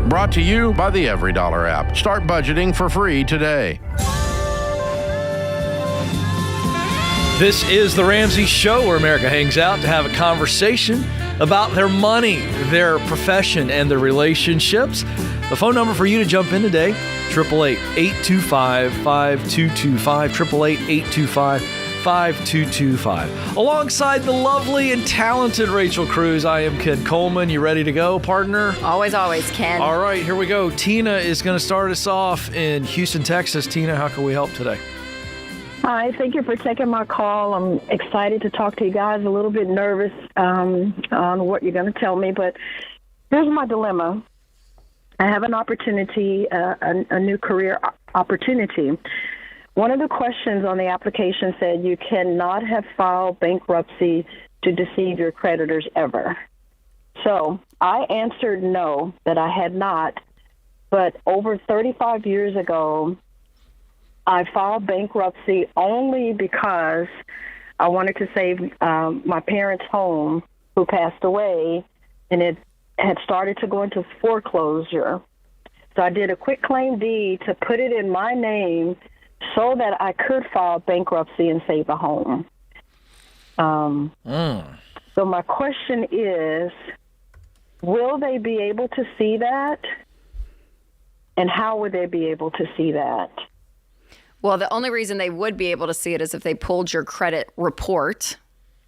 Brought to you by the EveryDollar app. Start budgeting for free today. This is the Ramsey Show, where America hangs out to have a conversation about their money, their profession, and their relationships. The phone number for you to jump in today, 888-825-5225, 888-825-5225. Alongside the lovely and talented Rachel Cruze, I am Ken Coleman. You ready to go, partner? Always, Ken. All right, here we go. Tina is going to start us off in Houston, Texas. Tina, how can we help today? Hi, thank you for taking my call. I'm excited to talk to you guys. A little bit nervous on what you're going to tell me, but here's my dilemma. I have an opportunity, a new career opportunity. One of the questions on the application said you cannot have filed bankruptcy to deceive your creditors ever. So I answered no, that I had not, but over 35 years ago, I filed bankruptcy only because I wanted to save my parents' home, who passed away, and it had started to go into foreclosure. So I did a quick claim deed to put it in my name so that I could file bankruptcy and save a home. So my question is, will they be able to see that? And how would they be able to see that? Well, the only reason they would be able to see it is if they pulled your credit report.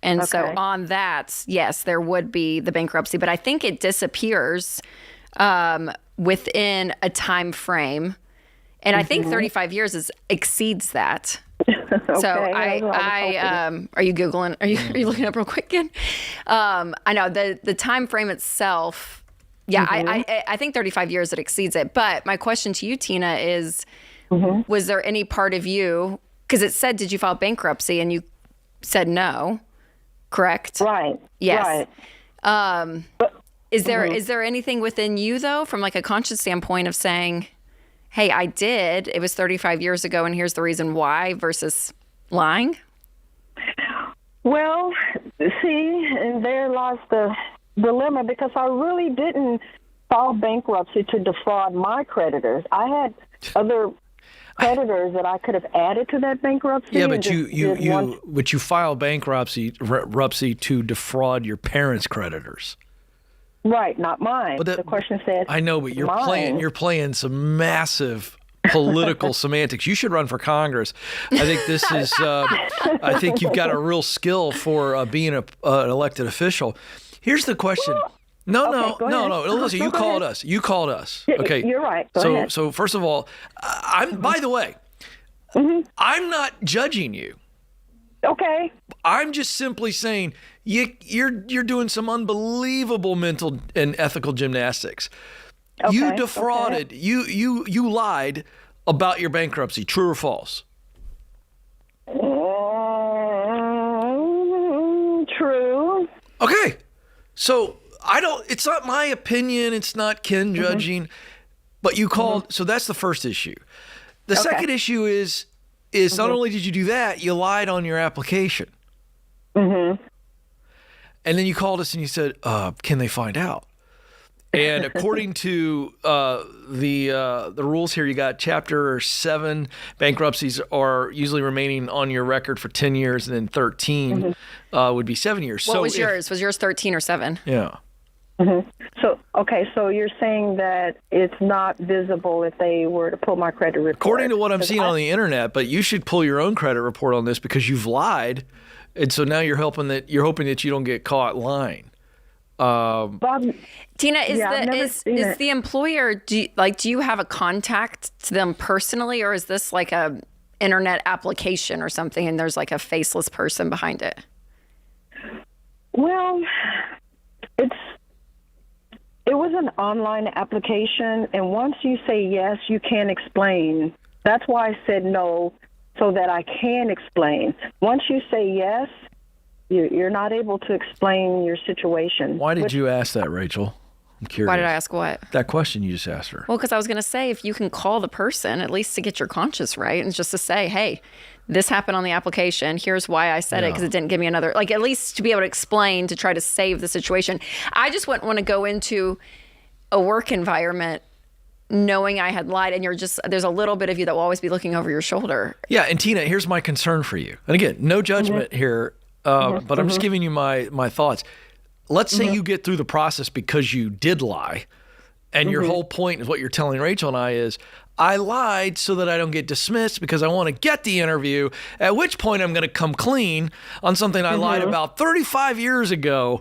And so on that, yes, there would be the bankruptcy. But I think it disappears within a time frame. And I think 35 years exceeds that. So are you Googling? Are you looking up real quick again? I know the time frame itself. Yeah, I think 35 years, it exceeds it. But my question to you, Tina, is, was there any part of you, because it said, did you file bankruptcy? And you said no, correct? Right. Yes. Right. Is there anything within you, though, from like a conscious standpoint of saying, hey, I did, it was 35 years ago, and here's the reason why, versus lying? Well, see, and there lies the dilemma, because I really didn't file bankruptcy to defraud my creditors. I had other creditors that I could have added to that bankruptcy. Yeah, but you file bankruptcy to defraud your parents' creditors. Right, not mine. But the question said, I know, but you're playing some massive political semantics. You should run for Congress. I think this is. I think you've got a real skill for being an elected official. Here's the question. No. Listen, you called us. You called us. Okay, you're right. Go ahead. So first of all, by the way, I'm not judging you. Okay. I'm just simply saying you're doing some unbelievable mental and ethical gymnastics. Okay. You defrauded. You lied about your bankruptcy. True or false? True. Okay. So it's not my opinion. It's not Ken judging, but you called. So that's the first issue. The second issue is not only did you do that, you lied on your application. And then you called us and you said, can they find out? And according to the rules here, you got Chapter 7 bankruptcies are usually remaining on your record for 10 years, and then 13 would be 7 years. What was yours? Was yours 13 or 7? Yeah. So you're saying that it's not visible if they were to pull my credit report. According to what I'm seeing on the internet, but you should pull your own credit report on this because you've lied, and so now you're hoping that you don't get caught lying. Bob, Tina, is the employer, do you have a contact to them personally, or is this like a internet application or something and there's like a faceless person behind it? Well, it was an online application, and once you say yes, you can't explain. That's why I said no, so that I can explain. Once you say yes, you're not able to explain your situation. Why did you ask that, Rachel? I'm curious. Why did I ask what? That question you just asked her. Well, because I was going to say, if you can call the person, at least to get your conscience right, and just to say, hey, this happened on the application. Here's why I said it, because it didn't give me another, like, at least to be able to explain, to try to save the situation. I just wouldn't want to go into a work environment knowing I had lied, and there's a little bit of you that will always be looking over your shoulder. Yeah, and Tina, here's my concern for you. And again, no judgment here, but I'm just giving you my thoughts. Let's say you get through the process because you did lie, and your whole point is what you're telling Rachel and I is, I lied so that I don't get dismissed because I want to get the interview, at which point I'm going to come clean on something I lied about 35 years ago.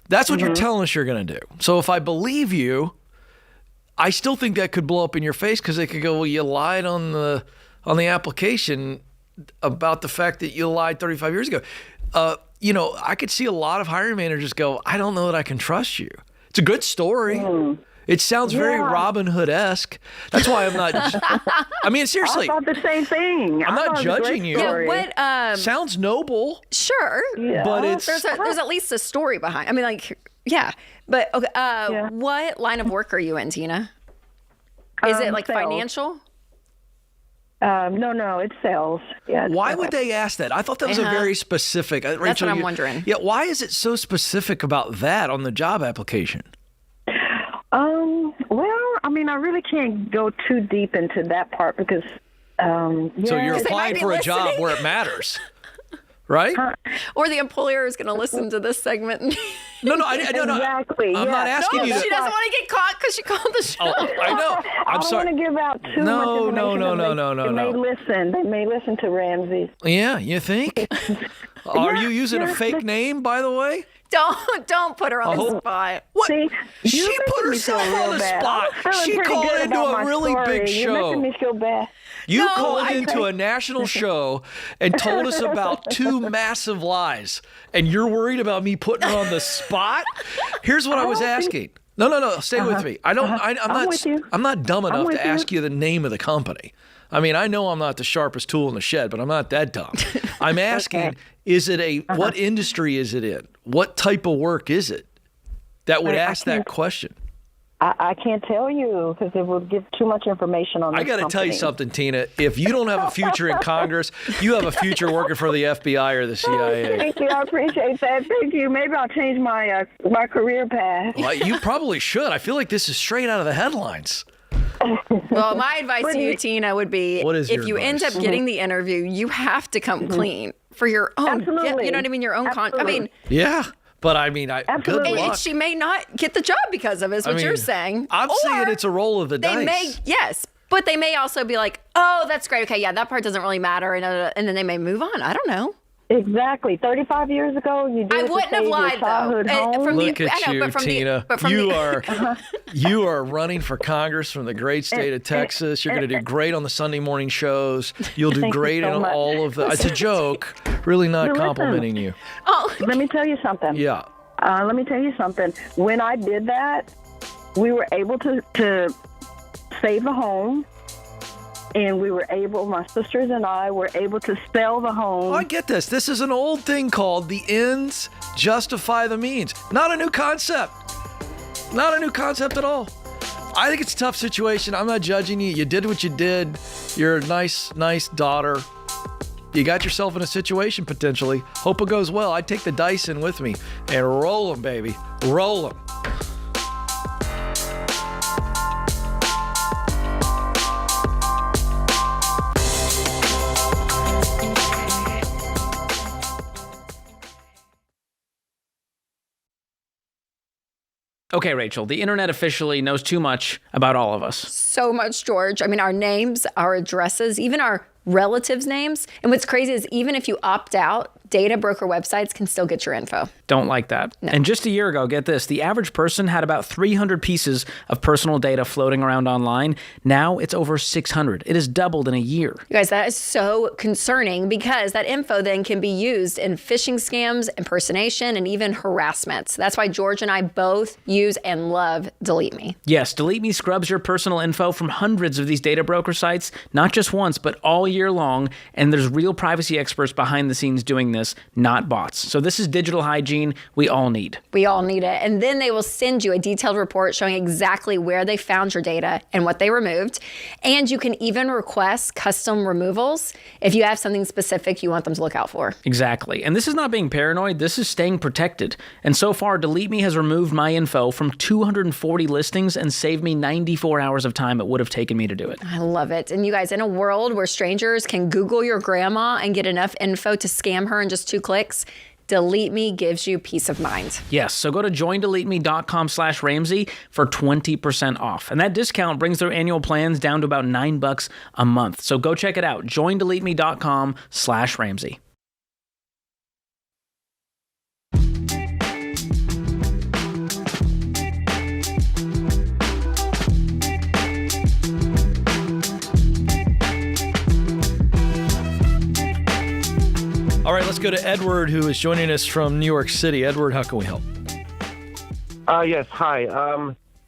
That's what you're telling us you're going to do. So if I believe you, I still think that could blow up in your face because they could go, well, you lied on the application about the fact that you lied 35 years ago. I could see a lot of hiring managers go, I don't know that I can trust you. It's a good story. It sounds very Robin Hood-esque. That's why I'm not. I mean, seriously. I thought the same thing. I'm not judging you. Yeah, sounds noble. Sure. Yeah. But it's. There's at least a story behind. I mean, like, yeah. But okay, what line of work are you in, Tina? Is it like sales. financial? No, it's sales. Yeah. Why would they ask that? I thought that was a very specific. Rachel, That's what I'm wondering. Yeah, why is it so specific about that on the job application? Well, I mean, I really can't go too deep into that part because. So you're applying for a job where it matters, right? Or the employer is going to listen to this segment. No, Exactly. I'm not asking you. She doesn't want to get caught because she called the show. Oh, I know. I'm sorry. I don't want to give out too much information. No. They may listen. They may listen to Ramsey. Yeah, you think? Are you using a fake name, by the way? Don't put her on the spot. What? See, She put herself on the spot. She called into a really big show. You're making me feel bad. You called into a national show and told us about 2 massive lies, and you're worried about me putting her on the spot? Here's what I was asking. No. Stay with me. I'm not dumb enough to ask you the name of the company. I mean, I know I'm not the sharpest tool in the shed, but I'm not that dumb. I'm asking, is it what industry is it in? What type of work is it that would ask that question? I can't tell you because it would give too much information on this I got to tell you company. something, Tina. If you don't have a future in Congress, you have a future working for the FBI or the CIA. Thank you. I appreciate that. Thank you. Maybe I'll change my career path. Well, you probably should. I feel like this is straight out of the headlines. Well, my advice to you, Tina, would be if you end up getting the interview, you have to come clean for your own. Absolutely. You know what I mean? Your own I mean, yeah. But I mean, good luck. And she may not get the job because of it, is what you're saying. I'm saying it's a roll of the dice. Yes. But they may also be like, oh, that's great. Okay, yeah, that part doesn't really matter. And then they may move on. I don't know. Exactly. 35 years ago, you did. I wouldn't have lied, though. Look at you, Tina. You are running for Congress from the great state of Texas. You're going to do great on the Sunday morning shows. You'll do great in all of the. It's a joke. Really not complimenting you. Oh, let me tell you something. Yeah. Let me tell you something. When I did that, we were able to save the home. And my sisters and I were able to sell the home. Oh, I get this. This is an old thing called the ends justify the means. Not a new concept. Not a new concept at all. I think it's a tough situation. I'm not judging you. You did what you did. You're a nice daughter. You got yourself in a situation potentially. Hope it goes well. I'd take the dice in with me and roll them, baby. Roll them. Okay, Rachel, the internet officially knows too much about all of us. So much, George. I mean, our names, our addresses, even our relatives' names. And what's crazy is even if you opt out, data broker websites can still get your info. Don't like that. No. And just a year ago, get this, the average person had about 300 pieces of personal data floating around online. Now it's over 600. It has doubled in a year. You guys, that is so concerning because that info then can be used in phishing scams, impersonation, and even harassment. That's why George and I both use and love Delete Me. Yes, Delete Me scrubs your personal info from hundreds of these data broker sites, not just once, but all year long. And there's real privacy experts behind the scenes doing this, not bots. So this is digital hygiene we all need. We all need it. And then they will send you a detailed report showing exactly where they found your data and what they removed. And you can even request custom removals if you have something specific you want them to look out for. Exactly. And this is not being paranoid. This is staying protected. And so far, Delete Me has removed my info from 240 listings and saved me 94 hours of time it would have taken me to do it. I love it. And you guys, in a world where strangers can Google your grandma and get enough info to scam her in just 2 clicks, Delete Me gives you peace of mind. Yes, so go to joindeleteme.com/Ramsey for 20% off. And that discount brings their annual plans down to about $9 a month. So go check it out, joindeleteme.com/Ramsey. All right, let's go to Edward, who is joining us from New York City. Edward, how can we help? Yes, hi.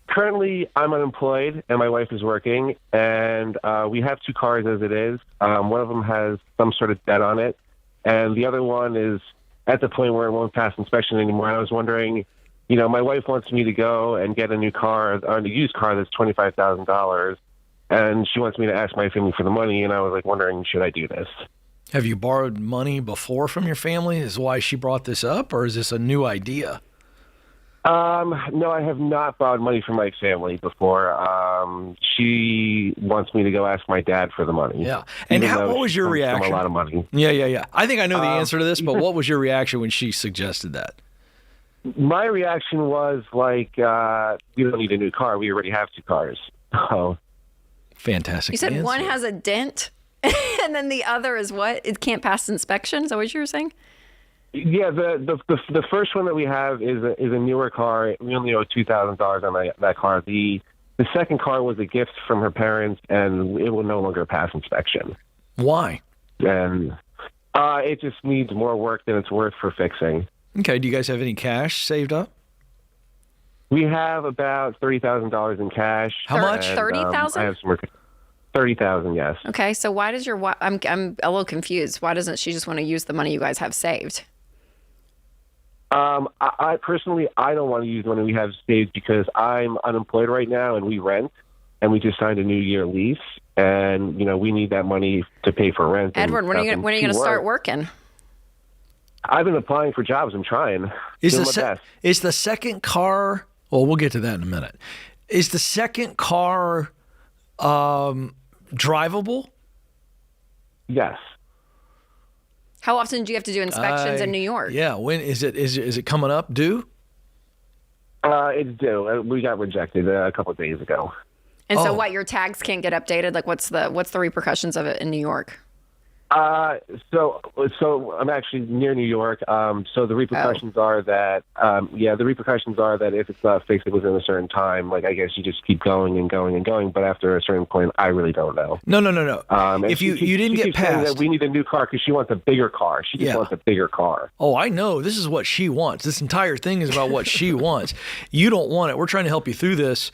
Currently, I'm unemployed, and my wife is working, and we have 2 cars as it is. One of them has some sort of debt on it, and the other one is at the point where it won't pass inspection anymore. I was wondering, my wife wants me to go and get a new car, a used car that's $25,000, and she wants me to ask my family for the money, and I was wondering, should I do this? Have you borrowed money before from your family? Is why she brought this up, or is this a new idea? No, I have not borrowed money from my family before. She wants me to go ask my dad for the money. Yeah. And what was your reaction? A lot of money. Yeah. I think I know the answer to this, but what was your reaction when she suggested that? My reaction was we don't need a new car. We already have 2 cars. Oh. Fantastic. You said answer. one has a dent, and then the other is what? It can't pass inspection? Is that what you were saying? Yeah, the first one that we have is a newer car. We only owe $2,000 on that car. The second car was a gift from her parents, and it will no longer pass inspection. Why? And it just needs more work than it's worth for fixing. Okay. Do you guys have any cash saved up? We have about $30,000 in cash. How much? 30,000? I have some. 30,000, yes. Okay, so why does your wife? I'm a little confused. Why doesn't she just want to use the money you guys have saved? I personally, I don't want to use the money we have saved because I'm unemployed right now and we rent, and we just signed a New Year lease, and we need that money to pay for rent. Edward, when are you going to start working? I've been applying for jobs. I'm trying. Is the second car? Well, we'll get to that in a minute. Is the second car drivable? Yes. How often do you have to do inspections in New York? Yeah. When is it coming up due? It's due. We got rejected a couple of days ago. And so what, your tags can't get updated? What's the repercussions of it in New York? So I'm actually near New York. So the repercussions are that, if it's not fixed within a certain time, I guess you just keep going and going and going. But after a certain point, I really don't know. No. If you didn't get past, that we need a new car because she wants a bigger car. She just wants a bigger car. Oh, I know. This is what she wants. This entire thing is about what she wants. You don't want it. We're trying to help you through this.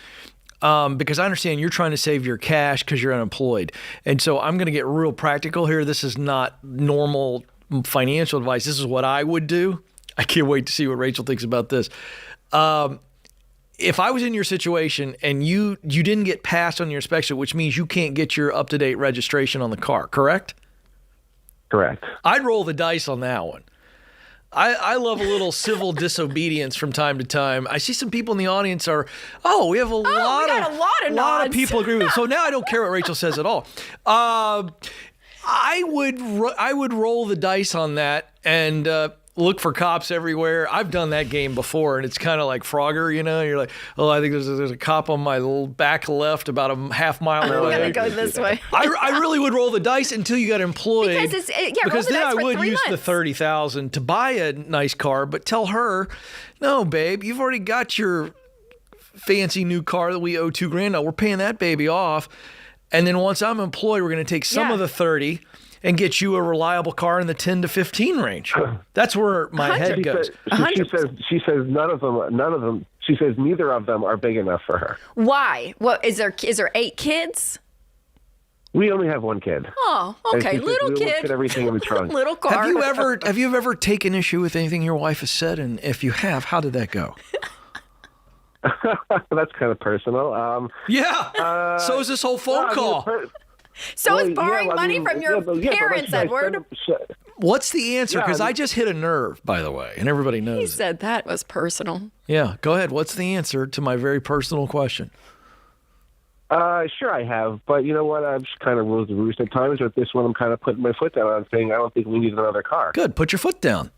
Because I understand you're trying to save your cash because you're unemployed. And so I'm going to get real practical here. This is not normal financial advice. This is what I would do. I can't wait to see what Rachel thinks about this. If I was in your situation and you didn't get passed on your inspection, which means you can't get your up-to-date registration on the car, correct? Correct. I'd roll the dice on that one. I love a little civil disobedience from time to time. I see some people in the audience we have a lot of people agree with it. So now I don't care what Rachel says at all. I would roll the dice on that and look for cops everywhere. I've done that game before, and it's kind of like Frogger, You're like, I think there's a cop on my back left about a half mile away. I'm going to go this way. I really would roll the dice until you got employed. Because then I would use months. the $30,000 to buy a nice car, but tell her, no, babe, you've already got your fancy new car that we owe $2,000 on. We're paying that baby off. And then once I'm employed, we're going to take some of the 30 and get you a reliable car in the 10 to 15 range. That's where my head goes. She says none of them. She says neither of them are big enough for her. Why? What is there 8 kids? We only have one kid. Oh, okay, little we kid. Looked at everything in the trunk. Little car. Have you ever taken issue with anything your wife has said? And if you have, how did that go? That's kind of personal. Yeah. So is this whole phone call. So is borrowing money from your parents, Edward. What's the answer? Because I just hit a nerve, by the way, and everybody knows. He said that was personal. Yeah, go ahead. What's the answer to my very personal question? Sure, I have, but you know what? I'm just kind of rules the roost at times. With this one, I'm kind of putting my foot down on saying I don't think we need another car. Good. Put your foot down.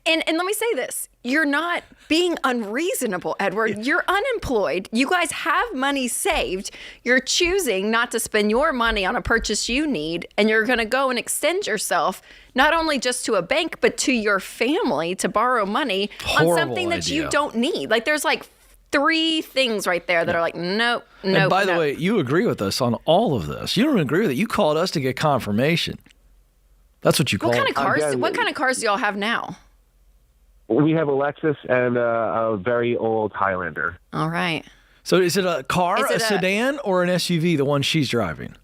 And let me say this. You're not being unreasonable, Edward. You're unemployed. You guys have money saved. You're choosing not to spend your money on a purchase you need, and you're going to go and extend yourself not only just to a bank, but to your family to borrow money on something that you don't need. Like there's like 3 things right there that are like, nope. And by the way, you agree with us on all of this. You don't agree with it. You called us to get confirmation. That's what you called. What kind of cars do y'all have now? We have a Lexus and a very old Highlander. All right. So is it a car, a sedan, or an SUV, the one she's driving?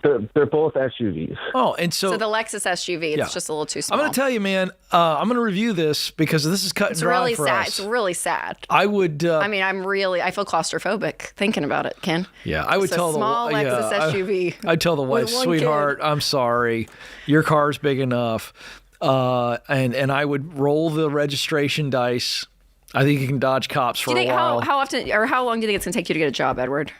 They're both SUVs. Oh, and so the Lexus SUV, it's just a little too small. I'm going to tell you, man, I'm going to review this because this is cut and dry really for sad. us. It's really sad. I would. I feel claustrophobic thinking about it, Ken. Yeah, I would tell small Lexus SUV. I'd tell the wife, sweetheart, I'm sorry, your car's big enough, and I would roll the registration dice. I think you can dodge cops for a while. How often or how long do you think it's going to take you to get a job, Edward?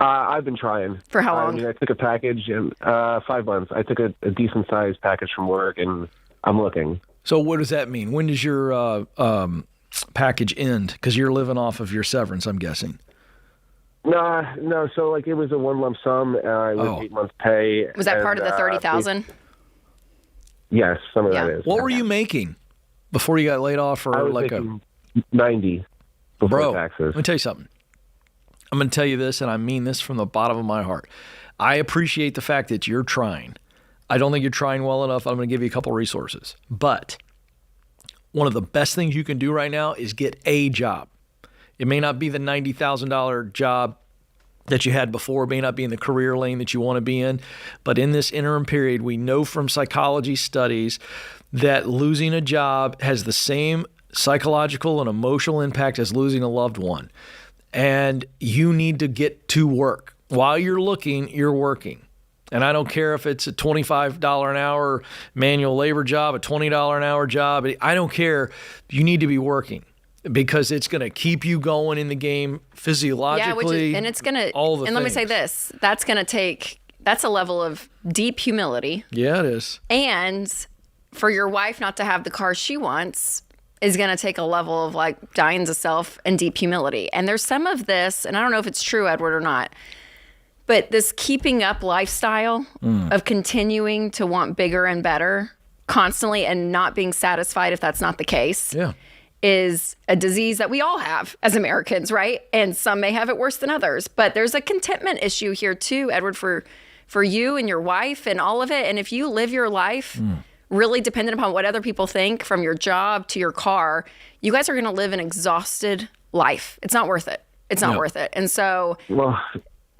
I've been trying. For how long? I mean, I took a package in 5 months. I took a decent-sized package from work, and I'm looking. So what does that mean? When does your package end? Because you're living off of your severance, I'm guessing. No. So, like, it was a one lump sum. It was 8 months pay. Was that part of the $30,000? Yes, some of that is. What were you making before you got laid off? I was making $90 before taxes. Let me tell you something. I'm going to tell you this, and I mean this from the bottom of my heart. I appreciate the fact that you're trying. I don't think you're trying well enough. I'm going to give you a couple resources. But one of the best things you can do right now is get a job. It may not be the $90,000 job that you had before. It may not be in the career lane that you want to be in. But in this interim period, we know from psychology studies that losing a job has the same psychological and emotional impact as losing a loved one. And you need to get to work. While you're looking, you're working. And I don't care if it's a $25 an hour manual labor job, a $20 an hour job. I don't care. You need to be working because it's going to keep you going in the game physiologically. And it's going to, all the and things. let me say this, that's a level of deep humility. Yeah, it is. And for your wife not to have the car she wants is going to take a level of like dying to self and deep humility. And there's some of this, and I don't know if it's true, Edward, or not, but this keeping up lifestyle of continuing to want bigger and better constantly and not being satisfied if that's not the case is a disease that we all have as Americans, right? And some may have it worse than others. But there's a contentment issue here too, Edward, for you and your wife and all of it. And if you live your life really dependent upon what other people think, from your job to your car, you guys are going to live an exhausted life. It's not worth it. It's not worth it. And so... Well,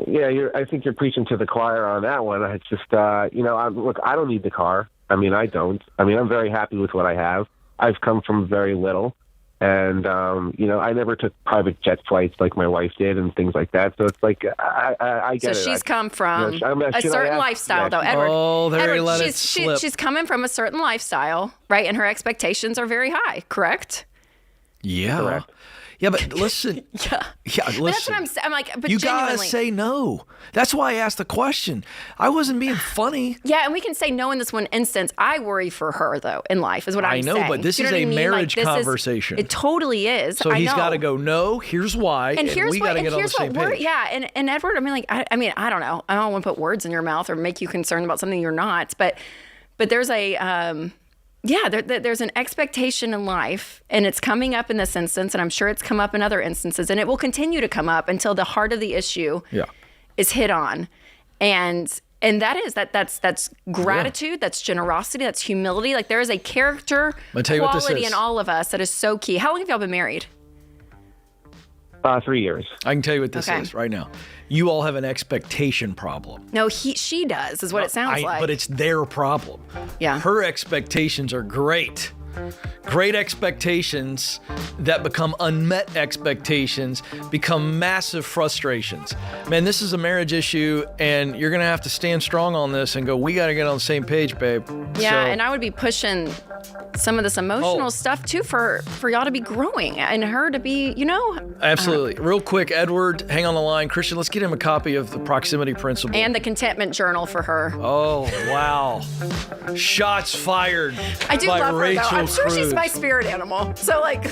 yeah, I think you're preaching to the choir on that one. It's just, look, I don't need the car. I mean, I don't. I mean, I'm very happy with what I have. I've come from very little. And, I never took private jet flights like my wife did and things like that. So it's like, I get it. So she's come from a certain lifestyle, though. Edward, she's coming from a certain lifestyle, right? And her expectations are very high, correct? Yeah. Correct. Yeah, but listen. Yeah, listen. But that's what I'm saying. I'm like, but you genuinely. gotta say no. That's why I asked the question. I wasn't being funny. Yeah, and we can say no in this one instance. I worry for her, though, in life, is what I'm saying. I know, but this is a marriage conversation. It totally is. So he's got to go, no, here's why, and we got to get on the same page. Yeah, and Edward, I mean, I don't know. I don't want to put words in your mouth or make you concerned about something you're not, but there's a... there's an expectation in life, and it's coming up in this instance, and I'm sure it's come up in other instances, and it will continue to come up until the heart of the issue is hit on. And that's gratitude, that's generosity, that's humility. Like, there is a character quality in all of us that is so key. How long have y'all been married? 3 years. I can tell you what this Okay. is right now. You all have an expectation problem. No, she does, is what it sounds like. But it's their problem. Yeah. Her expectations are great. Great expectations that become unmet expectations become massive frustrations. Man, this is a marriage issue, and you're going to have to stand strong on this and go, we got to get on the same page, babe. Yeah, So- and I would be pushing some of this emotional stuff too for y'all to be growing and her to be, Absolutely. Real quick, Edward, hang on the line. Christian, let's get him a copy of the proximity principle. and the contentment journal for her. Oh, wow. Shots fired I do by love her Rachel though. I'm sure she's Cruze. my spirit animal. So like,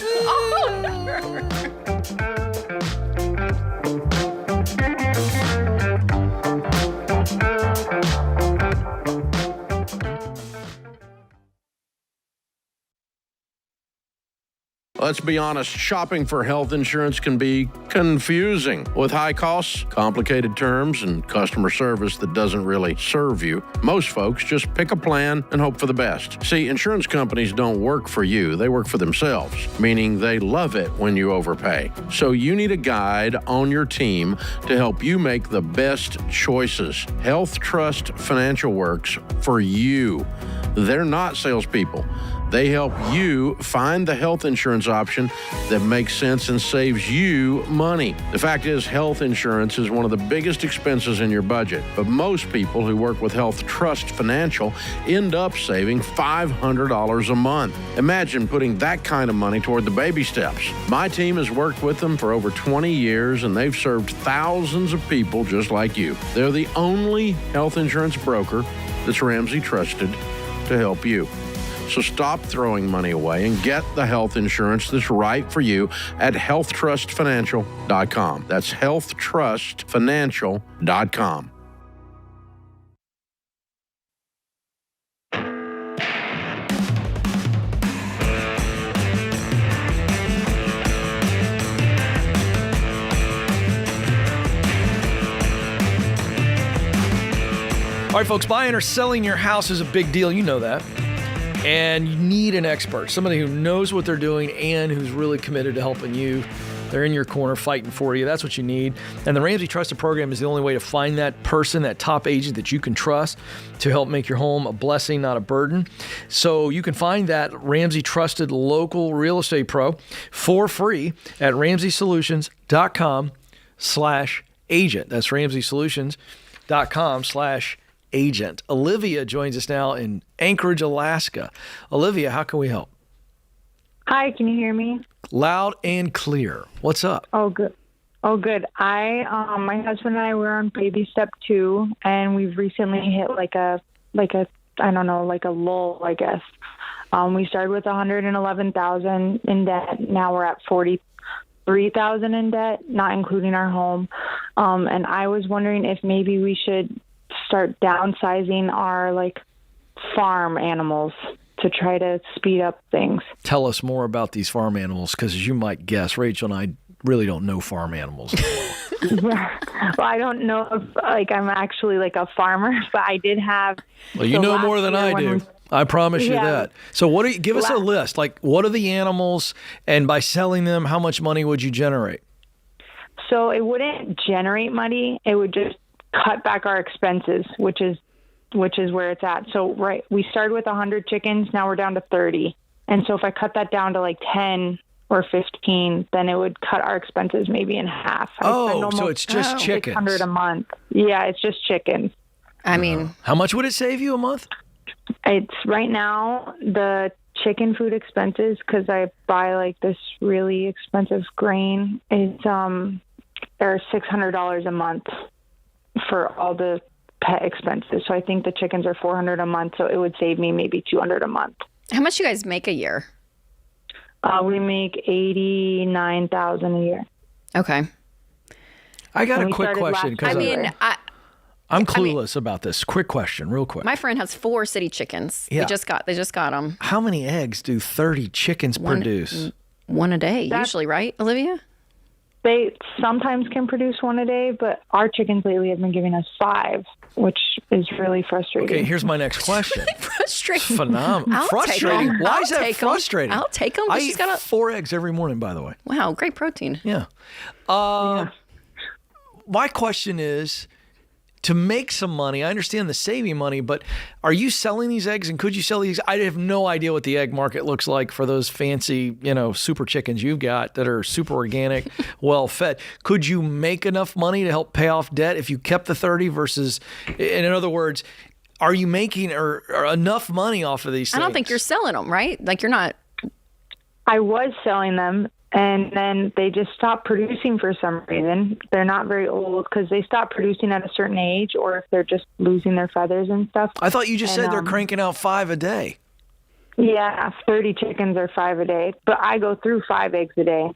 Let's be honest, shopping for health insurance can be confusing. With high costs, complicated terms, and customer service that doesn't really serve you, most folks just pick a plan and hope for the best. See, insurance companies don't work for you, they work for themselves, meaning they love it when you overpay. So you need a guide on your team to help you make the best choices. Health Trust Financial works for you. They're not salespeople. They help you find the health insurance option that makes sense and saves you money. The fact is, health insurance is one of the biggest expenses in your budget, but most people who work with Health Trust Financial end up saving $500 a month. Imagine putting that kind of money toward the baby steps. My team has worked with them for over 20 years, and they've served thousands of people just like you. They're the only health insurance broker that's Ramsey trusted to help you. So stop throwing money away and get the health insurance that's right for you at healthtrustfinancial.com. That's healthtrustfinancial.com. All right, folks, buying or selling your house is a big deal. You know that. And you need an expert, somebody who knows what they're doing and who's really committed to helping you. They're in your corner fighting for you. That's what you need. And the Ramsey Trusted Program is the only way to find that person, that top agent that you can trust to help make your home a blessing, not a burden. So you can find that Ramsey Trusted local real estate pro for free at RamseySolutions.com/agent. That's RamseySolutions.com/agent. Olivia joins us now in Anchorage, Alaska. Olivia, how can we help? Hi, can you hear me? Loud and clear. What's up? Oh, good. My husband and I were on baby step 2, and we've recently hit like a lull, I guess. We started with 111,000 in debt. Now we're at 43,000 in debt, not including our home. And I was wondering if maybe we should start downsizing our farm animals to try to speed up things. Tell us more about these farm animals, because as you might guess, Rachel and I really don't know farm animals. Yeah. Well, I don't know if I'm actually a farmer, but I did have. Well, you know more than I do. I promise you that. So give us a list. What are the animals, and by selling them, how much money would you generate? So it wouldn't generate money. It would just cut back our expenses, which is where it's at. So, we started with 100 chickens. Now we're down to 30. And so if I cut that down to 10 or 15, then it would cut our expenses maybe in half. So it's just chickens. $600 a month. Yeah, it's just chickens. I mean, how much would it save you a month? It's right now the chicken food expenses, because I buy this really expensive grain, is are $600 a month for all the pet expenses. So I think the chickens are $400 a month. So it would save me maybe $200 a month. how much you guys make a year? We make $89,000 a year. Okay. I got And a we quick started question, last because February. I'm clueless about this. Quick question, real quick. My friend has 4 city chickens. Yeah. They just got them. How many eggs do 30 chickens produce? One a day, usually, right, Olivia? They sometimes can produce 1 a day, but our chickens lately have been giving us 5, which is really frustrating. Okay, here's my next question. Frustrating. Phenomenal. Frustrating. Why is that frustrating? I'll take them. I eat 4 eggs every morning, by the way. Wow, great protein. Yeah. My question is, to make some money, I understand the saving money, but are you selling these eggs, and could you sell these? I have no idea what the egg market looks like for those fancy, super chickens you've got that are super organic, well fed. Could you make enough money to help pay off debt if you kept the 30 versus, in other words, are you making or enough money off of these things? I don't think you're selling them, right? Like you're not. I was selling them, and then they just stopped producing for some reason. They're not very old because they stop producing at a certain age, or if they're just losing their feathers and stuff. I thought you just said they're cranking out 5 a day. Yeah, 30 chickens are 5 a day, but I go through 5 eggs a day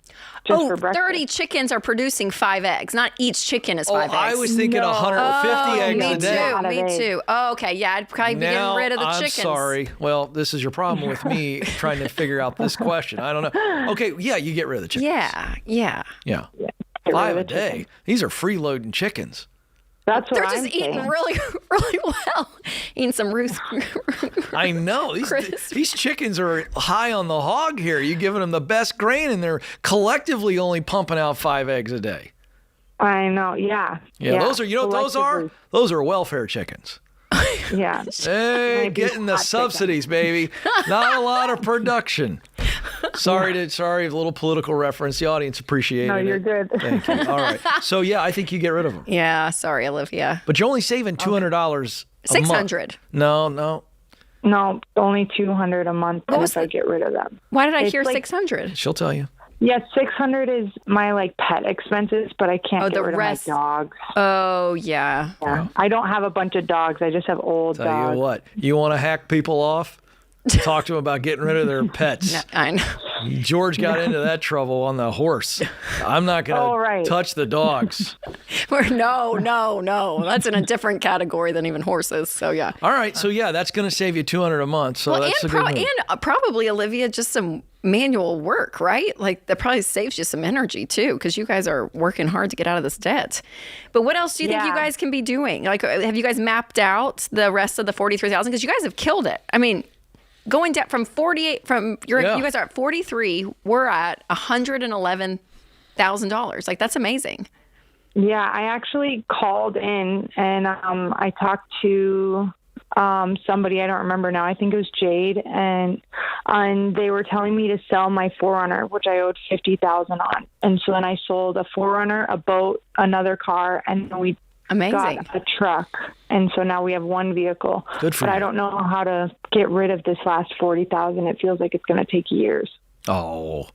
just for breakfast. 30 chickens are producing 5 eggs. Not each chicken is 5 eggs. I was thinking 150 eggs a day. Me too. Oh, okay. Yeah, I'd probably be getting rid of the chickens. I'm sorry. Well, this is your problem with me trying to figure out this question. I don't know. Okay, yeah, you get rid of the chickens. Yeah. 5 a day. These are freeloading chickens. That's what They're I'm just eating saying. really, really well. Eating some Ruth. I know. These chickens are high on the hog here. You're giving them the best grain, and they're collectively only pumping out 5 eggs a day. I know. Yeah. Those are, those are welfare chickens. Yeah. Hey, getting the subsidies, baby. Not a lot of production. Sorry, a little political reference. The audience appreciated it. No, you're good. Thank you. All right. So, yeah, I think you get rid of them. Yeah, sorry, Olivia. But you're only saving $200 a month. $600. No. No, only $200 a month if I get rid of them. Why did I hear 600? She'll tell you. Yes, $600 is my pet expenses, but I can't get rid of my dogs. Oh, yeah. I don't have a bunch of dogs. I just have old dogs. Tell you what, you want to hack people off? Talk to them about getting rid of their pets. No, I know. George got into that trouble on the horse. I'm not going to touch the dogs. No. That's in a different category than even horses. So, yeah. All right. So, yeah, that's going to save you $200 a month. So that's a good move. And probably, Olivia, just some manual work, right? Like that probably saves you some energy too, because you guys are working hard to get out of this debt. But what else do you think you guys can be doing? Like, have you guys mapped out the rest of the 43,000? Because you guys have killed it. I mean, going down from 48, you guys are at 43. We're at $111,000. Like that's amazing. Yeah, I actually called in and I talked to somebody, I don't remember now. I think it was Jade, and they were telling me to sell my 4Runner, which I owed $50,000 on. And so then I sold a 4Runner, a boat, another car, and then we got a truck. And so now we have one vehicle. Good for you. I don't know how to get rid of this last $40,000. It feels like it's going to take years. Oh,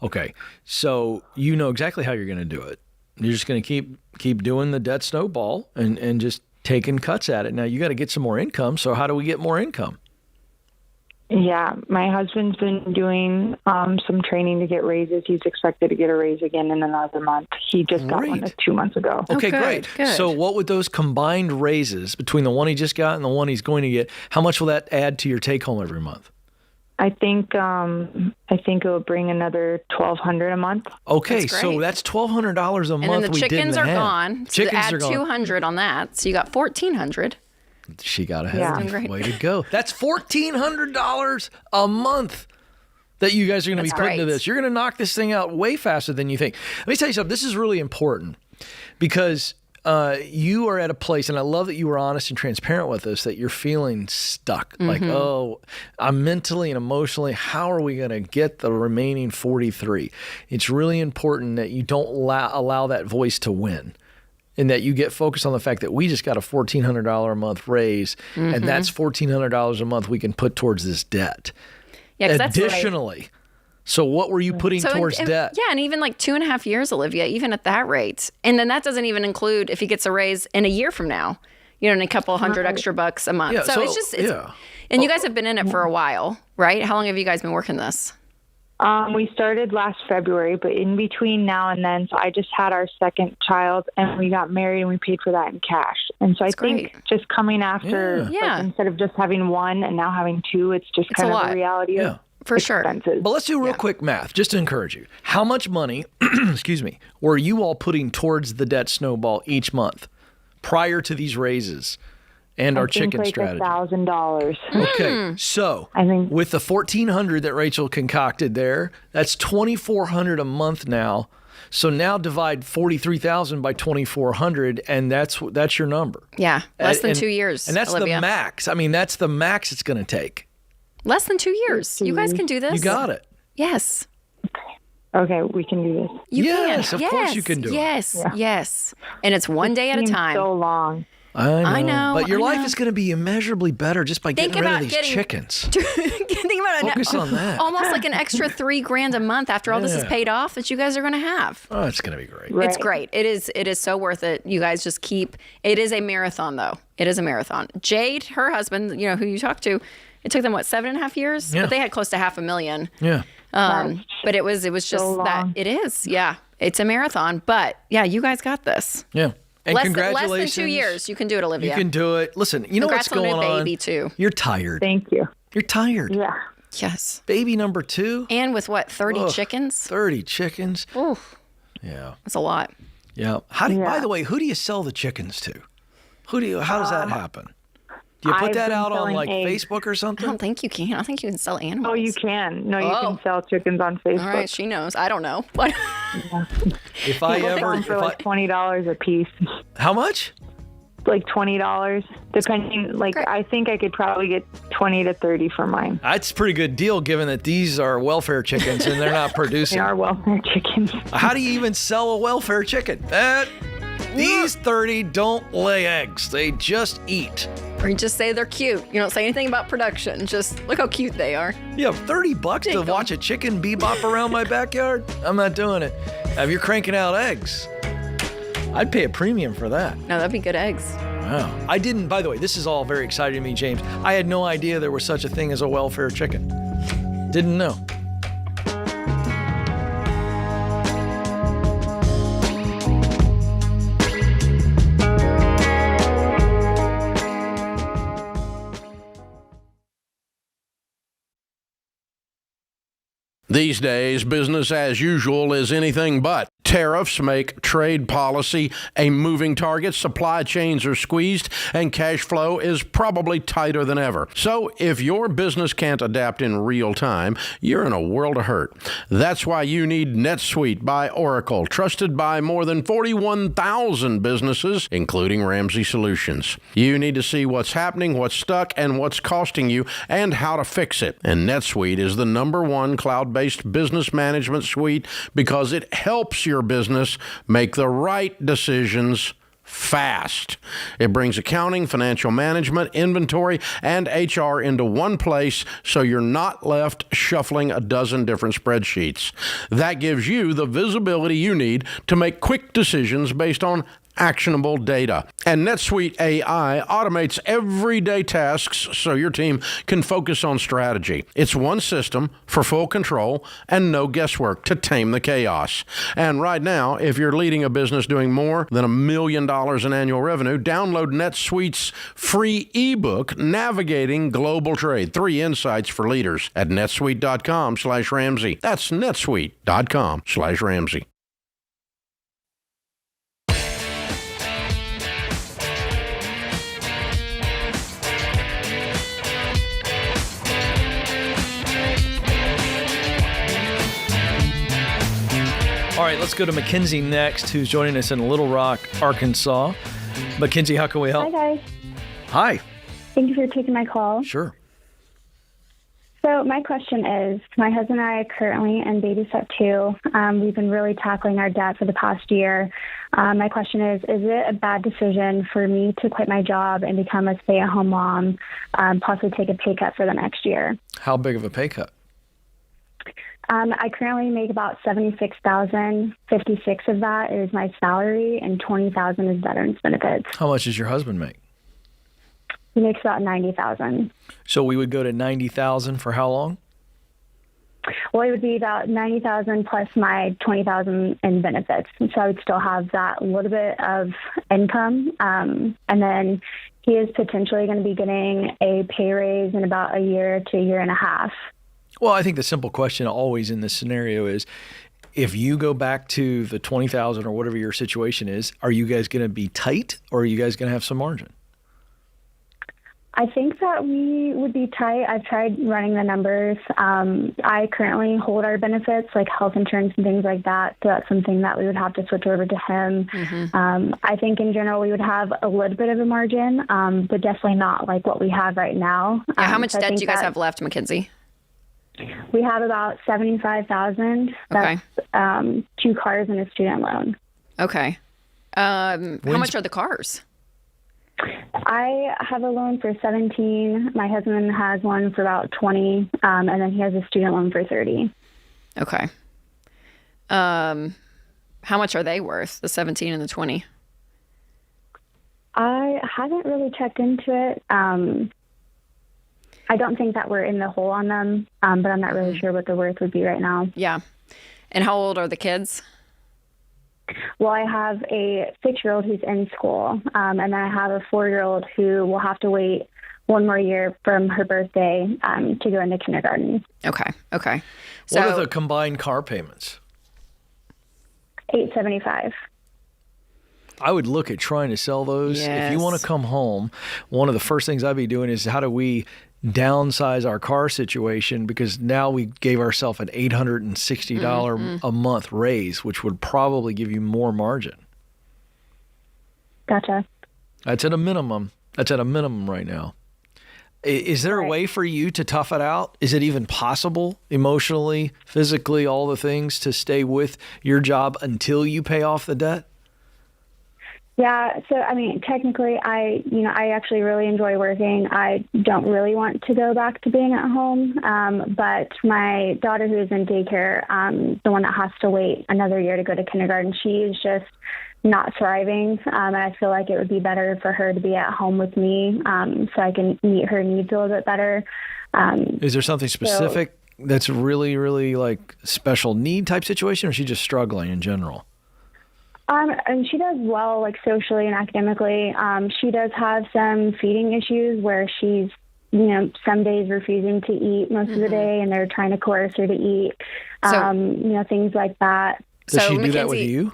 okay. So you know exactly how you're going to do it. You're just going to keep doing the debt snowball and just taking cuts at it. Now you got to get some more income. So how do we get more income? Yeah, my husband's been doing some training to get raises. He's expected to get a raise again in another month. He just got one 2 months ago. Okay, great. So what would those combined raises between the one he just got and the one he's going to get, how much will that add to your take home every month? I think it will bring another $1,200 a month. Okay, so that's $1,200 a month. And then the chickens are gone. So add $200 on that, so you got $1,400. She got ahead. Yeah. Way to go! That's $1,400 a month that you guys are going to be putting into this. You're going to knock this thing out way faster than you think. Let me tell you something. This is really important because you are at a place, and I love that you were honest and transparent with us, that you're feeling stuck. Mm-hmm. Like, I'm mentally and emotionally, how are we going to get the remaining 43? It's really important that you don't allow that voice to win, and that you get focused on the fact that we just got a $1,400 a month raise, and that's $1,400 a month we can put towards this debt. Yeah, additionally. So what were you putting towards debt? Yeah, and even like 2.5 years, Olivia, even at that rate. And then that doesn't even include if he gets a raise in a year from now, and a couple $100 extra bucks a month. Yeah, so it's just, and you guys have been in it for a while, right? How long have you guys been working this? We started last February, but in between now and then, so I just had our second child and we got married and we paid for that in cash. And so I think just coming after, instead of just having one and now having two, it's just kind of the reality of For sure. expenses. But let's do real quick math, just to encourage you. How much money, excuse me, were you all putting towards the debt snowball each month prior to these raises and our chicken like strategy? $1,000. Okay, so I think- with the $1,400 that Rachel concocted there, that's $2,400 a month now. So now divide 43,000 by 2,400, and that's your number. Yeah, less than And- 2 years. And that's Olivia. the max. I mean, that's the max it's going to take. Less than 2 years. You guys can do this. You got it. Yes. Okay, we can do this. You Yes, can. of course you can do it. Yes, yes. And it's one day at a Seems time. so long. I know, But your I life know. is going to be immeasurably better just by Think getting rid of about these getting- chickens. Think about it. Focus on that. Almost like an extra $3,000 a month after all this is Yeah. paid off that you guys are going to have. Oh, it's going to be great. Right. It's great. It is so worth it. You guys just keep. It is a marathon, though. It is a marathon. Jade, her husband, who you talked to, it took them 7.5 years, Yeah. but they had close to $500,000. Yeah. But it was just So that long. it is. Yeah, it's a marathon. But yeah, you guys got this. Yeah. And Less congratulations. than 2 years, you can do it, Olivia. You can do it. Listen, you know Congrats what's on a going new on? baby, too. You're tired. Thank you. You're tired. Yeah. Yes. Baby number 2, And with 30 Ugh. chickens? 30 chickens. Oof, Yeah. that's a lot. Yeah. By the way, who do you sell the chickens to? How does that happen? Do you put I've that been out on selling like eggs. Facebook or I something? don't think you can. I don't think you can sell animals. Oh, you can. No, you Oh. can sell chickens on Facebook. All right, she knows. I don't know. What? If I People sell ever, them for like $20 a piece. how much? Like $20, depending. Like Great. I think I could probably get 20 to 30 for mine. That's a pretty good deal given that these are welfare chickens and they're not They producing. are welfare chickens. How do you even sell a welfare chicken? These 30 don't lay eggs. They just eat. Or you just say they're cute. You don't say anything about production. Just look how cute they are. Yeah, $30 to Take 'em. watch a chicken bebop around my backyard? I'm not doing it. If you're cranking out eggs, I'd pay a premium for that. No, that'd be good eggs. Wow. I didn't, by the way, this is all very exciting to me, James. I had no idea there was such a thing as a welfare chicken. Didn't know. These days, business as usual is anything but. Tariffs make trade policy a moving target, supply chains are squeezed, and cash flow is probably tighter than ever. So if your business can't adapt in real time, you're in a world of hurt. That's why you need NetSuite by Oracle, trusted by more than 41,000 businesses, including Ramsey Solutions. You need to see what's happening, what's stuck, and what's costing you, and how to fix it. And NetSuite is the #1 cloud-based business management suite because it helps your business make the right decisions fast. It brings accounting, financial management, inventory, and HR into one place so you're not left shuffling a dozen different spreadsheets. That gives you the visibility you need to make quick decisions based on actionable data. And NetSuite AI automates everyday tasks so your team can focus on strategy. It's one system for full control and no guesswork to tame the chaos. And right now, if you're leading a business doing more than $1 million in annual revenue, download NetSuite's free ebook, Navigating Global Trade, 3 Insights for Leaders at netsuite.com/Ramsey. That's netsuite.com/Ramsey. All right, let's go to Mackenzie next, who's joining us in Little Rock, Arkansas. Mackenzie, how can we help? Hi, guys. Hi. Thank you for taking my call. Sure. So my question is, my husband and I are currently in baby step 2. We've been really tackling our debt for the past year. My question is it a bad decision for me to quit my job and become a stay-at-home mom, possibly take a pay cut for the next year? How big of a pay cut? I currently make about $76,000. 56 of that is my salary, and $20,000 is veterans benefits. How much does your husband make? He makes about $90,000. So we would go to $90,000 for how long? Well, it would be about $90,000 plus my $20,000 in benefits, so I would still have that little bit of income. And then he is potentially going to be getting a pay raise in about a year to a year and a half. Well, I think the simple question always in this scenario is, if you go back to the 20,000 or whatever your situation is, are you guys going to be tight, or are you guys going to have some margin? I think that we would be tight. I've tried running the numbers. I currently hold our benefits, like health insurance and things like that. So that's something that we would have to switch over to him. I think in general we would have a little bit of a margin, but definitely not like what we have right now. Yeah, how much debt do you guys have left, Mackenzie? We have about $75,000. That's 2 cars and a student loan. Okay. How much are the cars? I have a loan for 17. My husband has one for about 20, and then he has a student loan for 30. Okay. How much are they worth, the 17 and the 20? I haven't really checked into it. I don't think that we're in the hole on them, but I'm not really sure what the worth would be right now. Yeah. And how old are the kids? Well, I have a 6-year-old who's in school, and then I have a 4-year-old who will have to wait 1 more year from her birthday to go into kindergarten. Okay. So, what are the combined car payments? $875. I would look at trying to sell those. Yes. If you want to come home, one of the first things I'd be doing is, how do we downsize our car situation? Because now we gave ourselves an $860 a month raise, which would probably give you more margin. Gotcha. That's at a minimum. That's at a minimum right now. Is there a way for you to tough it out? Is it even possible, emotionally, physically, all the things, to stay with your job until you pay off the debt? Yeah, so I mean, technically, I actually really enjoy working. I don't really want to go back to being at home, but my daughter, who is in daycare, the one that has to wait another year to go to kindergarten, she is just not thriving, and I feel like it would be better for her to be at home with me, so I can meet her needs a little bit better. Is there something specific that's really, really like special need type situation, or is she just struggling in general? And she does well, like socially and academically. She does have some feeding issues where she's, some days refusing to eat most of the day, and they're trying to coerce her to eat, things like that. Does she do that with you?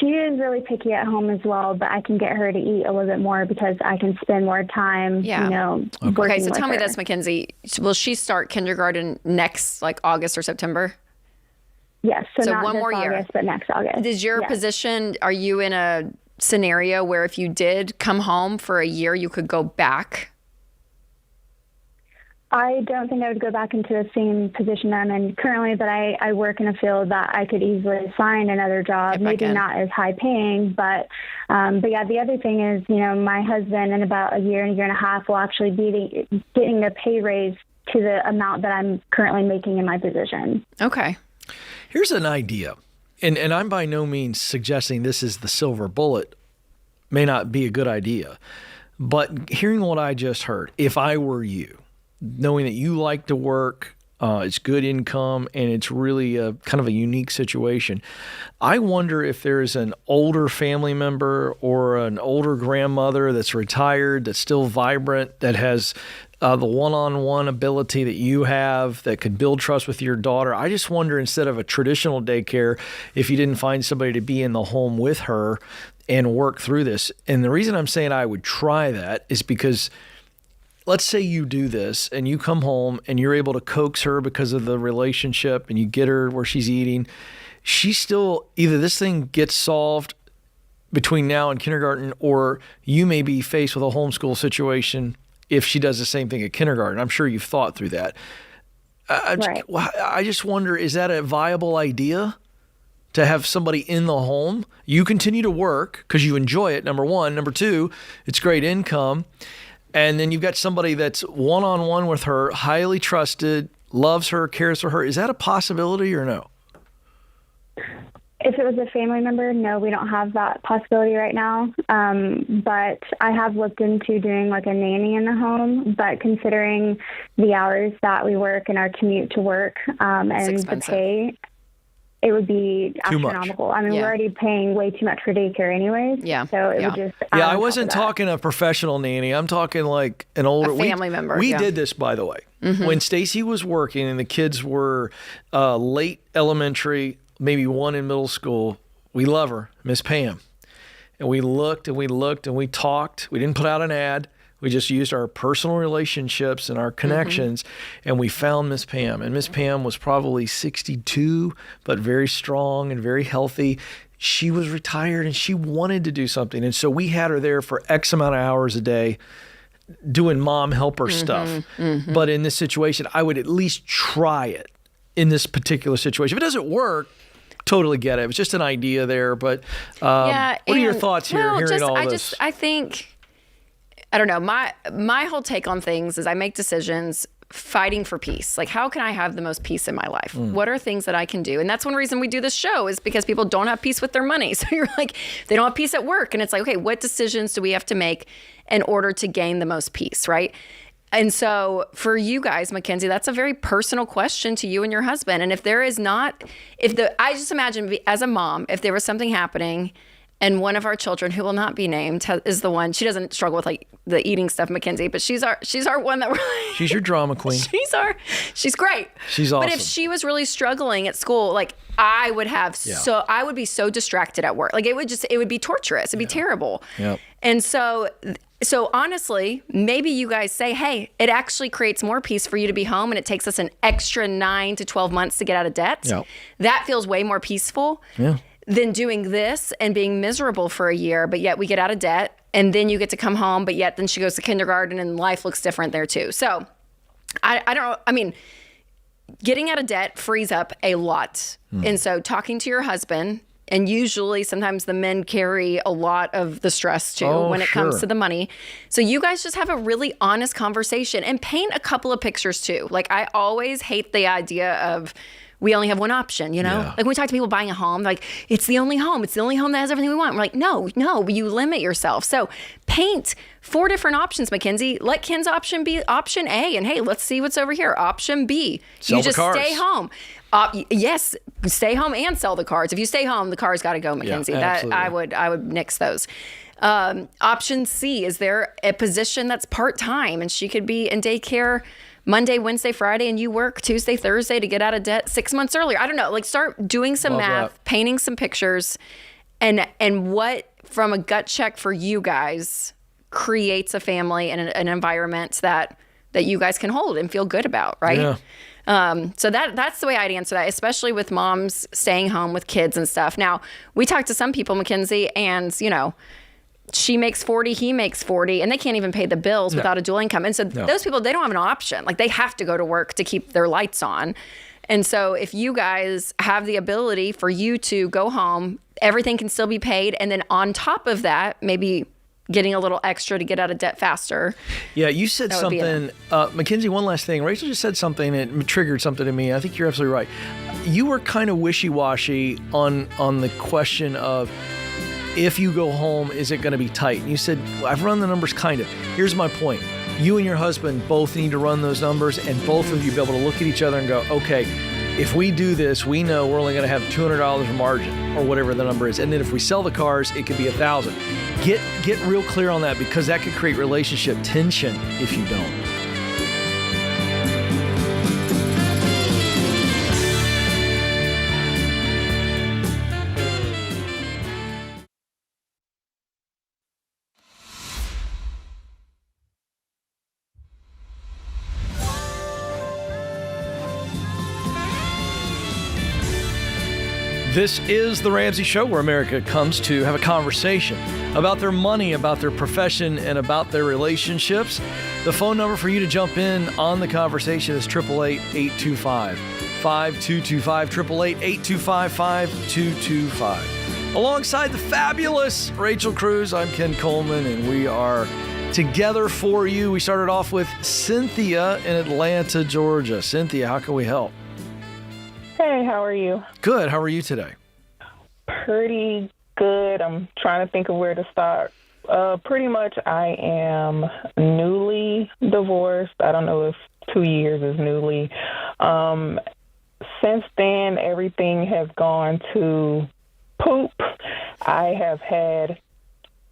She is really picky at home as well, but I can get her to eat a little bit more because I can spend more time, working Okay, so with tell me her. this, Mackenzie. Will she start kindergarten next, like August or September? Yes, so not one this more year. August, but next August. Is your position, are you in a scenario where if you did come home for a year, you could go back? I don't think I would go back into the same position I'm in currently, but I work in a field that I could easily find another job, maybe not as high paying, but yeah, the other thing is, my husband in about a year and a half will actually be getting a pay raise to the amount that I'm currently making in my position. Okay. Here's an idea, and I'm by no means suggesting this is the silver bullet. May not be a good idea, but hearing what I just heard, if I were you, knowing that you like to work, it's good income, and it's really a kind of a unique situation, I wonder if there's an older family member or an older grandmother that's retired, that's still vibrant, that has the one-on-one ability that you have, that could build trust with your daughter. I just wonder, instead of a traditional daycare, if you didn't find somebody to be in the home with her and work through this. And the reason I'm saying I would try that is because let's say you do this and you come home and you're able to coax her because of the relationship, and you get her where she's eating. She's still, either this thing gets solved between now and kindergarten, or you may be faced with a homeschool situation if she does the same thing at kindergarten. I'm sure you've thought through that. I just wonder, is that a viable idea, to have somebody in the home? You continue to work because you enjoy it, number one. Number two, it's great income. And then you've got somebody that's one-on-one with her, highly trusted, loves her, cares for her. Is that a possibility or no? If it was a family member, no, we don't have that possibility right now. But I have looked into doing like a nanny in the home, but considering the hours that we work and our commute to work, and the pay, it would be Too much. astronomical. I mean, Yeah. we're already paying way too much for daycare anyways. Yeah. So it Yeah. would just Yeah, add I on top wasn't of that. talking a professional nanny. I'm talking like an older family member, We yeah. did this, by the way, when Stacy was working and the kids were late elementary, maybe one in middle school. We love her, Miss Pam, and we looked and we looked and we talked. We didn't put out an ad. We just used our personal relationships and our connections, and we found Miss Pam. And Miss Pam was probably 62, but very strong and very healthy. She was retired and she wanted to do something. And so we had her there for X amount of hours a day doing mom helper stuff. But in this situation, I would at least try it in this particular situation. If it doesn't work, totally get it. It was just an idea there. But what are your thoughts here, hearing all this? I think, I don't know, my whole take on things is I make decisions fighting for peace. Like, how can I have the most peace in my life? What are things that I can do? And that's one reason we do this show, is because people don't have peace with their money. So you're like, they don't have peace at work. And it's like, okay, what decisions do we have to make in order to gain the most peace, right? And so for you guys, Mackenzie, that's a very personal question to you and your husband. And if there is not, I just imagine as a mom, if there was something happening and one of our children, who will not be named, is the one, she doesn't struggle with like the eating stuff, Mackenzie, but she's our one that we're She's your drama queen. she's great. She's awesome. But if she was really struggling at school, like I would be so distracted at work. Like it would be torturous. It'd be terrible. Yep. And so honestly, maybe you guys say, hey, it actually creates more peace for you to be home and it takes us an extra 9 to 12 months to get out of debt. Yep. That feels way more peaceful than doing this and being miserable for a year, but yet we get out of debt and then you get to come home, but yet then she goes to kindergarten and life looks different there too. So I don't know. I mean, getting out of debt frees up a lot. And so talking to your husband, and usually sometimes the men carry a lot of the stress too when it comes to the money. So you guys just have a really honest conversation and paint a couple of pictures too. Like I always hate the idea of we only have one option, you know? Yeah. Like when we talk to people buying a home, like it's the only home. It's the only home that has everything we want. We're like, no, you limit yourself. So paint 4 different options, Mackenzie. Let Ken's option be option A. And hey, let's see what's over here. Option B. Sell you the just cars. stay home. Yes, stay home and sell the cars. If you stay home, the car's got to go, Mackenzie. absolutely. I would nix those. Option C, is there a position that's part-time and she could be in daycare Monday, Wednesday, Friday, and you work Tuesday, Thursday to get out of debt 6 months earlier? I don't know. Like start doing some math, painting some pictures, and what from a gut check for you guys creates a family and an environment that you guys can hold and feel good about, right? Yeah. So that's the way I'd answer that, especially with moms staying home with kids and stuff. Now, we talked to some people, Mackenzie, and she makes 40, he makes 40, and they can't even pay the bills without a dual income. And so those people, they don't have an option. Like they have to go to work to keep their lights on. And so if you guys have the ability for you to go home, everything can still be paid. And then on top of that, maybe getting a little extra to get out of debt faster. Yeah, you said something, Mackenzie, one last thing. Rachel just said something that triggered something in me. I think you're absolutely right. You were kind of wishy-washy on the question of, if you go home, is it going to be tight? And you said, I've run the numbers kind of. Here's my point. You and your husband both need to run those numbers, and both of you be able to look at each other and go, okay, if we do this, we know we're only going to have $200 of margin or whatever the number is. And then if we sell the cars, it could be $1,000. Get real clear on that, because that could create relationship tension if you don't. This is The Ramsey Show, where America comes to have a conversation about their money, about their profession, and about their relationships. The phone number for you to jump in on the conversation is 888-825-5225, 888-825-5225. Alongside the fabulous Rachel Cruze, I'm Ken Coleman, and we are together for you. We started off with Cynthia in Atlanta, Georgia. Cynthia, how can we help? Hey, how are you? Good. How are you today? Pretty good. I'm trying to think of where to start. Pretty much I am newly divorced. I don't know if 2 years is newly. since then, everything has gone to poop. I have had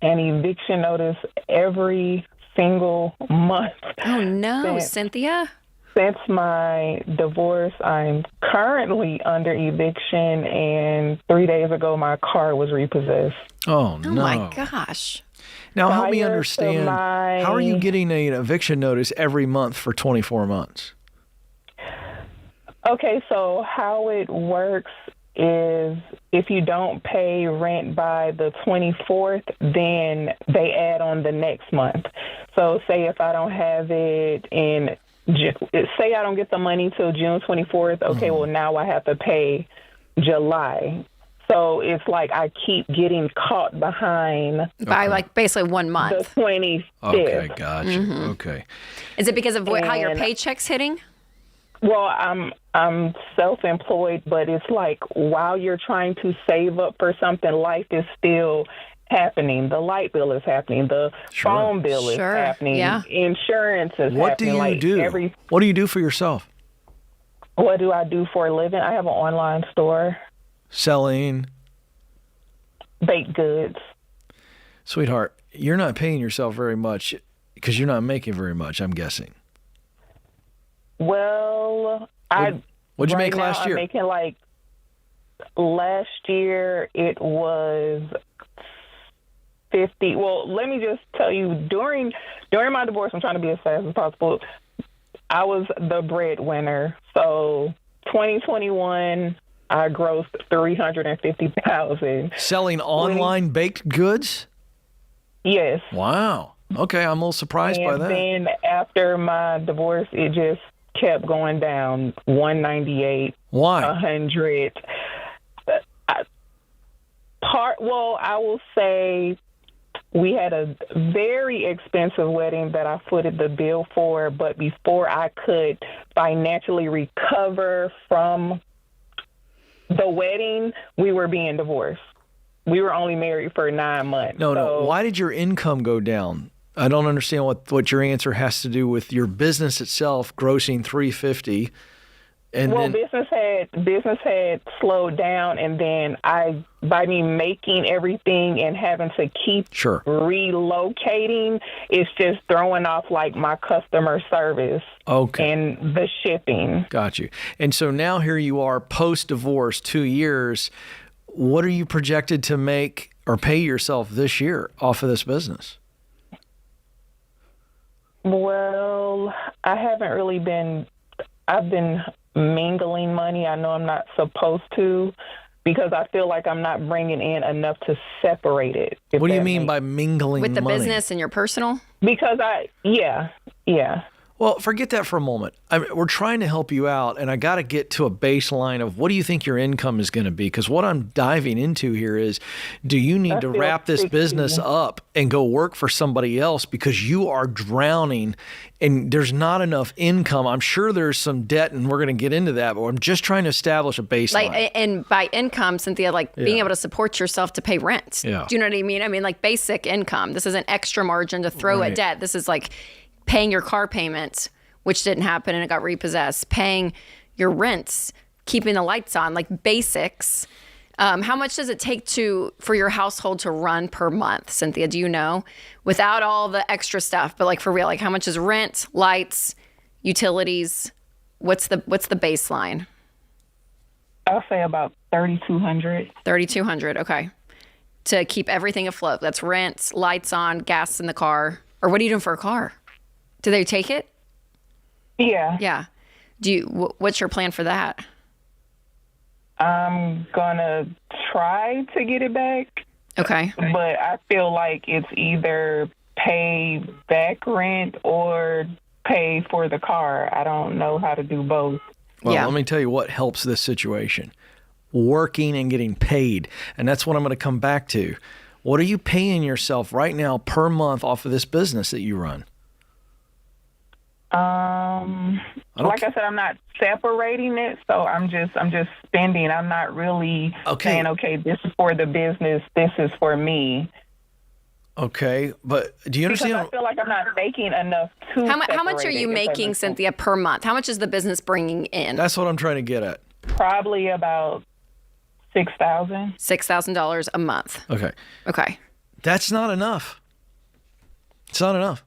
an eviction notice every single month. Oh, no, Cynthia. Since my divorce, I'm currently under eviction, and 3 days ago, my car was repossessed. Oh, no. Oh, my gosh. Now, help me Prior to understand, how are you getting an eviction notice every month for 24 months? Okay, so how it works is if you don't pay rent by the 24th, then they add on the next month. So say if I don't have it say I don't get the money till June 24th, okay, well, now I have to pay July. So it's like I keep getting caught behind By like basically 1 month. the 25th. Okay, gotcha. Okay. Is it because of how your paycheck's hitting? Well, I'm self-employed, but it's like while you're trying to save up for something, life is still happening. The light bill is happening. The phone bill is happening. Yeah. Insurance is What happening. do you do? What do you do for yourself? What do I do for a living? I have an online store. Selling. Baked goods. Sweetheart, you're not paying yourself very much because you're not making very much, I'm guessing. Well, What'd you make last year? I'm making last year it was 50. Well, let me just tell you, during my divorce, I'm trying to be as fast as possible. I was the breadwinner. So 2021, I grossed $350,000. Selling online baked goods? Yes. Wow. Okay, I'm a little surprised by that. And then after my divorce, it just kept going down. 198. Why? 100. I will say we had a very expensive wedding that I footed the bill for, but before I could financially recover from the wedding, we were being divorced. We were only married for 9 months. No. Why did your income go down? I don't understand what your answer has to do with your business itself grossing $350. Business had slowed down, and then by me making everything and having to keep relocating, it's just throwing off my customer service. Okay. And the shipping. Got you. And so now here you are post-divorce, 2 years. What are you projected to make or pay yourself this year off of this business? Well, I haven't really I've been mingling money. I know I'm not supposed to because I feel like I'm not bringing in enough to separate it. What do you mean by mingling with the money? business and your personal? Because yeah. Well, forget that for a moment. We're trying to help you out, and I got to get to a baseline of what do you think your income is going to be? Because what I'm diving into here is, do you need to wrap this business up and go work for somebody else because you are drowning and there's not enough income? I'm sure there's some debt, and we're going to get into that, but I'm just trying to establish a baseline. And by income, Cynthia, being able to support yourself to pay rent. Yeah. Do you know what I mean? I mean, basic income. This isn't extra margin to throw at debt. This is paying your car payment, which didn't happen and it got repossessed, paying your rents, keeping the lights on, basics. How much does it take for your household to run per month, Cynthia? Do you know? Without all the extra stuff, but for real, how much is rent, lights, utilities? What's the baseline? I'll say about $3,200. $3,200, okay. To keep everything afloat. That's rent, lights on, gas in the car. Or what are you doing for a car? Do they take it? Yeah. Yeah. What's your plan for that? I'm gonna try to get it back. Okay. But I feel like it's either pay back rent or pay for the car. I don't know how to do both. Well, let me tell you what helps this situation. Working and getting paid. And that's what I'm going to come back to. What are you paying yourself right now per month off of this business that you run? Like I said, I'm not separating it, so I'm just spending. I'm not really saying, okay, this is for the business, this is for me. Okay, but do you understand? Because I feel like I'm not making enough to How much are you making, Cynthia, per month? How much is the business bringing in? That's what I'm trying to get at. Probably about $6,000. $6,000 a month. Okay. That's not enough. It's not enough.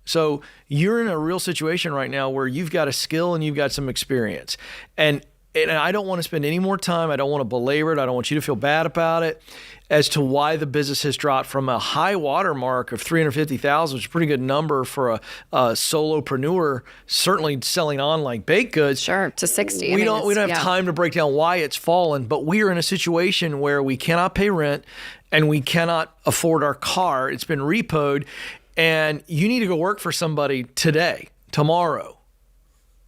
So you're in a real situation right now where you've got a skill and you've got some experience. And I don't want to spend any more time. I don't want to belabor it. I don't want you to feel bad about it as to why the business has dropped from a high water mark of $350,000, which is a pretty good number for a solopreneur, certainly selling on like baked goods. Sure, to 60. We don't have time to break down why it's fallen, but we are in a situation where we cannot pay rent and we cannot afford our car. It's been repoed, and you need to go work for somebody today, tomorrow.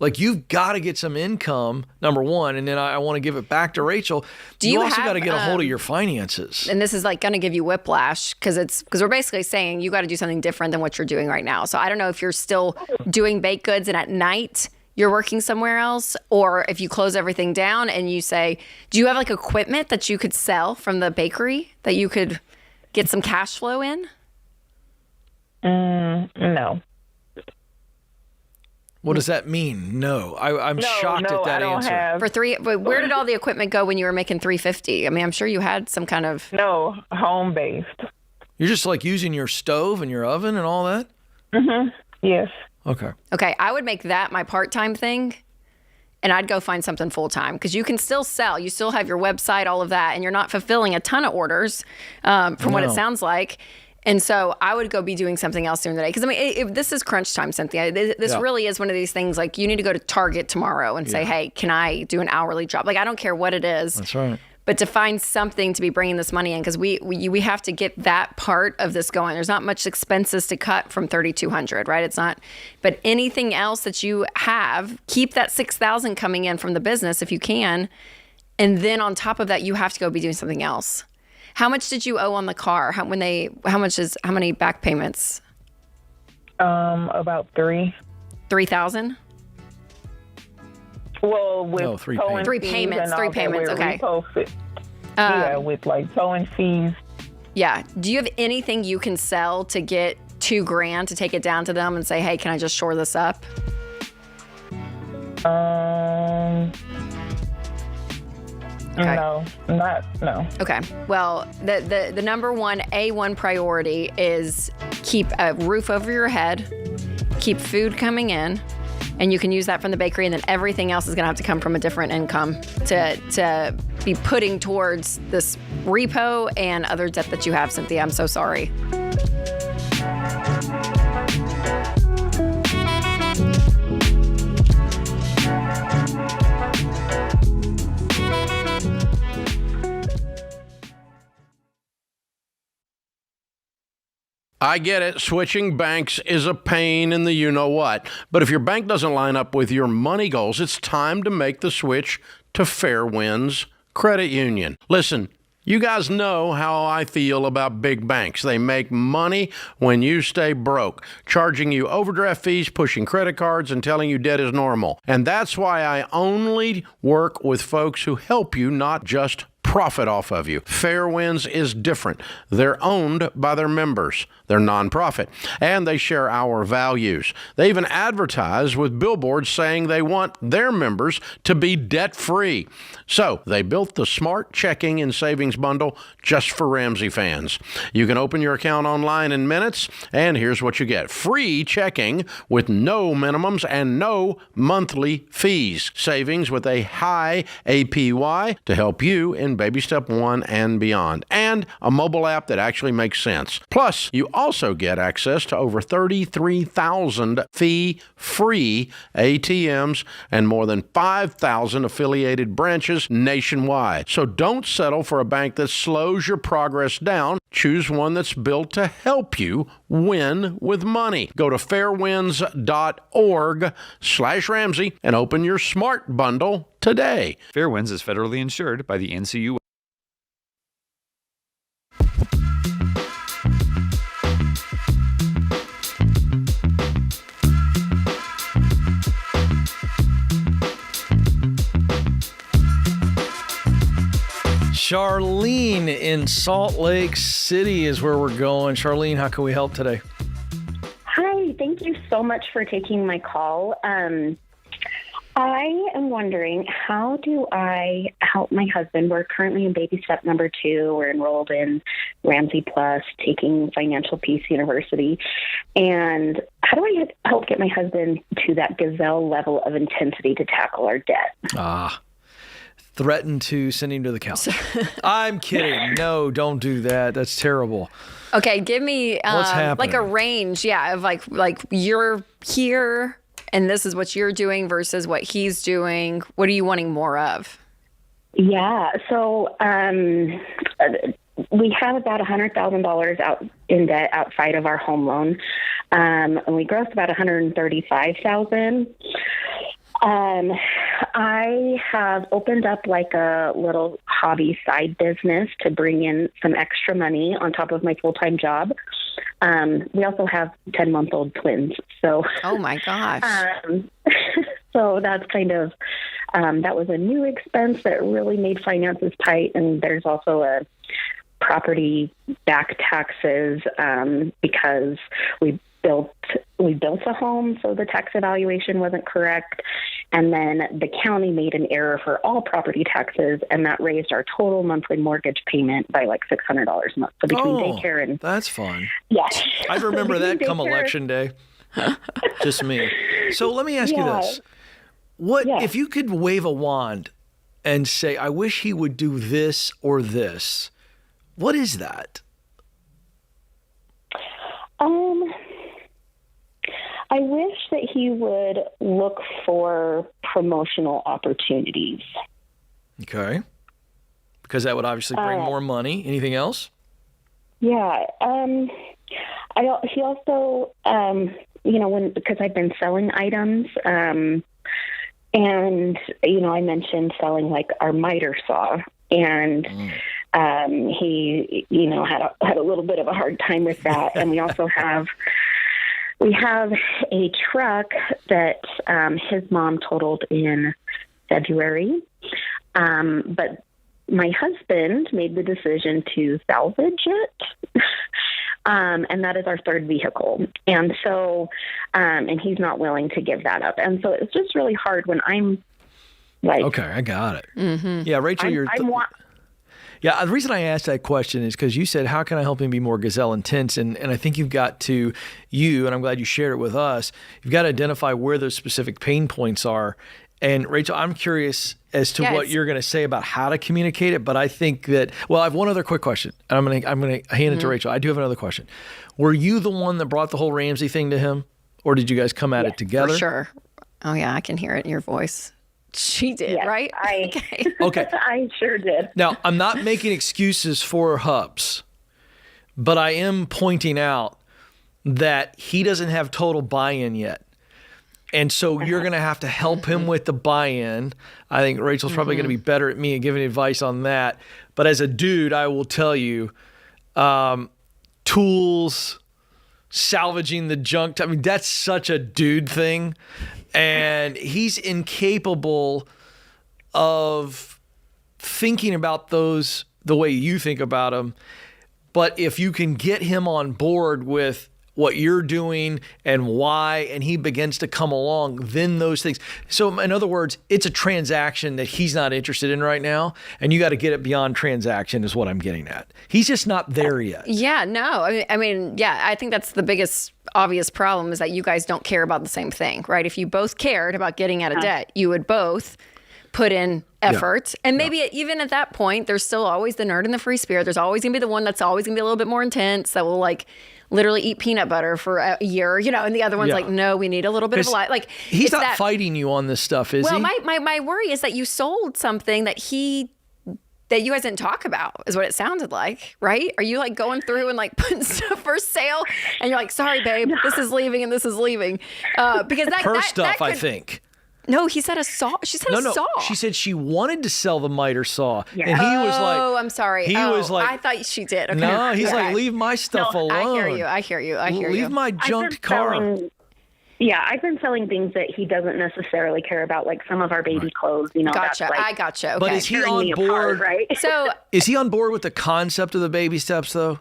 Like, you've got to get some income, number one, and then I want to give it back to Rachel. You also got to get a hold of your finances. And this is like going to give you whiplash because we're basically saying you got to do something different than what you're doing right now. So I don't know if you're still doing baked goods and at night you're working somewhere else, or if you close everything down and you say, do you have like equipment that you could sell from the bakery that you could get some cash flow in? No. What does that mean? No, I'm shocked at that answer. But where did all the equipment go when you were making $350? I mean, I'm sure you had some kind of home based. You're just like using your stove and your oven and all that? Mm-hmm. Yes. Okay, I would make that my part-time thing, and I'd go find something full-time because you can still sell. You still have your website, all of that, and you're not fulfilling a ton of orders from what it sounds like. And so I would go be doing something else during the day. Because, I mean, this is crunch time, Cynthia. This really is one of these things, like, you need to go to Target tomorrow and say, hey, can I do an hourly job? Like, I don't care what it is. That's right. But to find something to be bringing this money in, because we have to get that part of this going. There's not much expenses to cut from $3,200, right? It's not. But anything else that you have, keep that $6,000 coming in from the business if you can. And then on top of that, you have to go be doing something else. How much did you owe on the car? How many back payments? About 3. 3,000? Well, with three payments. Three payments. Okay. With like towing fees. Yeah. Do you have anything you can sell to get $2,000 to take it down to them and say, hey, can I just shore this up? Okay. No. Okay. Well, the number one A1 priority is keep a roof over your head, keep food coming in, and you can use that from the bakery, and then everything else is going to have to come from a different income to be putting towards this repo and other debt that you have, Cynthia. I'm so sorry. I get it. Switching banks is a pain in the you-know-what. But if your bank doesn't line up with your money goals, it's time to make the switch to Fairwinds Credit Union. Listen, you guys know how I feel about big banks. They make money when you stay broke, charging you overdraft fees, pushing credit cards, and telling you debt is normal. And that's why I only work with folks who help you, not just profit off of you. Fairwinds is different. They're owned by their members. They're nonprofit, and they share our values. They even advertise with billboards saying they want their members to be debt-free. So they built the Smart Checking and Savings Bundle just for Ramsey fans. You can open your account online in minutes, and here's what you get. Free checking with no minimums and no monthly fees. Savings with a high APY to help you in baby step 1 and beyond. And a mobile app that actually makes sense. Plus, you also get access to over 33,000 fee-free ATMs and more than 5,000 affiliated branches nationwide. So don't settle for a bank that slows your progress down. Choose one that's built to help you win with money. Go to fairwinds.org/Ramsey and open your Smart Bundle today. Fairwinds is federally insured by the NCUA. Charlene in Salt Lake City is where we're going. Charlene, how can we help today? Hi, thank you so much for taking my call. I am wondering, how do I help my husband? We're currently in baby step number 2. We're enrolled in Ramsey Plus, taking Financial Peace University. And how do I help get my husband to that gazelle level of intensity to tackle our debt? Threaten to send him to the couch. I'm kidding. No, don't do that. That's terrible. Okay, give me What's happening? like a range, of like you're here and this is what you're doing versus what he's doing. What are you wanting more of? Yeah, so we have about $100,000 out in debt outside of our home loan, and we grossed about $135,000. I have opened up like a little hobby side business to bring in some extra money on top of my full-time job. We also have 10-month-old twins. So, oh my gosh. So that's kind of, that was a new expense that really made finances tight. And there's also a property back taxes, because we built a home, so the tax evaluation wasn't correct. And then the county made an error for all property taxes, and that raised our total monthly mortgage payment by like $600 a month. So between daycare and... That's fun. Yes. I remember that come election day. Just me. So let me ask you this. If you could wave a wand and say, I wish he would do this or this, what is that? I wish that he would look for promotional opportunities. Okay. Because that would obviously bring more money. Anything else? Yeah. He also, because I've been selling items, and, I mentioned selling like our miter saw, and he, had a little bit of a hard time with that. And we also have a truck that his mom totaled in February, but my husband made the decision to salvage it, and that is our third vehicle. And so, and he's not willing to give that up. And so it's just really hard when I'm like... Okay, I got it. Mm-hmm. Yeah, Rachel, Yeah, the reason I asked that question is because you said, how can I help him be more gazelle intense? And I think you've got to, and I'm glad you shared it with us, you've got to identify where those specific pain points are. And Rachel, I'm curious as to what you're going to say about how to communicate it. But I think that, I have one other quick question. And I'm going to hand it to Rachel. I do have another question. Were you the one that brought the whole Ramsey thing to him? Or did you guys come at it together? For sure. Oh, yeah, I can hear it in your voice. She did, right? Okay. I sure did. Now, I'm not making excuses for Hubs, but I am pointing out that he doesn't have total buy-in yet. And so you're going to have to help him with the buy-in. I think Rachel's probably going to be better at me at giving advice on that. But as a dude, I will tell you, tools, salvaging the junk, that's such a dude thing. And he's incapable of thinking about those the way you think about them. But if you can get him on board with what you're doing and why, and he begins to come along, then those things. So in other words, it's a transaction that he's not interested in right now, and you got to get it beyond transaction is what I'm getting at. He's just not there yet. Yeah, no. I think that's the biggest obvious problem is that you guys don't care about the same thing, right? If you both cared about getting out of debt, you would both put in effort. Yeah. And maybe even at that point, there's still always the nerd and the free spirit. There's always going to be the one that's always going to be a little bit more intense that will literally eat peanut butter for a year, and the other one's like, no, we need a little bit of a life. He's not fighting you on this stuff, is he? Well, my worry is that you sold something that you guys didn't talk about, is what it sounded like, right? Are you going through and putting stuff for sale, and you're like, sorry, babe, this is leaving and this is leaving, because her stuff, I think. No, he said a saw. She said a saw. She said she wanted to sell the miter saw. Yeah. And he was like... Oh, I'm sorry. He was like... I thought she did. Okay. No, he's like, leave my stuff alone. I hear you. Leave my junked car. I've been selling things that he doesn't necessarily care about, like some of our baby clothes. Gotcha. I gotcha. Okay. But is he on board? Right? So... Is he on board with the concept of the baby steps, though?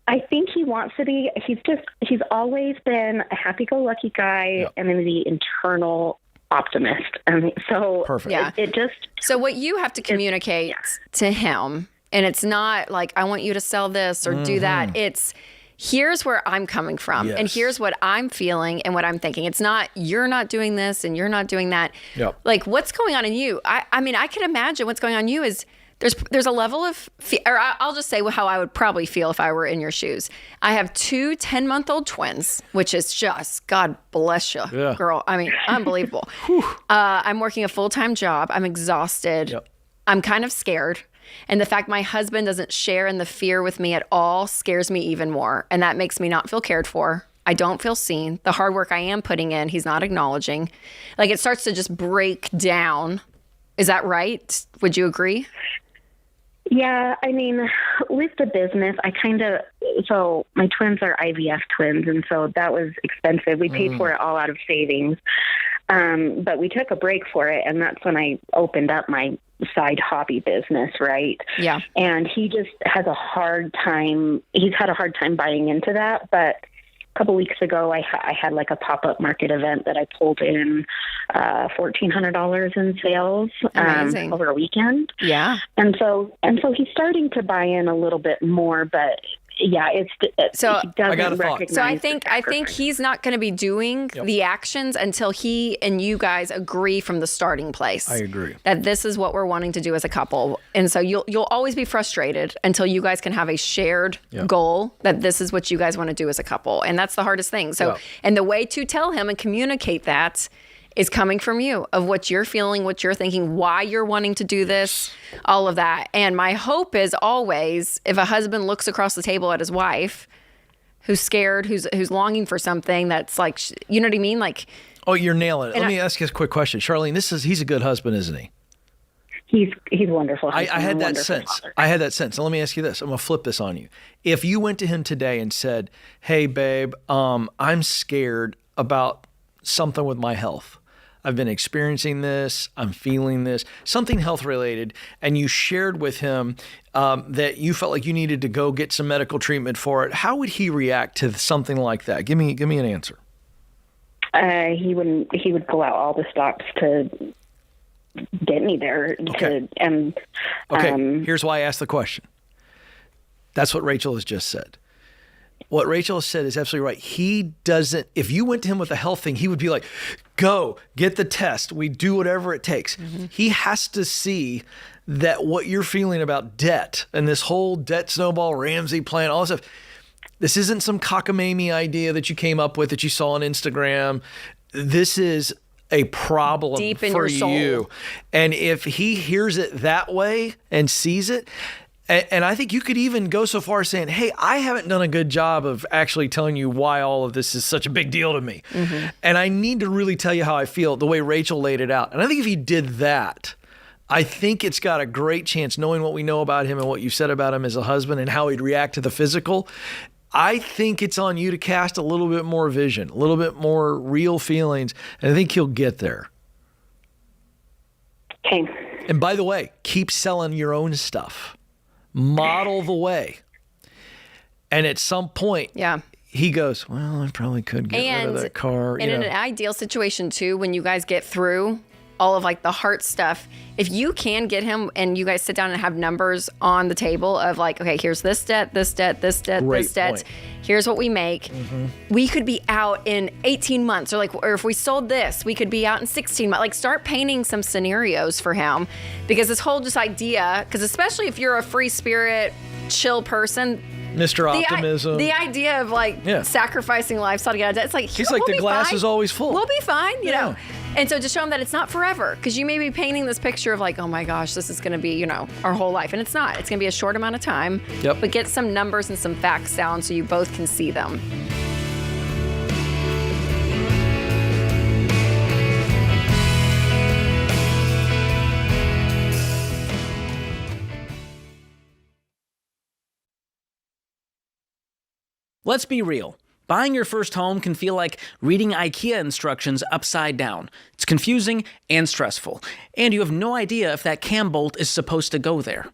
I think he wants to be. He's always been a happy-go-lucky guy and then the internal optimist. And so Perfect. Yeah. it just. So what you have to communicate to him, and it's not like, I want you to sell this or do that. It's, here's where I'm coming from, and here's what I'm feeling and what I'm thinking. It's not, you're not doing this and you're not doing that. Yep. Like, what's going on in you? I mean, I can imagine what's going on in you is there's a level of or I'll just say how I would probably feel if I were in your shoes. I have 2 10-month-old twins, which is just, God bless you, girl. I mean, unbelievable. I'm working a full-time job. I'm exhausted. Yep. I'm kind of scared. And the fact my husband doesn't share in the fear with me at all scares me even more. And that makes me not feel cared for. I don't feel seen. The hard work I am putting in, he's not acknowledging. Like, it starts to just break down. Is that right? Would you agree? Yeah, I mean, with the business, so my twins are IVF twins, and so that was expensive. We paid for it all out of savings, but we took a break for it, and that's when I opened up my side hobby business, right? Yeah. And he just has a hard time. He's had a hard time buying into that, but a couple weeks ago, I had like a pop-up market event that I pulled in $1,400 in sales over a weekend. Yeah. And so he's starting to buy in a little bit more, but yeah, so he doesn't recognize. So I think he's not going to be doing the actions until he and you guys agree from the starting place. I agree that this is what we're wanting to do as a couple, and so you'll always be frustrated until you guys can have a shared goal that this is what you guys want to do as a couple, and that's the hardest thing. So, and the way to tell him and communicate that is coming from you, of what you're feeling, what you're thinking, why you're wanting to do this, all of that. And my hope is always, if a husband looks across the table at his wife, who's scared, who's longing for something that's like, you know what I mean? Like, oh, you're nailing it. Let me ask you a quick question. Charlene, he's a good husband, isn't he? He's wonderful. I had that sense. Father. I had that sense. And let me ask you this. I'm going to flip this on you. If you went to him today and said, hey, babe, I'm scared about something with my health. I've been experiencing this, I'm feeling this, something health related, and you shared with him that you felt like you needed to go get some medical treatment for it, how would he react to something like that? Give me an answer. He would pull out all the stops to get me there. Okay. Here's why I asked the question. That's what Rachel has just said. What Rachel said is absolutely right. He doesn't, if you went to him with a health thing, he would be like, go get the test. We do whatever it takes. Mm-hmm. He has to see that what you're feeling about debt and this whole debt snowball, Ramsey plan, all this stuff, this isn't some cockamamie idea that you came up with that you saw on Instagram. This is a problem deep in for your soul. you. And if he hears it that way and sees it, and I think you could even go so far as saying, hey, I haven't done a good job of actually telling you why all of this is such a big deal to me. Mm-hmm. And I need to really tell you how I feel, the way Rachel laid it out. And I think if he did that, I think it's got a great chance, knowing what we know about him and what you've said about him as a husband and how he'd react to the physical. I think it's on you to cast a little bit more vision, a little bit more real feelings. And I think he'll get there. Okay. And by the way, keep selling your own stuff. Model the way. And at some point, he goes, well, I probably could get rid of that car. And in an ideal situation too, when you guys get through all of like the heart stuff, if you can get him and you guys sit down and have numbers on the table of like, okay, here's this debt, this debt, this debt, Great this debt. point. Here's what we make. Mm-hmm. We could be out in 18 months or if we sold this, we could be out in 16 months. Like, start painting some scenarios for him, because this whole just idea, because especially if you're a free spirit, chill person, Mr. Optimism. The idea of like sacrificing lifestyle to get out of debt. It's like, he's like, the glass is always full. We'll be fine, you know. And so to show him that it's not forever, because you may be painting this picture of like, oh my gosh, this is going to be, you know, our whole life. And it's not. It's going to be a short amount of time. Yep. But get some numbers and some facts down so you both can see them. Let's be real. Buying your first home can feel like reading IKEA instructions upside down. It's confusing and stressful, and you have no idea if that cam bolt is supposed to go there.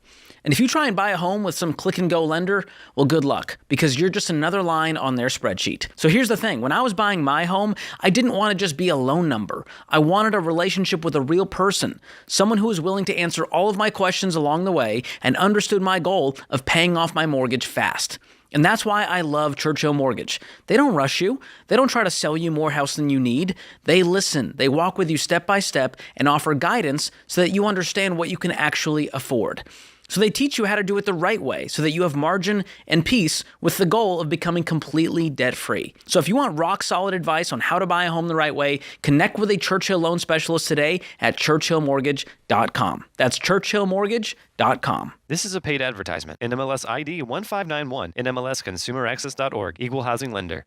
And if you try and buy a home with some click-and-go lender, well, good luck, because you're just another line on their spreadsheet. So here's the thing. When I was buying my home, I didn't want to just be a loan number. I wanted a relationship with a real person, someone who was willing to answer all of my questions along the way and understood my goal of paying off my mortgage fast. And that's why I love Churchill Mortgage. They don't rush you. They don't try to sell you more house than you need. They listen. They walk with you step by step and offer guidance so that you understand what you can actually afford. So they teach you how to do it the right way so that you have margin and peace with the goal of becoming completely debt-free. So if you want rock-solid advice on how to buy a home the right way, connect with a Churchill loan specialist today at churchillmortgage.com. That's churchillmortgage.com. This is a paid advertisement. NMLS ID 1591. NMLSconsumeraccess.org. Equal housing lender.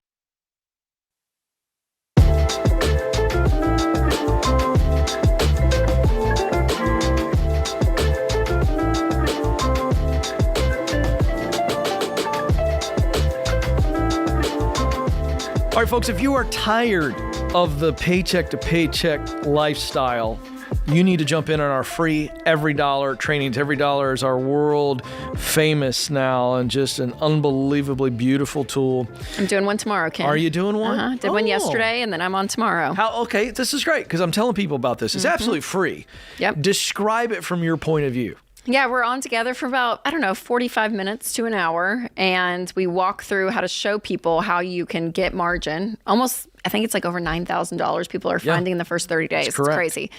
All right, folks, if you are tired of the paycheck to paycheck lifestyle, you need to jump in on our free Every Dollar trainings. Every Dollar is our world famous now and just an unbelievably beautiful tool. I'm doing one tomorrow, Ken. Are you doing one? Did one yesterday, and then I'm on tomorrow. Okay, this is great because I'm telling people about this. It's absolutely free. Yep. Describe it from your point of view. Yeah, we're on together for about, 45 minutes to an hour. And we walk through how to show people how you can get margin. Almost, I think it's like over $9,000 people are finding in the first 30 days. It's crazy.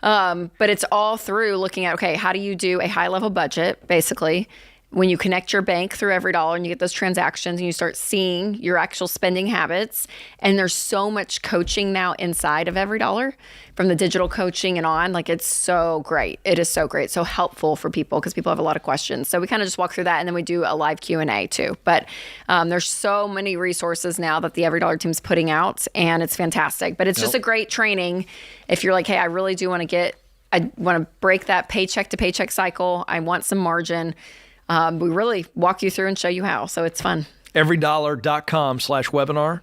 But it's all through looking at, okay, how do you do a high level budget, basically, when you connect your bank through Every Dollar and you get those transactions and you start seeing your actual spending habits. And there's so much coaching now inside of Every Dollar, from the digital coaching and on. Like, it's so great. It is so great. So helpful for people because people have a lot of questions. So we kind of just walk through that, and then we do a live Q&A too. But there's so many resources now that the Every Dollar team's putting out, and it's fantastic. But it's just a great training if you're like, hey, I really do want to break that paycheck to paycheck cycle. I want some margin. We really walk you through and show you how. So it's fun. Everydollar.com/webinar.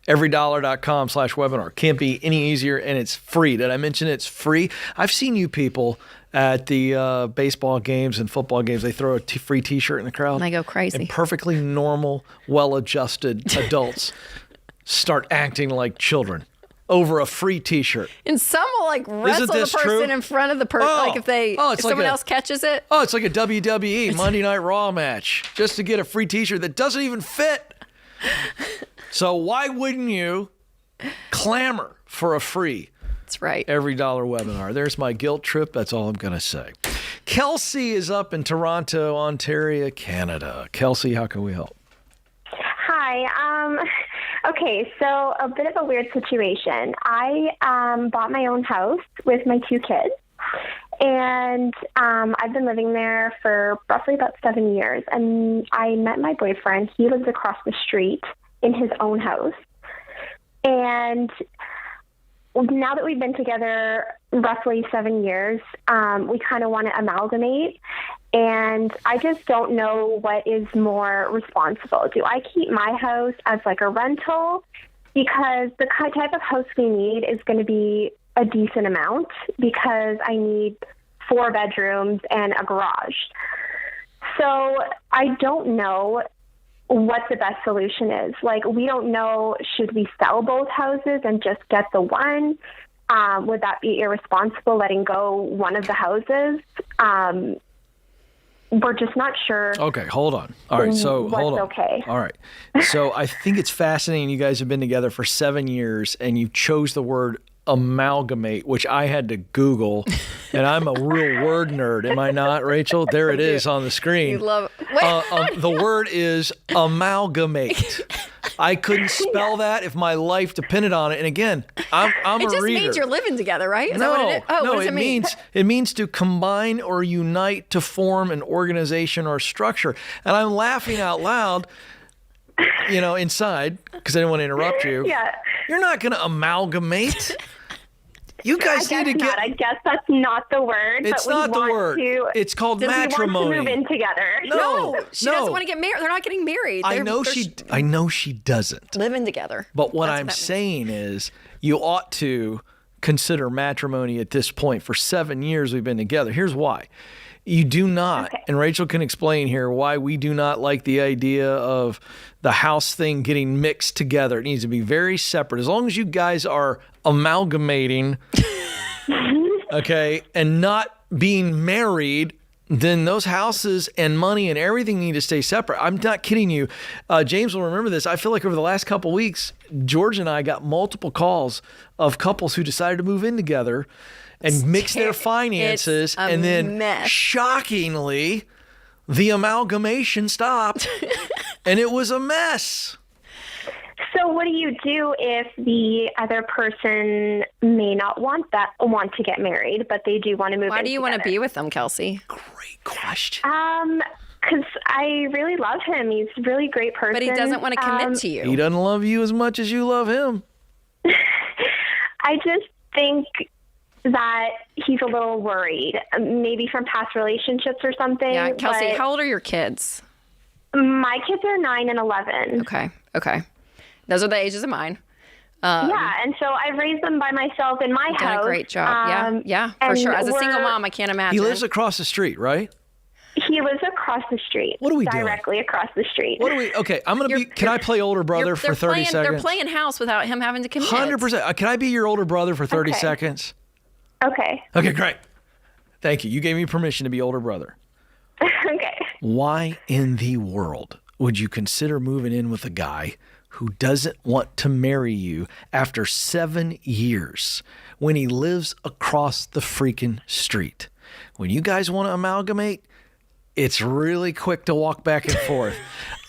Everydollar.com/webinar. Can't be any easier, and it's free. Did I mention it's free? I've seen you people at the baseball games and football games. They throw a free T-shirt in the crowd. And they go crazy. And perfectly normal, well-adjusted adults start acting like children over a free T-shirt. And some will wrestle the person true? In front of the person. If someone else catches it. Oh, it's like a WWE Monday Night Raw match just to get a free T-shirt that doesn't even fit. So why wouldn't you clamor for a free That's right. Every Dollar webinar? There's my guilt trip. That's all I'm going to say. Kelsey is up in Toronto, Ontario, Canada. Kelsey, how can we help? Hi. Okay, so a bit of a weird situation. I bought my own house with my two kids, and I've been living there for roughly about 7 years. And I met my boyfriend. He lives across the street in his own house. And now that we've been together roughly 7 years, we kind of want to amalgamate. And I just don't know what is more responsible. Do I keep my house as like a rental? Because the type of house we need is going to be a decent amount, because I need 4 bedrooms and a garage. So I don't know what the best solution is. Like, we don't know, should we sell both houses and just get the one? Would that be irresponsible, letting go one of the houses? We're just not sure. Okay, hold on. All right, so hold on. Okay. All right. So I think it's fascinating. You guys have been together for 7 years, and you chose the word amalgamate, which I had to Google, and I'm a real word nerd. Am I not, Rachel? There it is on the screen. You love the word is amalgamate. I couldn't spell that if my life depended on it. And again, I'm a reader. It just means you're living together, right? Is no, that what it is? Oh, no, what does it mean? It means to combine or unite to form an organization or structure. And I'm laughing out loud, inside, because I didn't want to interrupt you. Yeah. You're not going to amalgamate. You guys need to get. I guess that's not the word. It's but we not the want word. To, It's called does matrimony. We want to move in together. No, She doesn't want to get married. They're not getting married. I know she doesn't. Living together. But what That's I'm that means. saying is, you ought to consider matrimony at this point. For 7 years we've been together. Here's why. You do not, and Rachel can explain here why we do not like the idea of the house thing getting mixed together. It needs to be very separate. As long as you guys are amalgamating, okay, and not being married, then those houses and money and everything need to stay separate. I'm not kidding you. James will remember this. I feel like over the last couple of weeks, George and I got multiple calls of couples who decided to move in together and mix their finances, and then shockingly, the amalgamation stopped, and it was a mess. So what do you do if the other person may not want to get married, but they do want to move? Why in do you together? want to be with them, Kelsey? Great question. Because I really love him. He's a really great person. But he doesn't want to commit to you. He doesn't love you as much as you love him. I just think that he's a little worried, maybe from past relationships or something. Yeah, Kelsey, but how old are your kids? My kids are 9 and 11. Okay. Those are the ages of mine. Yeah, and so I've raised them by myself in my You've house. done a great job. Yeah, for and sure. As a single mom, I can't imagine. He lives across the street, right? He lives across the street. What are we doing? Directly across the street. Okay, I'm going to be, can I play older brother for 30 seconds? They're playing house without him having to commit. 100%. Can I be your older brother for 30 Okay. seconds? Okay. Okay, great. Thank you. You gave me permission to be older brother. Okay. Why in the world would you consider moving in with a guy who doesn't want to marry you after 7 years when he lives across the freaking street? When you guys want to amalgamate, it's really quick to walk back and forth.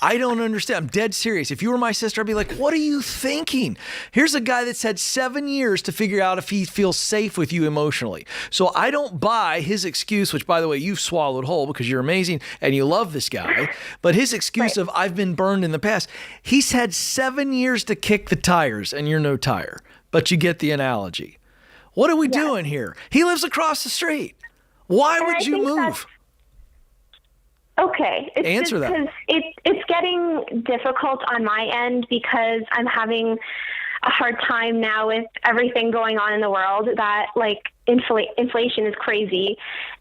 I don't understand. I'm dead serious. If you were my sister, I'd be like, what are you thinking? Here's a guy that's had 7 years to figure out if he feels safe with you emotionally. So I don't buy his excuse, which, by the way, you've swallowed whole because you're amazing and you love this guy. But his excuse of I've been burned in the past, he's had 7 years to kick the tires and you're no tire. But you get the analogy. What are we doing here? He lives across the street. Why would you move? Okay. It's Answer just that. It's getting difficult on my end because I'm having a hard time now with everything going on in the world that inflation is crazy.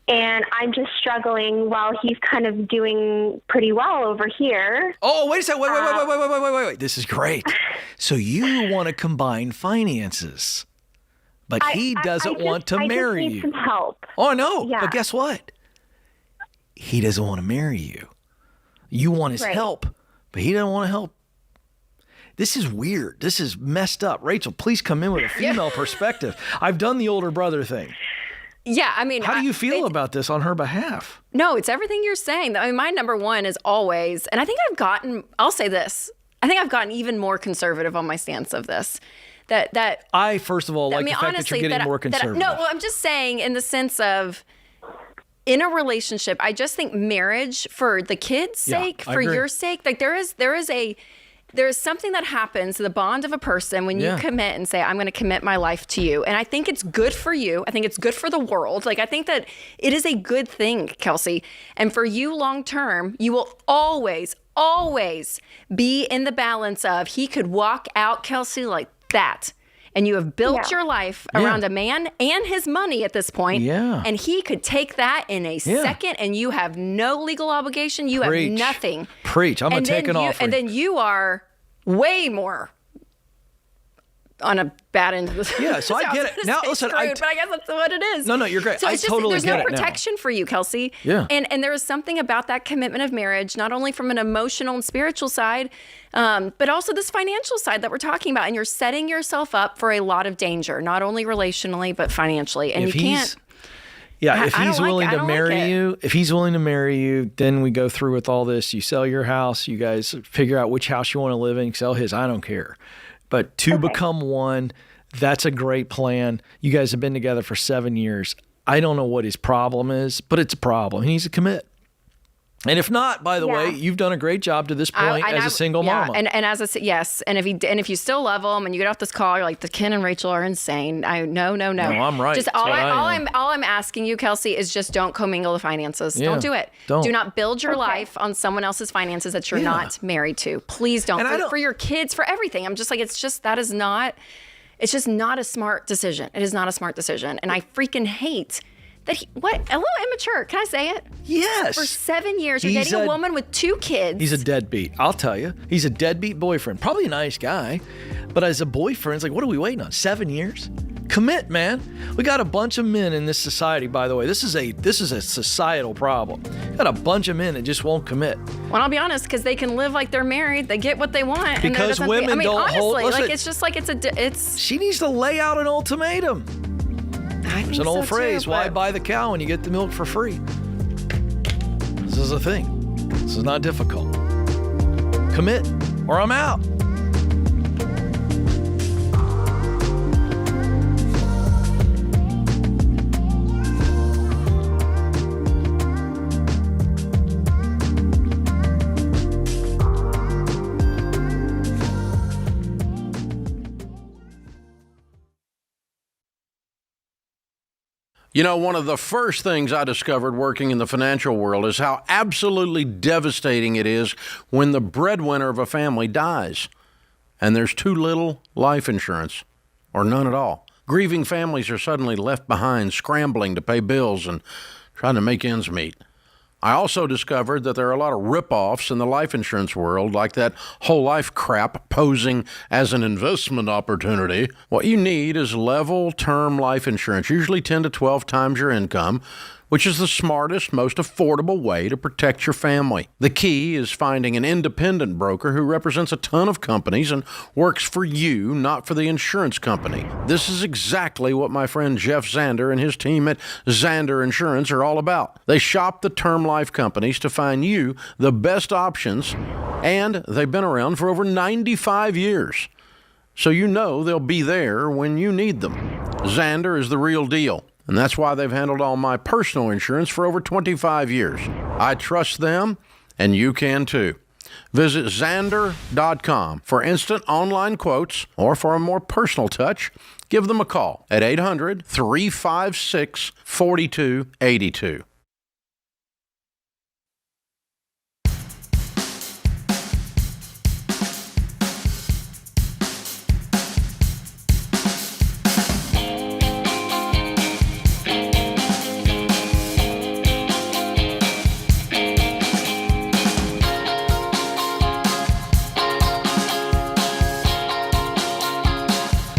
And I'm just struggling while he's kind of doing pretty well over here. Oh, wait a second. Wait. This is great. So you want to combine finances, but he doesn't want to marry I just need you. some help. Oh, no. Yeah. But guess what? He doesn't want to marry you. You want his help, but he doesn't want to help. This is weird. This is messed up. Rachel, please come in with a female perspective. I've done the older brother thing. Yeah, I mean, how do you feel about this on her behalf? No, it's everything you're saying. I mean, my number one is always, and I think I'll say this. I think I've gotten even more conservative on my stance of this. That I, first of all, like the fact honestly, that you're getting more conservative. No, well, I'm just saying in the sense of, in a relationship, I just think marriage, for the kids' sake, for your sake, like there is something that happens to the bond of a person when you commit and say, I'm going to commit my life to you. And I think it's good for you. I think it's good for the world. Like, I think that it is a good thing, Kelsey. And for you long term, you will always be in the balance of, he could walk out, Kelsey, like that. And you have built your life around a man and his money at this point. Yeah. And he could take that in a second, and you have no legal obligation. You have nothing. Preach. I'm going to take an offering. And then you are way more on a bad end of the Yeah, so I get it. Now, listen, but I guess that's what it is. No, you're great. So I it's just, totally there's get no it now. protection for you, Kelsey. Yeah. And there is something about that commitment of marriage, not only from an emotional and spiritual side, but also this financial side that we're talking about. And you're setting yourself up for a lot of danger, not only relationally, but financially. And If you can't. Yeah, if I he's don't like willing it. I to don't like marry it. you, if he's willing to marry you, then we go through with all this. You sell your house, you guys figure out which house you want to live in, you sell his, I don't care. But two become one, that's a great plan. You guys have been together for 7 years. I don't know what his problem is, but it's a problem. He needs to commit. And if not, by the way, you've done a great job to this point as a single mama. And as a yes, and if you still love them and you get off this call, you're like, the Ken and Rachel are insane. No, I'm right. Just all I'm asking you, Kelsey, is just don't commingle the finances. Yeah. Don't do it. Don't. Do not build your life on someone else's finances that you're not married to. Please don't. For your kids, for everything. I'm just like, it's just not a smart decision. It is not a smart decision, and I freaking hate. A little immature. Can I say it? Yes. For 7 years, you're dating a woman with 2 kids. He's a deadbeat. I'll tell you. He's a deadbeat boyfriend. Probably a nice guy. But as a boyfriend, it's like, what are we waiting on? 7 years? Commit, man. We got a bunch of men in this society, by the way. This is a societal problem. Got a bunch of men that just won't commit. Well, I'll be honest, because they can live like they're married. They get what they want. Because women don't hold... Listen, like, it's just like it's... She needs to lay out an ultimatum. There's an old phrase, why buy the cow when you get the milk for free? This is a thing. This is not difficult. Commit, or I'm out. You know, one of the first things I discovered working in the financial world is how absolutely devastating it is when the breadwinner of a family dies and there's too little life insurance or none at all. Grieving families are suddenly left behind, scrambling to pay bills and trying to make ends meet. I also discovered that there are a lot of rip-offs in the life insurance world, like that whole life crap posing as an investment opportunity. What you need is level term life insurance, usually 10 to 12 times your income, which is the smartest, most affordable way to protect your family. The key is finding an independent broker who represents a ton of companies and works for you, not for the insurance company. This is exactly what my friend Jeff Zander and his team at Zander Insurance are all about. They shop the term life companies to find you the best options, and they've been around for over 95 years. So you know they'll be there when you need them. Zander is the real deal. And that's why they've handled all my personal insurance for over 25 years. I trust them, and you can too. Visit Zander.com for instant online quotes, or for a more personal touch, give them a call at 800-356-4282.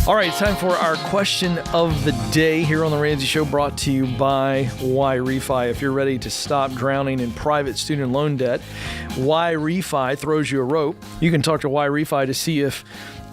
All right, it's time for our question of the day here on The Ramsey Show, brought to you by YRefi. If you're ready to stop drowning in private student loan debt, YRefi throws you a rope. You can talk to YRefi to see if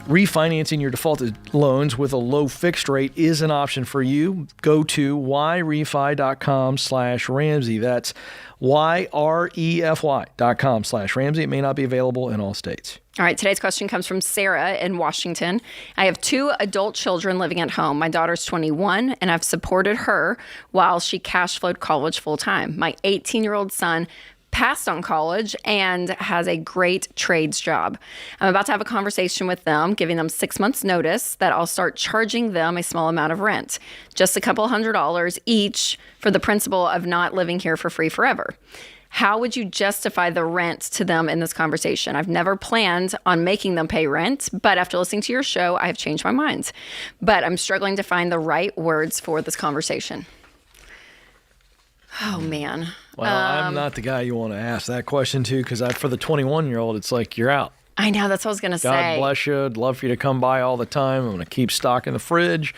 refinancing your defaulted loans with a low fixed rate is an option for you. Go to yrefi.com/Ramsey. That's YREFY.com/Ramsey. It may not be available in all states. All right, today's question comes from Sarah in Washington. I have 2 adult children living at home. My daughter's 21, and I've supported her while she cash flowed college full time. My 18-year-old son passed on college and has a great trades job. I'm about to have a conversation with them, giving them 6 months notice that I'll start charging them a small amount of rent, just a couple $100 each, for the principle of not living here for free forever. How would you justify the rent to them in this conversation? I've never planned on making them pay rent, but after listening to your show, I have changed my mind. But I'm struggling to find the right words for this conversation. Oh, man. Well, I'm not the guy you want to ask that question to, because for the 21-year-old, it's like, you're out. I know. That's what I was going to say. God bless you. I'd love for you to come by all the time. I'm going to keep stock in the fridge.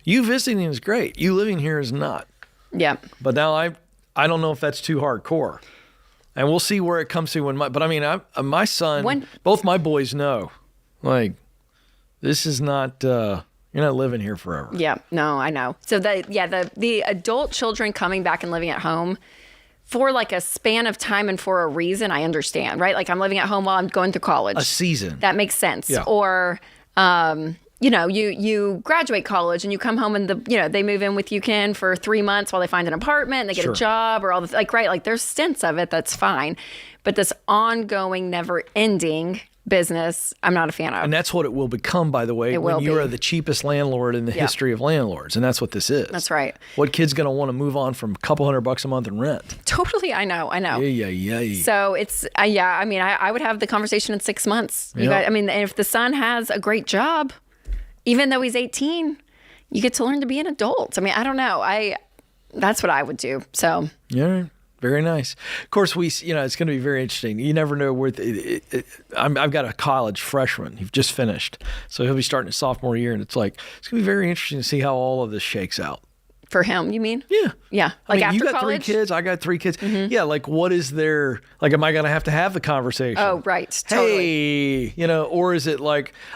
You visiting is great. You living here is not. Yeah. But now I don't know if that's too hardcore. And we'll see where it comes to my son, both my boys know, like, this is not, you're not living here forever. Yeah, no, I know. So the adult children coming back and living at home for like a span of time and for a reason, I understand, right? Like, I'm living at home while I'm going through college. A season. That makes sense. Yeah. Or, you graduate college and you come home and they move in with you, Ken, for 3 months while they find an apartment and they get a job or all the right. There's stints of it. That's fine. But this ongoing, never ending business, I'm not a fan of. And that's what it will become, by the way, when you are the cheapest landlord in the history of landlords. And that's what this is. That's right. What kid's going to want to move on from a couple $100 a month in rent? Totally. I know. Yeah. So it's, I would have the conversation in 6 months. You guys, if the son has a great job, even though he's 18, you get to learn to be an adult. I don't know. That's what I would do. So. Yeah. Very nice. Of course, it's going to be very interesting. You never know where. I've got a college freshman. He's just finished, so he'll be starting his sophomore year, and it's going to be very interesting to see how all of this shakes out. For him, you mean? Yeah. Yeah. After you got college? 3 kids. I got 3 kids. Mm-hmm. Yeah. What is there? Am I going to have the conversation? Oh, right. Totally. Hey, or is it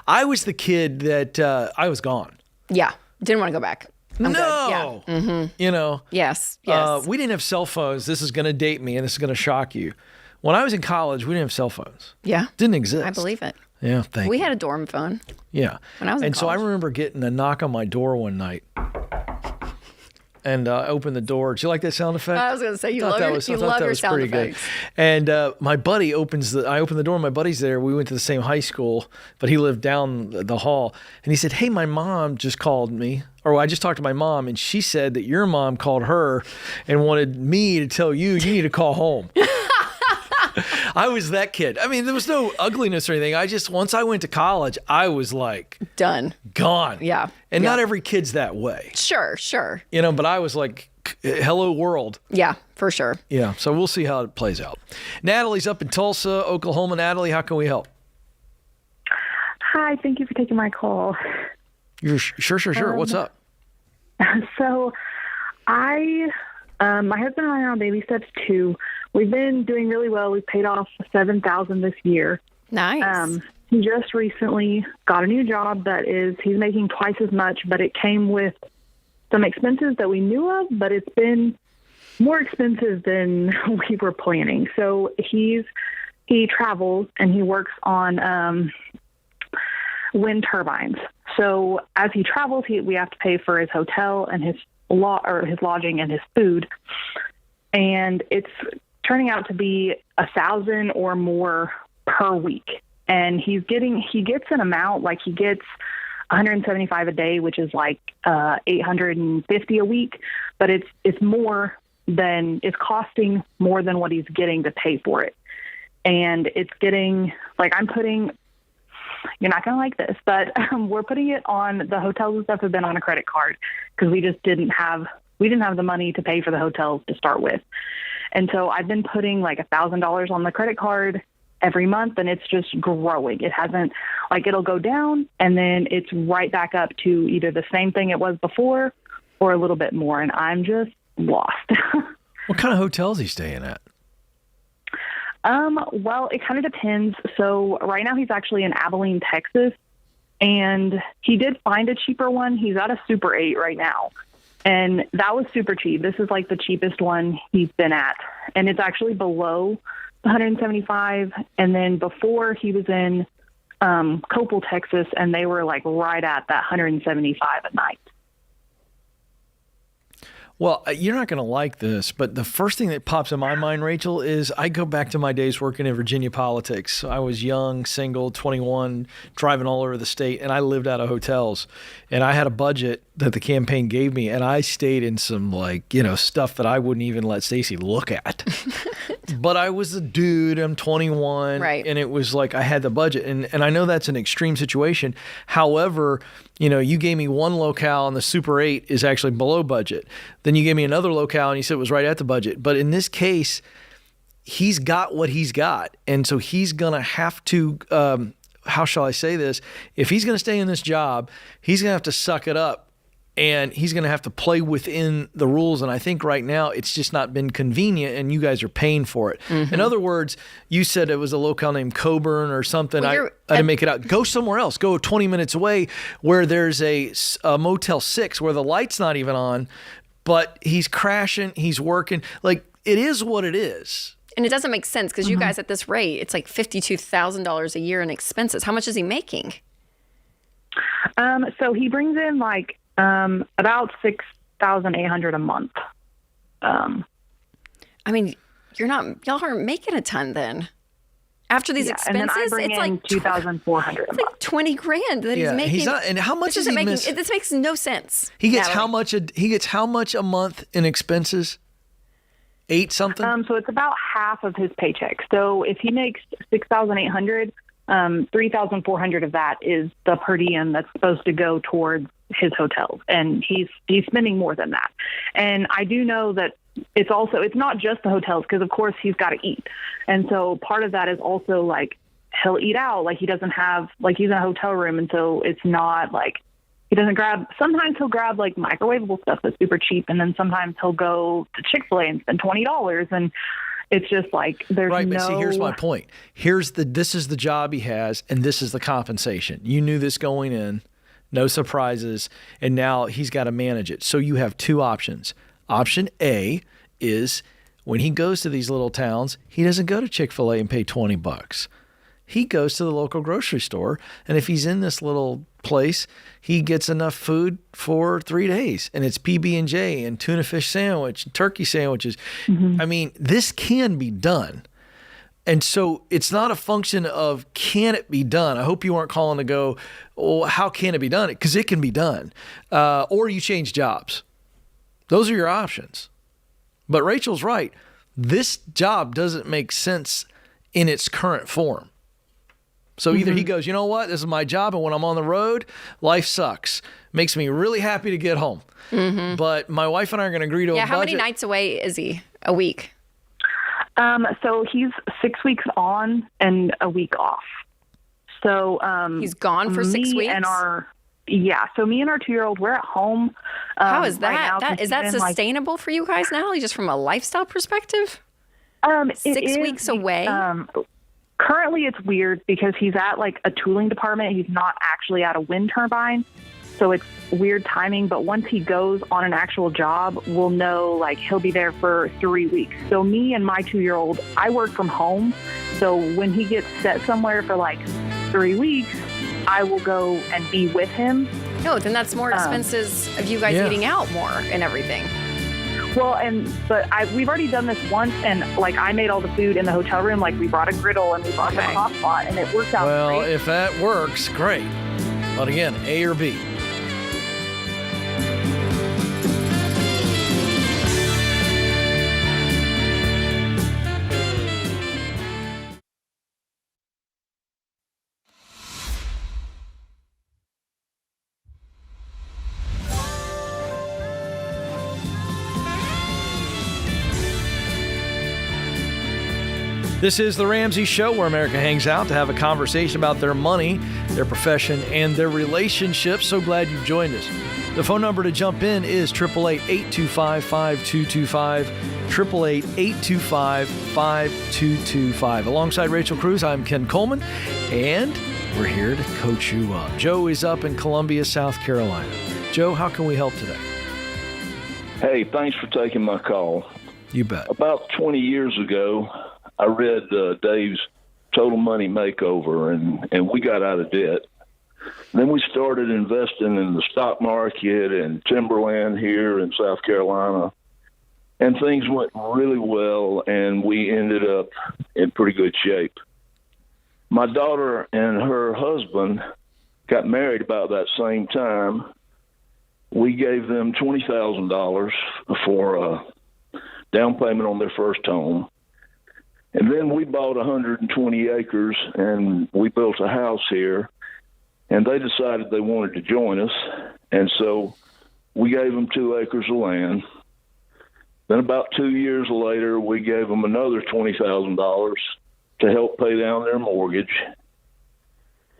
I was the kid that I was gone. Yeah. Didn't want to go back. I'm no. Good. Yeah. Mm-hmm. Yes. We didn't have cell phones. This is going to date me, and this is going to shock you. When I was in college, we didn't have cell phones. Yeah. Didn't exist. I believe it. Yeah, thank you. We had a dorm phone. Yeah. When I was in college. So I remember getting a knock on my door one night. And I opened the door. Do you like that sound effect? I was going to say, you love your sound effects. And my buddy I opened the door. My buddy's there. We went to the same high school, but he lived down the hall. And he said, hey, my mom just called me. Or I just talked to my mom, and she said that your mom called her and wanted me to tell you need to call home. I was that kid. There was no ugliness or anything. Once I went to college, I was done. Gone. Yeah. And not every kid's that way. Sure. But I was hello world. Yeah, for sure. Yeah. So we'll see how it plays out. Natalie's up in Tulsa, Oklahoma. Natalie, how can we help? Hi. Thank you for taking my call. Sure. What's up? So my husband and I are on baby steps 2. We've been doing really well. We've paid off $7,000 this year. Nice. He just recently got a new job he's making twice as much, but it came with some expenses that we knew of, but it's been more expensive than we were planning. So he travels and he works on wind turbines. So as he travels, we have to pay for his hotel and his lodging and his food. And it's turning out to be $1,000 or more per week. And he gets an amount, he gets $175 a day, which is $850 a week, but it's costing more than what he's getting to pay for it. And it's getting I'm putting, you're not going to like this, but we're putting it on the hotels and stuff have been on a credit card because we didn't have the money to pay for the hotels to start with. And so I've been putting $1,000 on the credit card every month, and it's just growing. It hasn't, it'll go down and then it's right back up to either the same thing it was before or a little bit more. And I'm just lost. What kind of hotels is he staying at? Well, it kind of depends. So right now he's actually in Abilene, Texas, and he did find a cheaper one. He's at a Super 8 right now, and that was super cheap. This is the cheapest one he's been at, and it's actually below 175. And then before he was in Copel, Texas, and they were right at that 175 a night. Well, you're not going to like this, but the first thing that pops in my mind, Rachel, is I go back to my days working in Virginia politics. I was young, single, 21, driving all over the state, and I lived out of hotels. And I had a budget that the campaign gave me, and I stayed in some stuff that I wouldn't even let Stacey look at. But I was a dude, I'm 21, right. And it was I had the budget. And I know that's an extreme situation. However, you gave me one locale and the Super 8 is actually below budget. Then you gave me another locale and you said it was right at the budget. But in this case, he's got what he's got. And so he's going to have to, how shall I say this? If he's going to stay in this job, he's going to have to suck it up. And he's going to have to play within the rules. And I think right now it's just not been convenient and you guys are paying for it. Mm-hmm. In other words, you said it was a locale named Coburn or something. Well, I didn't make it out. Go somewhere else. Go 20 minutes away where there's a Motel 6 where the light's not even on, but he's crashing, he's working. It is what it is. And it doesn't make sense because you guys at this rate, it's $52,000 a year in expenses. How much is he making? So he brings in like about $6,800 a month. I mean, y'all aren't making a ton then. After these expenses, and then I bring it's in like $2,400. It's like $20,000 that he's making. He's not, and how much is he missing? This makes no sense. He gets Natalie. he gets how much a month in expenses? 8 something? So it's about half of his paycheck. So if he makes $6,800, $3,400 of that is the per diem that's supposed to go towards his hotels, and he's spending more than that. And I do know that it's not just the hotels, because of course he's got to eat, and so part of that is also like he'll eat out. Like he doesn't have, like, he's in a hotel room, and so it's not like he doesn't grab. Sometimes he'll grab like microwavable stuff that's super cheap, and then sometimes he'll go to Chick-fil-A and spend $20, and it's just like there's right. no. But see, here's my point. This is the job he has, and this is the compensation. You knew this going in, no surprises, and now he's got to manage it. So you have 2 options. Option A is when he goes to these little towns, he doesn't go to Chick-fil-A and pay $20. He goes to the local grocery store, and if he's in this little place, he gets enough food for 3 days, and it's PB&J and tuna fish sandwich, and turkey sandwiches. Mm-hmm. I mean, this can be done. And so it's not a function of can it be done. I hope you aren't calling to go, oh, how can it be done? Because it can be done. Or you change jobs. Those are your options. But Rachel's right. This job doesn't make sense in its current form. So either he goes, you know what, this is my job, and when I'm on the road, life sucks. Makes me really happy to get home. Mm-hmm. But my wife and I are going to agree to a budget. How many nights away is he a week? So he's 6 weeks on and a week off. So he's gone for 6 weeks? So me and our 2-year-old, we're at home. How is that? Right now, Is that sustainable for you guys now, just from a lifestyle perspective? 6 weeks away? Currently it's weird because he's at like a tooling department. He's not actually at a wind turbine. So it's weird timing. But once he goes on an actual job, we'll know like he'll be there for 3 weeks. So me and my 2-year-old, I work from home. So when he gets set somewhere for like 3 weeks, I will go and be with him. No, then that's more expenses of you guys eating out more and everything. Well, we've already done this once, and like I made all the food in the hotel room. Like we brought a griddle and we brought the crock pot, and it worked out great. Well, if that works, great. But again, A or B. This is The Ramsey Show, where America hangs out to have a conversation about their money, their profession, and their relationships. So glad you've joined us. The phone number to jump in is 888-825-5225, 888-825-5225. Alongside Rachel Cruze, I'm Ken Coleman, and we're here to coach you up. Joe is up in Columbia, South Carolina. Joe, how can we help today? Hey, thanks for taking my call. You bet. About 20 years ago, I read Dave's Total Money Makeover, and we got out of debt. Then we started investing in the stock market and timberland here in South Carolina, and things went really well, and we ended up in pretty good shape. My daughter and her husband got married about that same time. We gave them $20,000 for a down payment on their first home. And then we bought 120 acres, and we built a house here, and they decided they wanted to join us, and so we gave them 2 acres of land. Then about 2 years later, we gave them another $20,000 to help pay down their mortgage.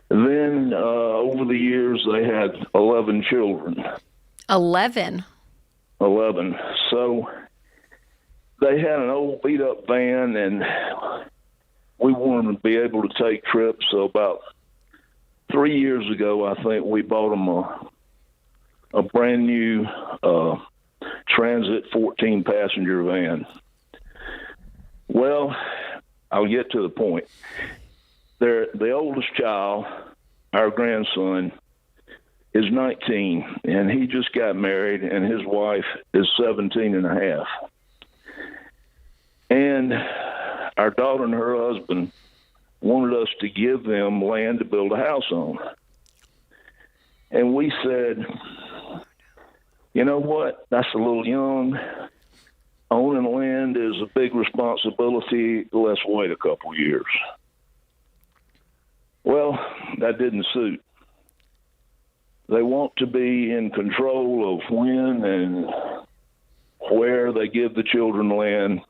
And then over the years, they had 11 children. 11? 11. So they had an old beat-up van, and we wanted to be able to take trips. So about 3 years ago, I think we bought them a brand-new Transit 14-passenger van. Well, I'll get to the point. The oldest child, our grandson, is 19, and he just got married, and his wife is 17 and a half. And our daughter and her husband wanted us to give them land to build a house on. And we said, you know what, that's a little young. Owning land is a big responsibility. Let's wait a couple years. Well, that didn't suit. They want to be in control of when and where they give the children land.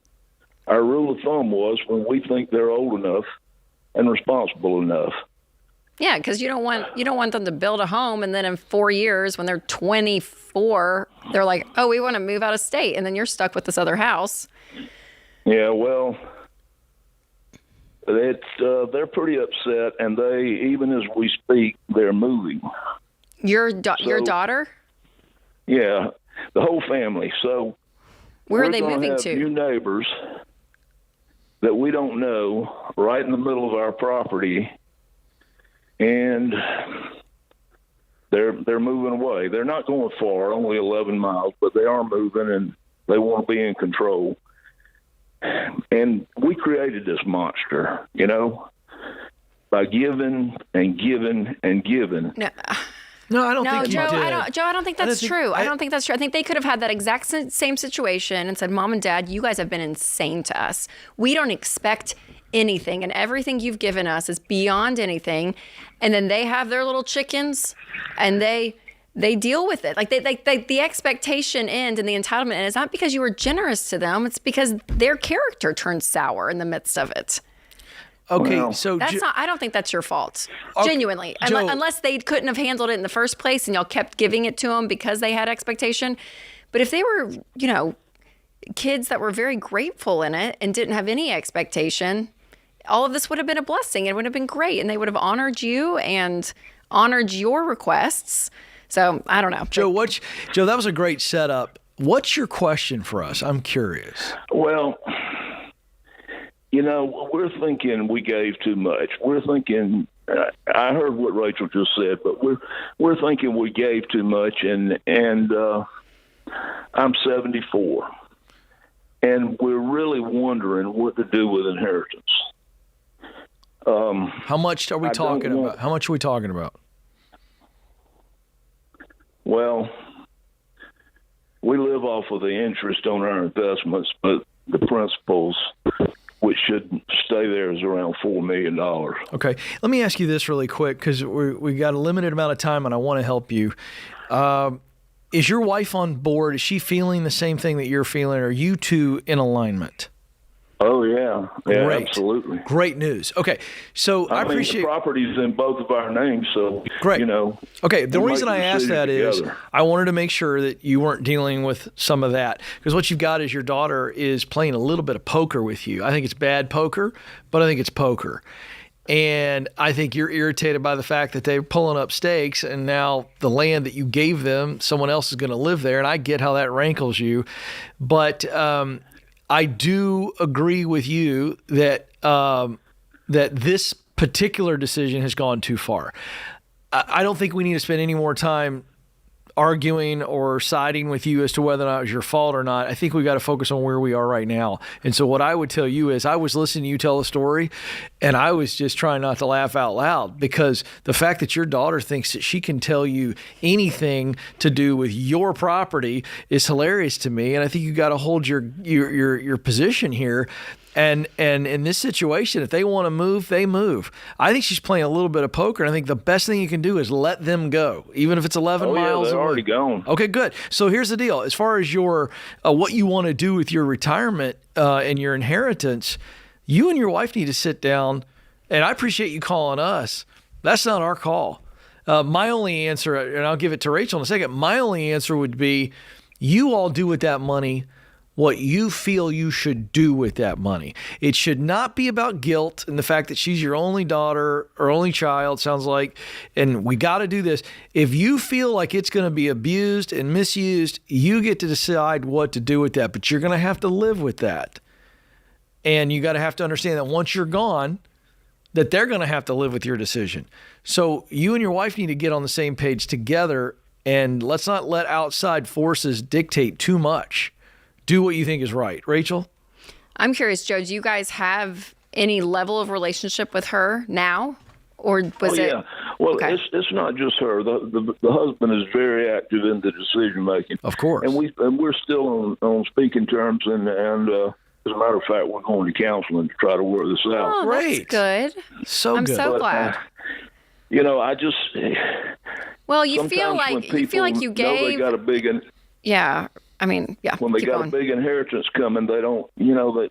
Our rule of thumb was when we think they're old enough and responsible enough. Yeah, because you don't want them to build a home and then in 4 years when they're 24, they're like, oh, we want to move out of state, and then you're stuck with this other house. Yeah, well, they're pretty upset, and they, even as we speak, they're moving. Your daughter? Yeah, the whole family. So where are they moving to? New neighbors that we don't know right in the middle of our property, and they're moving away. They're not going far, only 11 miles, but they are moving, and they want to be in control. And we created this monster, by giving and giving and giving. No, I don't think Joe, you did. I don't think that's true. I don't think that's true. I think they could have had that exact same situation and said, Mom and Dad, you guys have been insane to us. We don't expect anything, and everything you've given us is beyond anything. And then they have their little chickens, and they deal with it. Like the expectation end and the entitlement end is not because you were generous to them. It's because their character turned sour in the midst of it. Okay, so that's not. I don't think that's your fault. Okay, Genuinely, Joe, unless they couldn't have handled it in the first place, and y'all kept giving it to them because they had expectation. But if they were, kids that were very grateful in it and didn't have any expectation, all of this would have been a blessing. It would have been great, and they would have honored you and honored your requests. So I don't know, Joe. Joe, that was a great setup. What's your question for us? I'm curious. Well, we're thinking we gave too much. We're thinking, I heard what Rachel just said, but we're thinking we gave too much, and I'm 74, and we're really wondering what to do with inheritance. How much are we talking about? How much are we talking about? Well, we live off of the interest on our investments, but the principals, which should stay there, is around $4 million. Okay. Let me ask you this really quick, because we got a limited amount of time, and I want to help you. Is your wife on board? Is she feeling the same thing that you're feeling? Are you two in alignment? Oh, yeah. Yeah, Great. Absolutely. Great news. Okay. So I appreciate the property's in both of our names, so great. Okay. The reason I asked that is I wanted to make sure that you weren't dealing with some of that, because what you've got is your daughter is playing a little bit of poker with you. I think it's bad poker, but I think it's poker. And I think you're irritated by the fact that they're pulling up stakes, and now the land that you gave them, someone else is going to live there. And I get how that rankles you. But I do agree with you that that this particular decision has gone too far. I don't think we need to spend any more time arguing or siding with you as to whether or not it was your fault or not. I think we got to focus on where we are right now. And so what I would tell you is I was listening to you tell a story, and I was just trying not to laugh out loud, because the fact that your daughter thinks that she can tell you anything to do with your property is hilarious to me. And I think you got to hold your position here. And in this situation, if they want to move, they move. I think she's playing a little bit of poker, and I think the best thing you can do is let them go, even if it's 11 miles they're away. Already gone. Okay, good. So here's the deal. As far as your what you want to do with your retirement and your inheritance, you and your wife need to sit down, and I appreciate you calling us. That's not our call. My only answer, and I'll give it to Rachel in a second, my only answer would be you all do with that money what you feel you should do with that money. It should not be about guilt and the fact that she's your only daughter or only child, sounds like, and we got to do this. If you feel like it's going to be abused and misused, you get to decide what to do with that, but you're going to have to live with that. And you got to have to understand that once you're gone, that they're going to have to live with your decision. So you and your wife need to get on the same page together, and let's not let outside forces dictate too much. Do what you think is right. Rachel? I'm curious, Joe, do you guys have any level of relationship with her now? Or was it? Yeah. Well, okay. it's not just her. The husband is very active in the decision making. Of course. And we're still on speaking terms, and as a matter of fact, we're going to counseling to try to work this out. Oh, Great. that's good. So I'm good. so glad. I just Well, you feel like you know they got a big yeah. I mean, yeah. when they got going. a big inheritance coming, they don't. That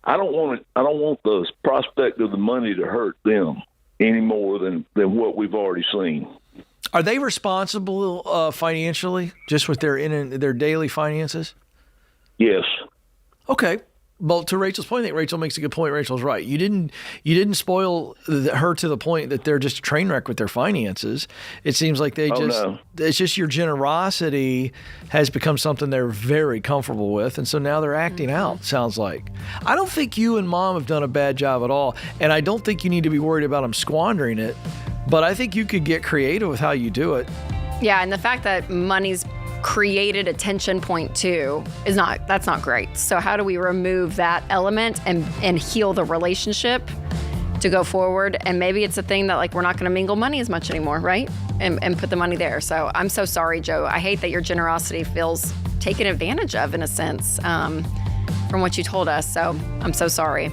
I don't want the prospect of the money to hurt them any more than what we've already seen. Are they responsible financially, just with their daily finances? Yes. Okay. Well, to Rachel's point, I think Rachel makes a good point. Rachel's right. You didn't spoil her to the point that they're just a train wreck with their finances. It seems like it's just your generosity has become something they're very comfortable with, and so now they're acting out, sounds like. I don't think you and Mom have done a bad job at all, and I don't think you need to be worried about them squandering it, but I think you could get creative with how you do it. Yeah, and the fact that money's created a tension point too that's not great. So how do we remove that element and heal the relationship to go forward? And maybe it's a thing that like we're not going to mingle money as much anymore, right? And put the money there. So I'm so sorry, Joe. I hate that your generosity feels taken advantage of in a sense from what you told us. So I'm so sorry.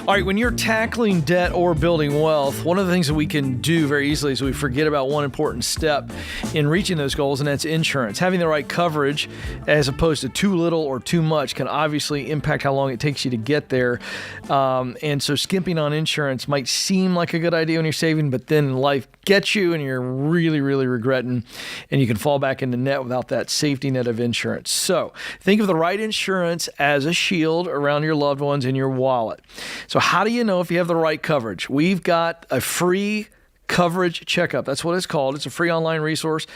All right, when you're tackling debt or building wealth, one of the things that we can do very easily is we forget about one important step in reaching those goals, and that's insurance. Having the right coverage as opposed to too little or too much can obviously impact how long it takes you to get there. And so skimping on insurance might seem like a good idea when you're saving, but then life gets you and you're really, really regretting, and you can fall back into net without that safety net of insurance. So think of the right insurance as a shield around your loved ones in your wallet. So how do you know if you have the right coverage? We've got a free coverage checkup. That's what it's called. It's a free online resource,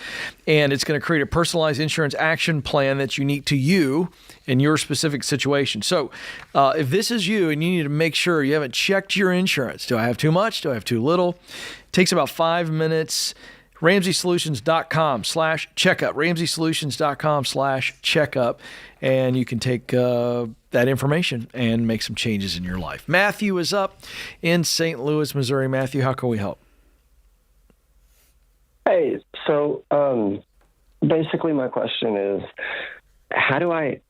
and it's going to create a personalized insurance action plan that's unique to you in your specific situation. So if this is you and you need to make sure you haven't checked your insurance, do I have too much? Do I have too little? It takes about 5 minutes. RamseySolutions.com/checkup. RamseySolutions.com/checkup. And you can take that information and make some changes in your life. Matthew is up in St. Louis, Missouri. Matthew, how can we help? Hey, so basically my question is, how do I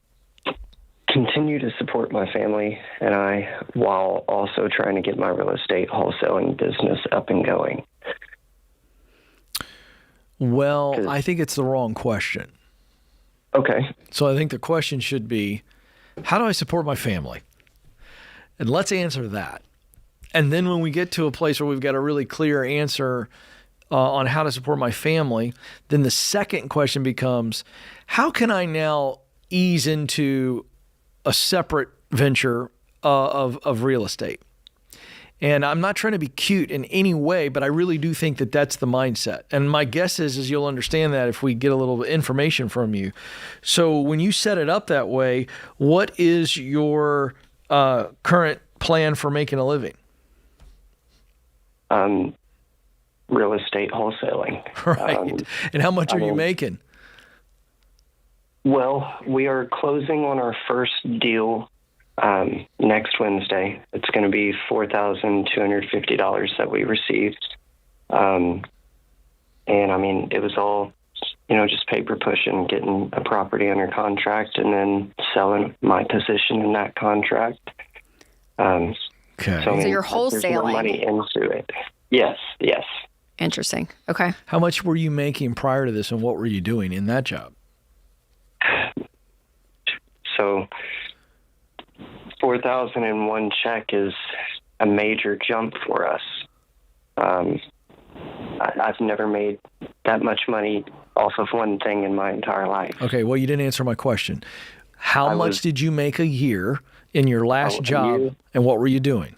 continue to support my family while also trying to get my real estate wholesaling business up and going? Well, I think it's the wrong question. Okay. So I think the question should be, how do I support my family? And let's answer that. And then when we get to a place where we've got a really clear answer on how to support my family, then the second question becomes, how can I now ease into a separate venture of real estate? And I'm not trying to be cute in any way, but I really do think that that's the mindset. And my guess is you'll understand that if we get a little information from you. So when you set it up that way, what is your current plan for making a living? Real estate wholesaling. Right. And how much are you making? Well, we are closing on our first deal next Wednesday. It's going to be $4,250 that we received. And I mean, it was all, just paper pushing, getting a property under contract and then selling my position in that contract. Okay. So you're wholesaling. There's more money into it. Yes. Interesting. Okay. How much were you making prior to this, and what were you doing in that job? So $4,001 check is a major jump for us. I've never made that much money off of one thing in my entire life. Okay, well, you didn't answer my question. How much did you make a year in your last job, and what were you doing?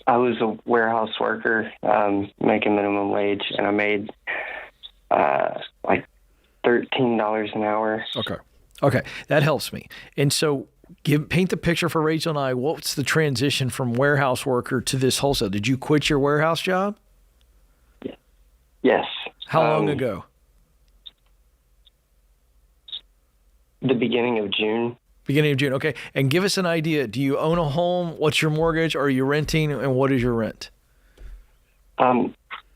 I was a warehouse worker, making minimum wage, and I made like $13 an hour. Okay, that helps me. And so paint the picture for Rachel and I. What's the transition from warehouse worker to this wholesale? Did you quit your warehouse job? Yes. How long ago? The beginning of June. Beginning of June. Okay. And give us an idea. Do you own a home? What's your mortgage? Are you renting? And what is your rent?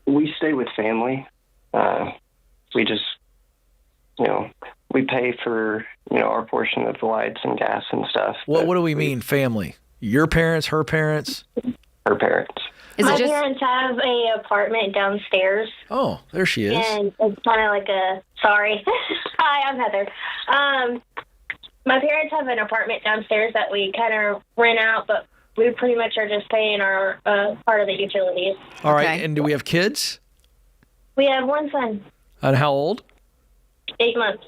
We stay with family. We just, we pay for, our portion of the lights and gas and stuff. What do we mean, family? Your parents, her parents? Her parents. My parents have a apartment downstairs. Oh, there she is. And it's kind of like sorry. Hi, I'm Heather. My parents have an apartment downstairs that we kind of rent out, but we pretty much are just paying our part of the utilities. All right. And do we have kids? We have one son. And how old? 8 months.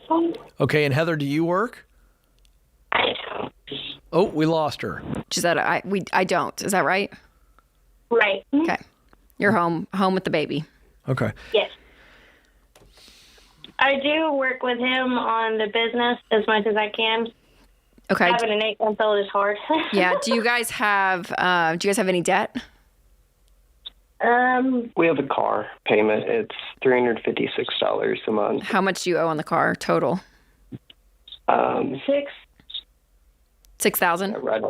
Okay. And Heather, do you work? I don't. Oh, we lost her. She said, I don't. Is that right? Right. Okay. You're home with the baby. Okay. Yes. I do work with him on the business as much as I can. Okay. Having an 8-month-old is hard. Yeah. Do you guys have any debt? We have a car payment. It's $356 a month. How much do you owe on the car total? $6,000? Right.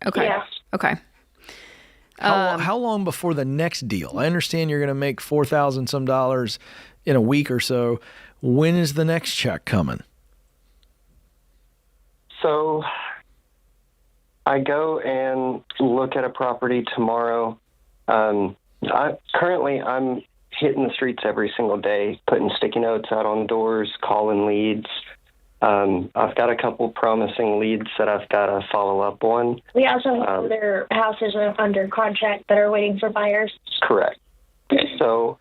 Okay. Yeah. Okay. How long before the next deal? I understand you're going to make $4,000 some dollars in a week or so. When is the next check coming? So I go and look at a property tomorrow. I'm hitting the streets every single day, putting sticky notes out on doors, calling leads. I've got a couple promising leads that I've got to follow up on. We also have other houses under contract that are waiting for buyers. Correct. So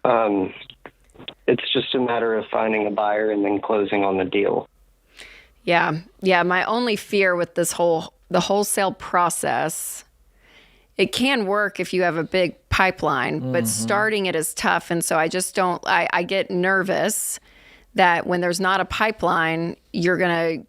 it's just a matter of finding a buyer and then closing on the deal. Yeah. My only fear with the wholesale process, it can work if you have a big pipeline, but starting it is tough. And so I get nervous that when there's not a pipeline, you're going to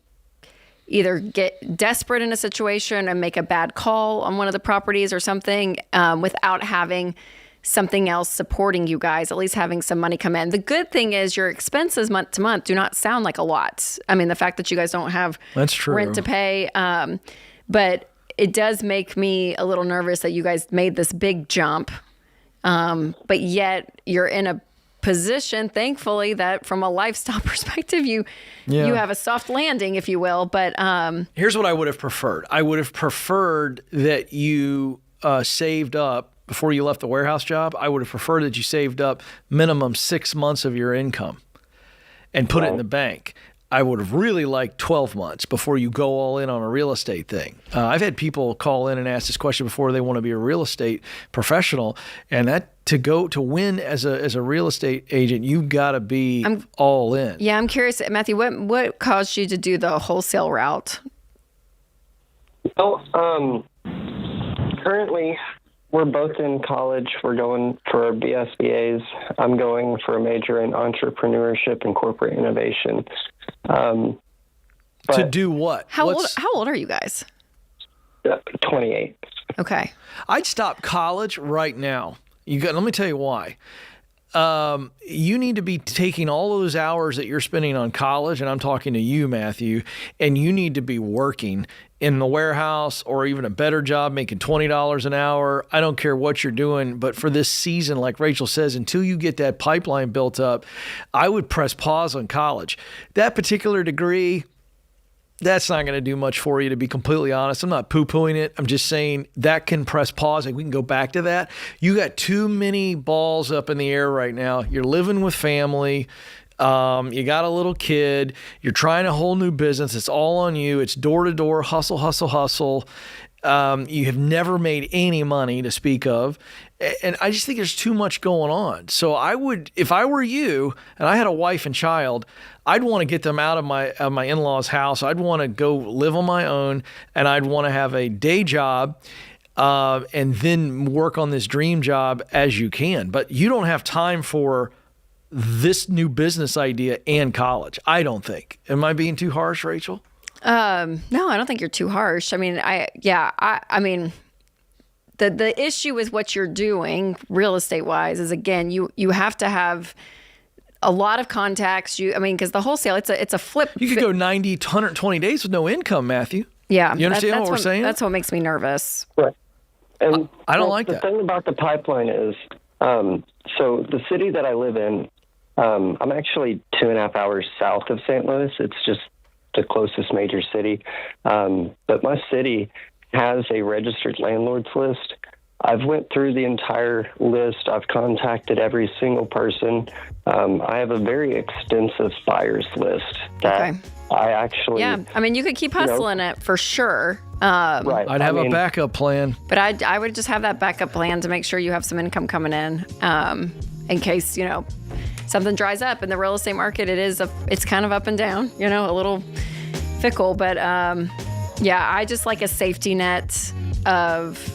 either get desperate in a situation and make a bad call on one of the properties or something without having something else supporting you guys, at least having some money come in. The good thing is your expenses month to month do not sound like a lot. I mean, the fact that you guys don't have rent to pay, but it does make me a little nervous that you guys made this big jump, but yet you're in a position, thankfully, that from a lifestyle perspective, you have a soft landing, if you will. But here's what I would have preferred. I would have preferred that you saved up before you left the warehouse job. I would have preferred that you saved up minimum 6 months of your income and put it in the bank. I would have really liked 12 months before you go all in on a real estate thing. I've had people call in and ask this question before they want to be a real estate professional, and that to win as a real estate agent, you've got to be all in. Yeah, I'm curious, Matthew, what caused you to do the wholesale route? Well, currently we're both in college. We're going for our BSBAs. I'm going for a major in entrepreneurship and corporate innovation. To do what? How old are you guys? 28. Okay. I'd stop college right now. Let me tell you why. You need to be taking all those hours that you're spending on college, and I'm talking to you, Matthew, and you need to be working in the warehouse or even a better job making $20 an hour. I don't care what you're doing, but for this season, like Rachel says, until you get that pipeline built up, I would press pause on college. That particular degree, that's not going to do much for you, to be completely honest. I'm not poo-pooing it. I'm just saying that can press pause. Like, we can go back to that. You got too many balls up in the air right now. You're living with family. You got a little kid. You're trying a whole new business. It's all on you. It's door to door, hustle, hustle, hustle. You have never made any money to speak of. And I just think there's too much going on. So I would, if I were you and I had a wife and child, I'd want to get them out of my in-laws' house. I'd want to go live on my own, and I'd want to have a day job and then work on this dream job as you can. But you don't have time for this new business idea and college, I don't think. Am I being too harsh, Rachel? No, I don't think you're too harsh. I mean, I mean, the issue with what you're doing real estate wise is, again, you have to have a lot of contacts. Because the wholesale, it's a flip. You could go 90 to 120 days with no income, Matthew. Yeah. You understand what we're saying? That's what makes me nervous. Right. And I don't like that. The thing about the pipeline is, so the city that I live in, I'm actually 2.5 hours south of St. Louis. It's just the closest major city. But my city has a registered landlords list. I've went through the entire list. I've contacted every single person. I have a very extensive buyers list that I actually... Yeah, I mean, you could keep hustling it for sure. Right. I'd have a backup plan. But I would just have that backup plan to make sure you have some income coming in case, something dries up in the real estate market. It's kind of up and down, a little fickle. But I just like a safety net of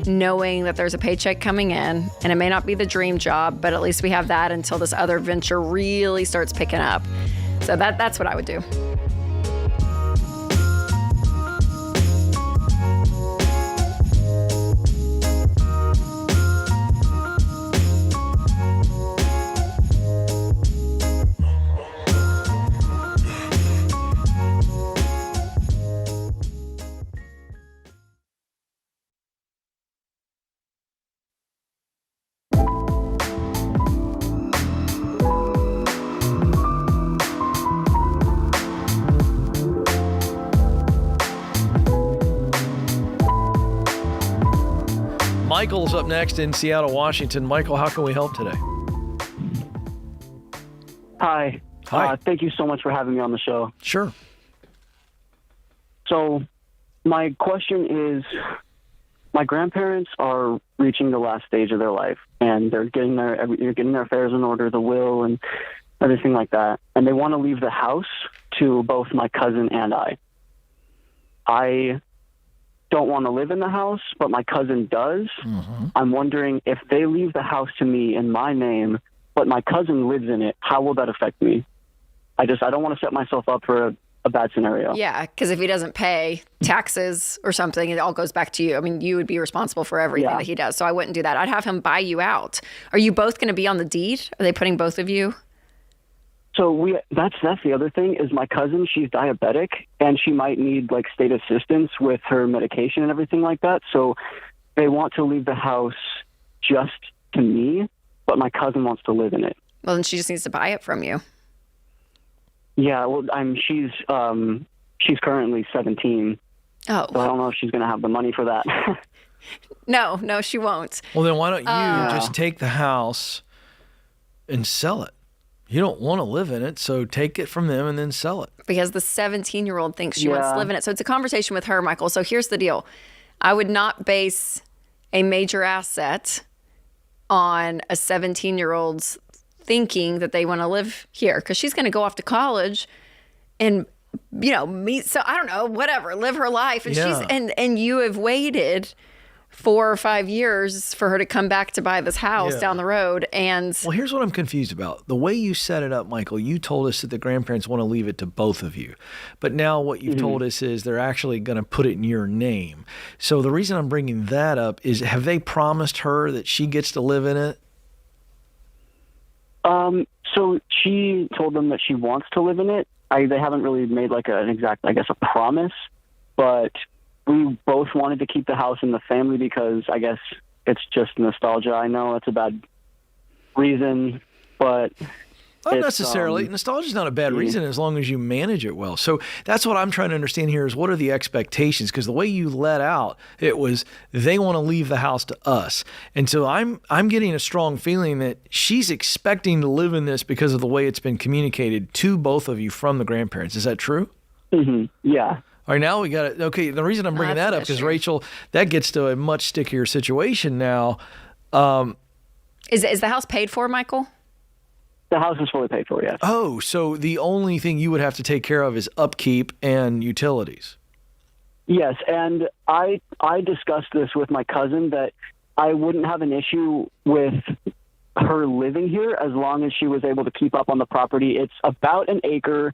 knowing that there's a paycheck coming in, and it may not be the dream job, but at least we have that until this other venture really starts picking up. So that's what I would do. Michael's up next in Seattle, Washington. Michael, how can we help today? Hi. Thank you so much for having me on the show. Sure. So my question is, my grandparents are reaching the last stage of their life, and they're getting their affairs in order, the will and everything like that, and they want to leave the house to both my cousin and I. I don't want to live in the house, but my cousin does. Mm-hmm. I'm wondering, if they leave the house to me in my name, but my cousin lives in it, how will that affect me? I don't want to set myself up for a bad scenario. Yeah, because if he doesn't pay taxes or something, it all goes back to you. I mean, you would be responsible for everything that he does. So I wouldn't do that. I'd have him buy you out. Are you both going to be on the deed? Are they putting both of you? So that's the other thing is, my cousin, she's diabetic, and she might need state assistance with her medication and everything like that. So they want to leave the house just to me, but my cousin wants to live in it. Well, then she just needs to buy it from you. Yeah, well, she's currently 17. Oh. So I don't know if she's going to have the money for that. No, she won't. Well, then why don't you just take the house and sell it? You don't want to live in it, so take it from them and then sell it. Because the 17-year-old thinks she wants to live in it. So it's a conversation with her, Michael. So here's the deal. I would not base a major asset on a 17-year-old's thinking that they want to live here, because she's going to go off to college and meet, so I don't know, whatever, live her life, and she's and you have waited 4 or 5 years for her to come back to buy this house down the road. And well, here's what I'm confused about. The way you set it up, Michael, you told us that the grandparents want to leave it to both of you. But now what you've told us is they're actually going to put it in your name. So the reason I'm bringing that up is, have they promised her that she gets to live in it? So she told them that she wants to live in it. They haven't really made an exact, a promise, but we both wanted to keep the house in the family because I guess it's just nostalgia. I know it's a bad reason, but Not necessarily. Nostalgia is not a bad reason as long as you manage it well. So that's what I'm trying to understand here is what are the expectations? Because the way you let out, it was they want to leave the house to us. And so I'm getting a strong feeling that she's expecting to live in this because of the way it's been communicated to both of you from the grandparents. Is that true? Mm-hmm. Yeah. All right, now we got it. Okay, the reason I'm bringing that up is, Rachel, that gets to a much stickier situation now. Is the house paid for, Michael? The house is fully paid for, yes. Oh, so the only thing you would have to take care of is upkeep and utilities. Yes, and I discussed this with my cousin that I wouldn't have an issue with her living here as long as she was able to keep up on the property. It's about an acre,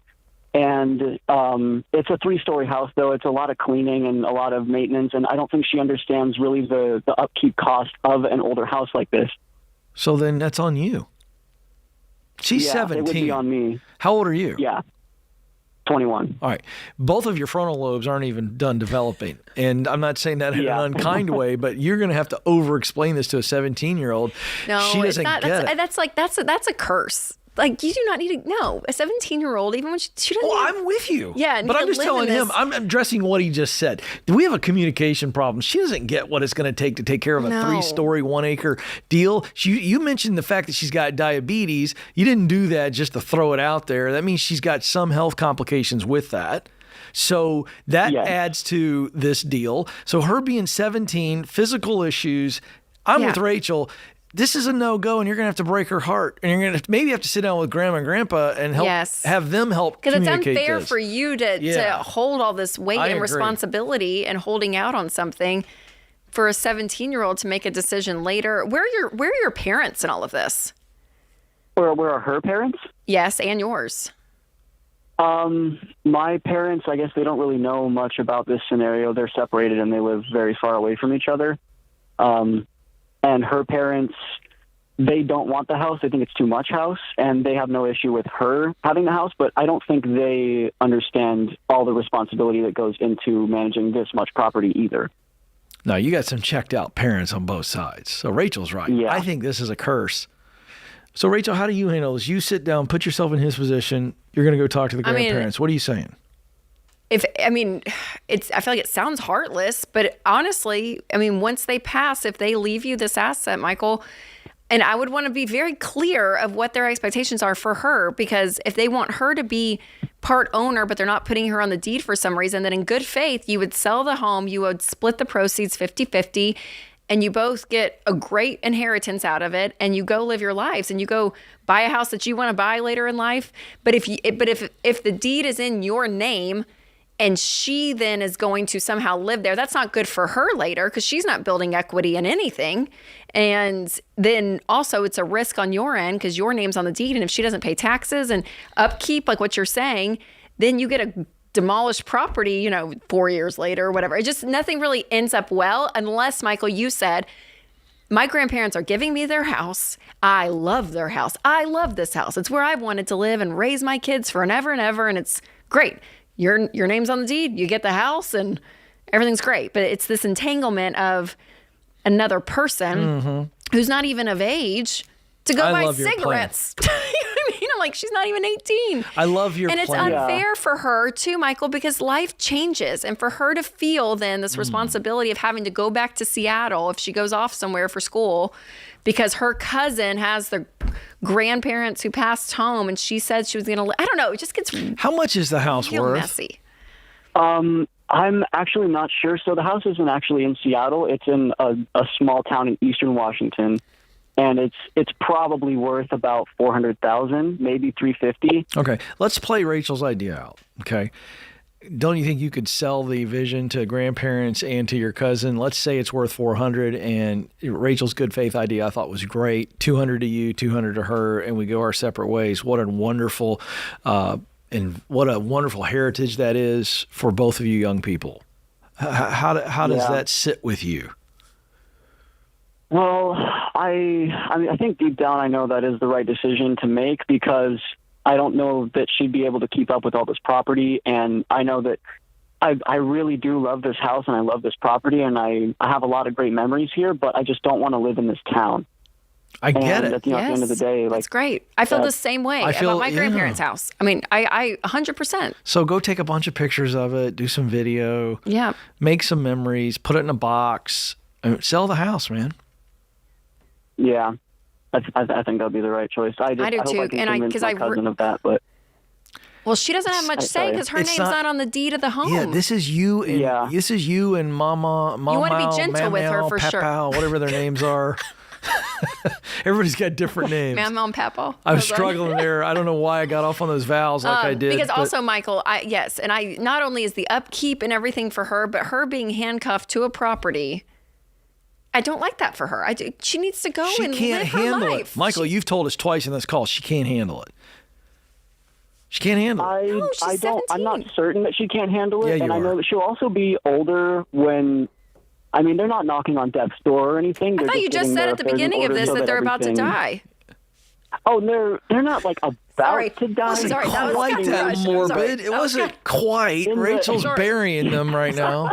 and it's a 3-story house, though. It's a lot of cleaning and a lot of maintenance, and I don't think she understands really the upkeep cost of an older house like this. So then that's on you. She's 17. It would be on me. How old are you? Yeah, 21. All right. Both of your frontal lobes aren't even done developing. And I'm not saying that in an unkind way, but you're going to have to over-explain this to a 17-year-old. No, she doesn't it's not. get it. That's a curse. Like, you do not need to. No, a 17-year-old, even when she doesn't. Well, I'm with you. Yeah, but I'm just telling him. I'm addressing what he just said. We have a communication problem. She doesn't get what it's going to take care of a 3-story, 1-acre deal. You mentioned the fact that she's got diabetes. You didn't do that just to throw it out there. That means she's got some health complications with that. So that adds to this deal. So her being 17, physical issues. I'm with Rachel. This is a no-go, and you're going to have to break her heart. And you're going to maybe have to sit down with Grandma and Grandpa and have them help communicate because it's unfair this. for you to hold all this weight and responsibility and holding out on something for a 17-year-old to make a decision later. Where are your parents in all of this? Where are her parents? Yes, and yours. My parents, I guess they don't really know much about this scenario. They're separated and they live very far away from each other. And her parents, they don't want the house. They think it's too much house, and they have no issue with her having the house, but I don't think they understand all the responsibility that goes into managing this much property either. No, you got some checked out parents on both sides. So Rachel's right. Yeah. I think this is a curse. So Rachel, how do you handle this? You sit down, put yourself in his position. You're going to go talk to the grandparents. What are you saying? I feel like it sounds heartless, but honestly, once they pass, if they leave you this asset, Michael, and I would want to be very clear of what their expectations are for her, because if they want her to be part owner, but they're not putting her on the deed for some reason, then in good faith, you would sell the home, you would split the proceeds 50-50, and you both get a great inheritance out of it, and you go live your lives, and you go buy a house that you want to buy later in life. But if the deed is in your name, and she then is going to somehow live there, that's not good for her later because she's not building equity in anything. And then also it's a risk on your end because your name's on the deed. And if she doesn't pay taxes and upkeep, like what you're saying, then you get a demolished property, 4 years later or whatever. It just, nothing really ends up well unless, Michael, you said, my grandparents are giving me their house. I love their house. I love this house. It's where I've wanted to live and raise my kids forever and ever. And it's great. Your name's on the deed, you get the house, and everything's great. But it's this entanglement of another person who's not even of age to go buy cigarettes. You know what I mean? I'm like, she's not even 18. I love your plan. And it's unfair for her too, Michael, because life changes. And for her to feel then this responsibility of having to go back to Seattle if she goes off somewhere for school because her cousin has the grandparents who passed home and she said she was going to, I don't know, it just gets How much is the house worth? Messy. I'm actually not sure. So the house isn't actually in Seattle. It's in a small town in eastern Washington. And it's probably worth about $400,000, maybe $350,000. Okay, let's play Rachel's idea out. Okay, don't you think you could sell the vision to grandparents and to your cousin? Let's say it's worth $400,000, and Rachel's good faith idea I thought was great. $200,000 to you, $200,000 to her, and we go our separate ways. What a wonderful heritage that is for both of you young people. How does that sit with you? Well, I think deep down I know that is the right decision to make because I don't know that she'd be able to keep up with all this property. And I know that I really do love this house and I love this property and I have a lot of great memories here, but I just don't want to live in this town. I get and it. At the end of the day, like, that's great. I feel the same way about my grandparents' house. I mean, I 100%. So go take a bunch of pictures of it, do some video, make some memories, put it in a box, and sell the house, man. Yeah, I think that'd be the right choice. I do hope too, I can convince my cousin of that, but. Well, she doesn't have much say because her name's not on the deed of the home. Yeah, this is you and Mama. You want to be gentle with her for sure. Whatever their names are. Everybody's got different names. Mama and Papa. I'm struggling there. I don't know why I got off on those vowels like I did. Because also, Michael, and I not only is the upkeep and everything for her, but her being handcuffed to a property. I don't like that for her. She needs to go and live her life. It. Michael, you've told us twice in this call she can't handle it. She can't handle it. I'm not certain that she can't handle it, and I know that she'll also be older when. I mean, they're not knocking on death's door or anything. I thought you just said at the beginning of this that they're about to die. Oh, they're not like about to die. Sorry, that was quite that morbid. It wasn't quite. Rachel's burying them right now.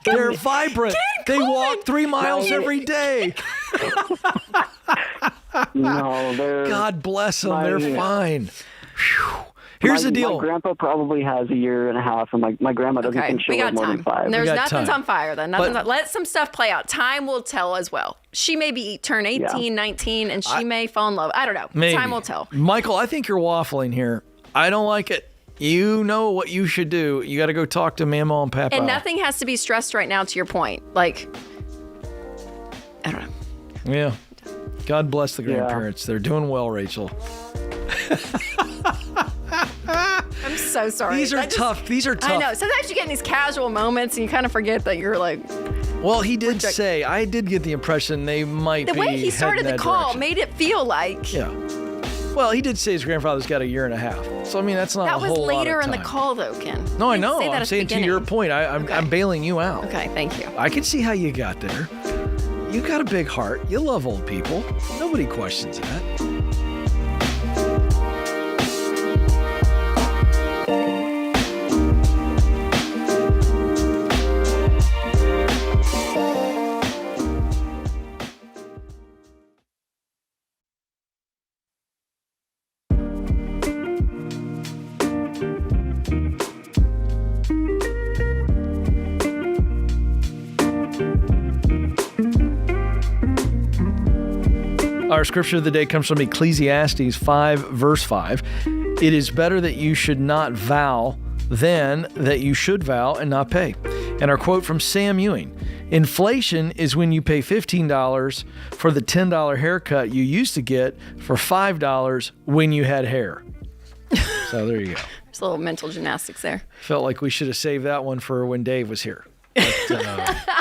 They're vibrant. They walk 3 miles every day. No, they're. God bless them. They're fine. Whew. Here's the deal. My grandpa probably has a year and a half, and my grandma doesn't think she'll live more than 5. There's nothing's on fire then. Let some stuff play out. Time will tell as well. She may turn 18, 19, and she may fall in love. I don't know. Maybe. Time will tell. Michael, I think you're waffling here. I don't like it. You know what you should do. You got to go talk to Mama and Papa. And nothing has to be stressed right now, to your point. Like, I don't know. Yeah. God bless the grandparents. They're doing well, Rachel. I'm so sorry. These are tough. These are tough. I know. Sometimes you get in these casual moments and you kind of forget that you're like. Well, he did say, I did get the impression they might be. The way he started the call made it feel like. Yeah. Well, he did say his grandfather's got a year and a half. So, I mean, that's not a whole lot of time. That was later in the call, though, Ken. No, I know. I'm saying to your point, I'm bailing you out. Okay, thank you. I can see how you got there. You got a big heart. You love old people. Nobody questions that. Our scripture of the day comes from Ecclesiastes 5, verse 5. It is better that you should not vow than that you should vow and not pay. And our quote from Sam Ewing, inflation is when you pay $15 for the $10 haircut you used to get for $5 when you had hair. So there you go. There's a little mental gymnastics there. Felt like we should have saved that one for when Dave was here. But,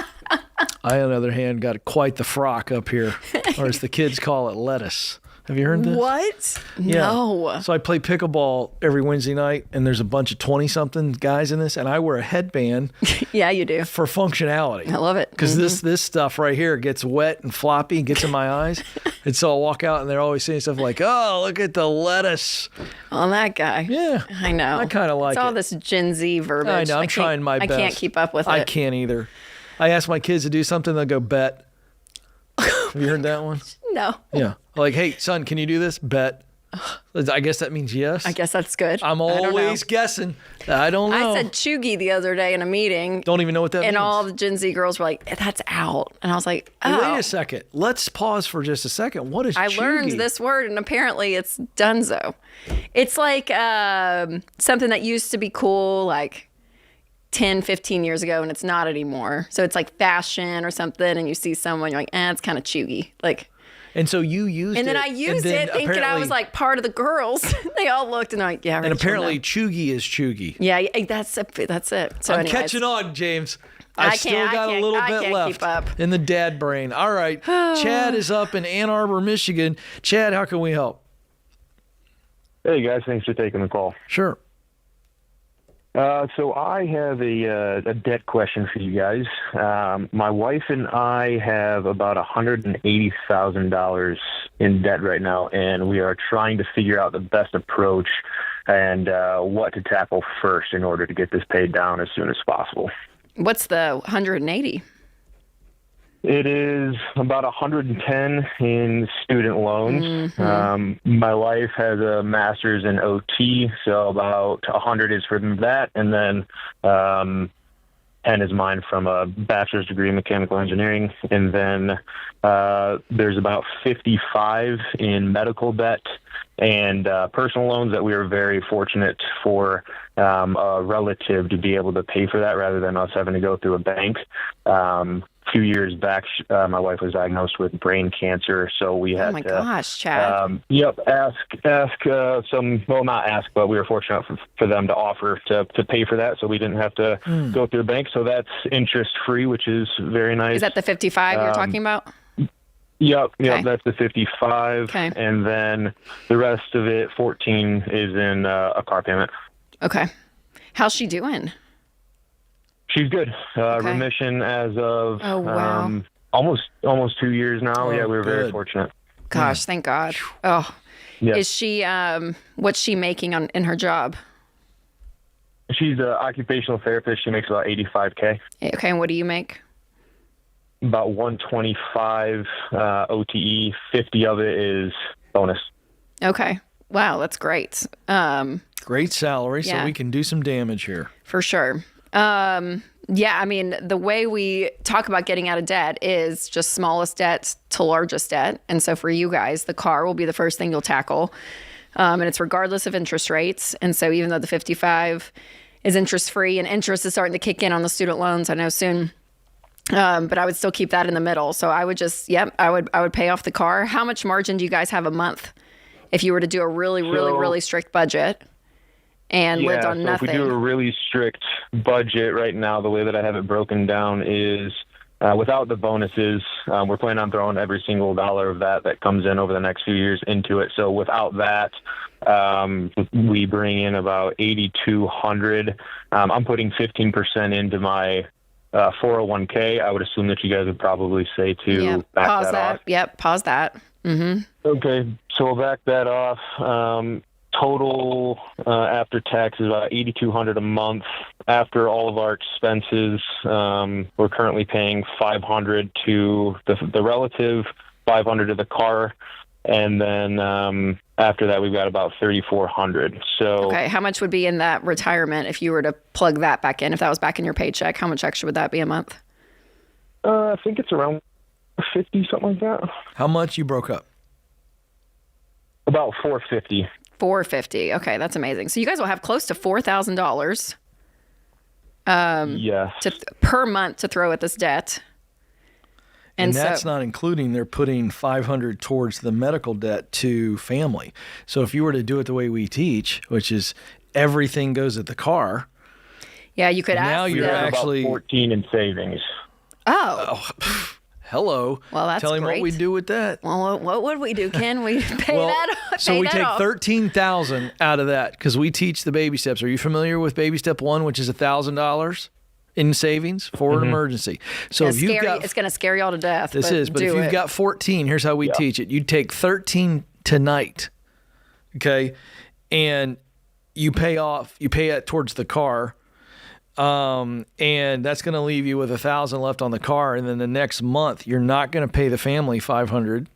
I, on the other hand, got quite the frock up here, or as the kids call it, lettuce. Have you heard this? What? Yeah. No. So I play pickleball every Wednesday night, and there's a bunch of 20-something guys in this, and I wear a headband. Yeah, you do. For functionality. I love it. Because this stuff right here gets wet and floppy and gets in my eyes. And so I'll walk out, and they're always saying stuff like, oh, look at the lettuce. Oh, that guy. Yeah. I know. I kind of like it's all this Gen Z verbiage. I know. I'm trying my best. I can't keep up with it. I can't either. I ask my kids to do something, they'll go, bet. Have you heard that one? No. Yeah. Like, hey, son, can you do this? Bet. I guess that means yes. I guess that's good. I'm always guessing. I don't know. I said chuggy the other day in a meeting. Don't even know what that means. And all the Gen Z girls were like, that's out. And I was like, oh. Hey, wait a second. Let's pause for just a second. What is chuggy? I learned this word, and apparently it's dunzo. It's like something that used to be cool, like 10, 15 years ago, and it's not anymore. So it's like fashion or something, and you see someone, you're like, it's kind of chuggy. Like, and so you used it. And then I used it thinking I was like part of the girls. They all looked and they're like, yeah, Rachel, and apparently chuggy is chuggy. Yeah, that's it. So I'm catching on, James. I still got a little bit left in the dad brain. All right. Chad is up in Ann Arbor, Michigan. Chad, how can we help? Hey, guys. Thanks for taking the call. Sure. So I have a debt question for you guys. My wife and I have about $180,000 in debt right now, and we are trying to figure out the best approach and what to tackle first in order to get this paid down as soon as possible. What's the 180? It is about 110 in student loans. Mm-hmm. My wife has a master's in OT, so about 100 is for that, and then 10 is mine from a bachelor's degree in mechanical engineering, and then there's about 55 in medical debt and personal loans that we were very fortunate for a relative to be able to pay for that rather than us having to go through a bank. A few years back, my wife was diagnosed with brain cancer, so we had gosh, Chad. Ask some, well, not ask, but we were fortunate for them to offer to pay for that, so we didn't have to go through a bank. So that's interest-free, which is very nice. Is that the 55 you're talking about? Yep, Okay. that's the 55. Okay. And then the rest of it, 14, is in a car payment. Okay. How's she doing? She's good. Remission as of almost 2 years now. Yeah, we were very fortunate. Gosh, thank God. Oh, yeah. Is she? What's she making in her job? She's an occupational therapist. She makes about $85K. Okay, and what do you make? About 125 OTE. 50 of it is bonus. Okay. Wow, that's great. Great salary, yeah. so we can do some damage here. For sure. Yeah, I mean, the way we talk about getting out of debt is just smallest debt to largest debt. And so for you guys, the car will be the first thing you'll tackle. And it's regardless of interest rates. And so even though the 55 is interest free and interest is starting to kick in on the student loans, I know soon. But I would still keep that in the middle. So I would just, I would pay off the car. How much margin do you guys have a month if you were to do a really strict budget and lived on nothing? If we do a really strict budget right now, the way that I have it broken down is without the bonuses, we're planning on throwing every single dollar of that comes in over the next few years into it. So without that, we bring in about $8,200. I'm putting 15% into my 401k. I would assume that you guys would probably say to back pause that off. Yep, pause that. Mm-hmm. Okay, so we'll back that off. Total after tax is about $8,200 a month. After all of our expenses, we're currently paying $500 to the relative, $500 to the car, and then after that we've got about $3,400. So okay, how much would be in that retirement if you were to plug that back in? If that was back in your paycheck, how much extra would that be a month? I think it's around 50, something like that. How much you broke up? About $450. $450. Okay, that's amazing. So you guys will have close to $4,000 yes. per month to throw at this debt. And that's not including they're putting $500 towards the medical debt to family. So if you were to do it the way we teach, which is everything goes at the car. Yeah, you could now ask you're them. actually about 14 in savings. Oh. Hello. Well, that's Tell him great. what we do with that. Well, what would we do, Ken? We pay that off. So we take $13,000 out of that because we teach the baby steps. Are you familiar with baby step 1, which is $1,000 in savings for an emergency? So if you've got, it's going to scare y'all to death. but if you've got 14, here's how we teach it. You take 13 tonight, okay, and you pay it towards the car. And that's going to leave you with $1,000 left on the car. And then the next month, you're not going to pay the family $500.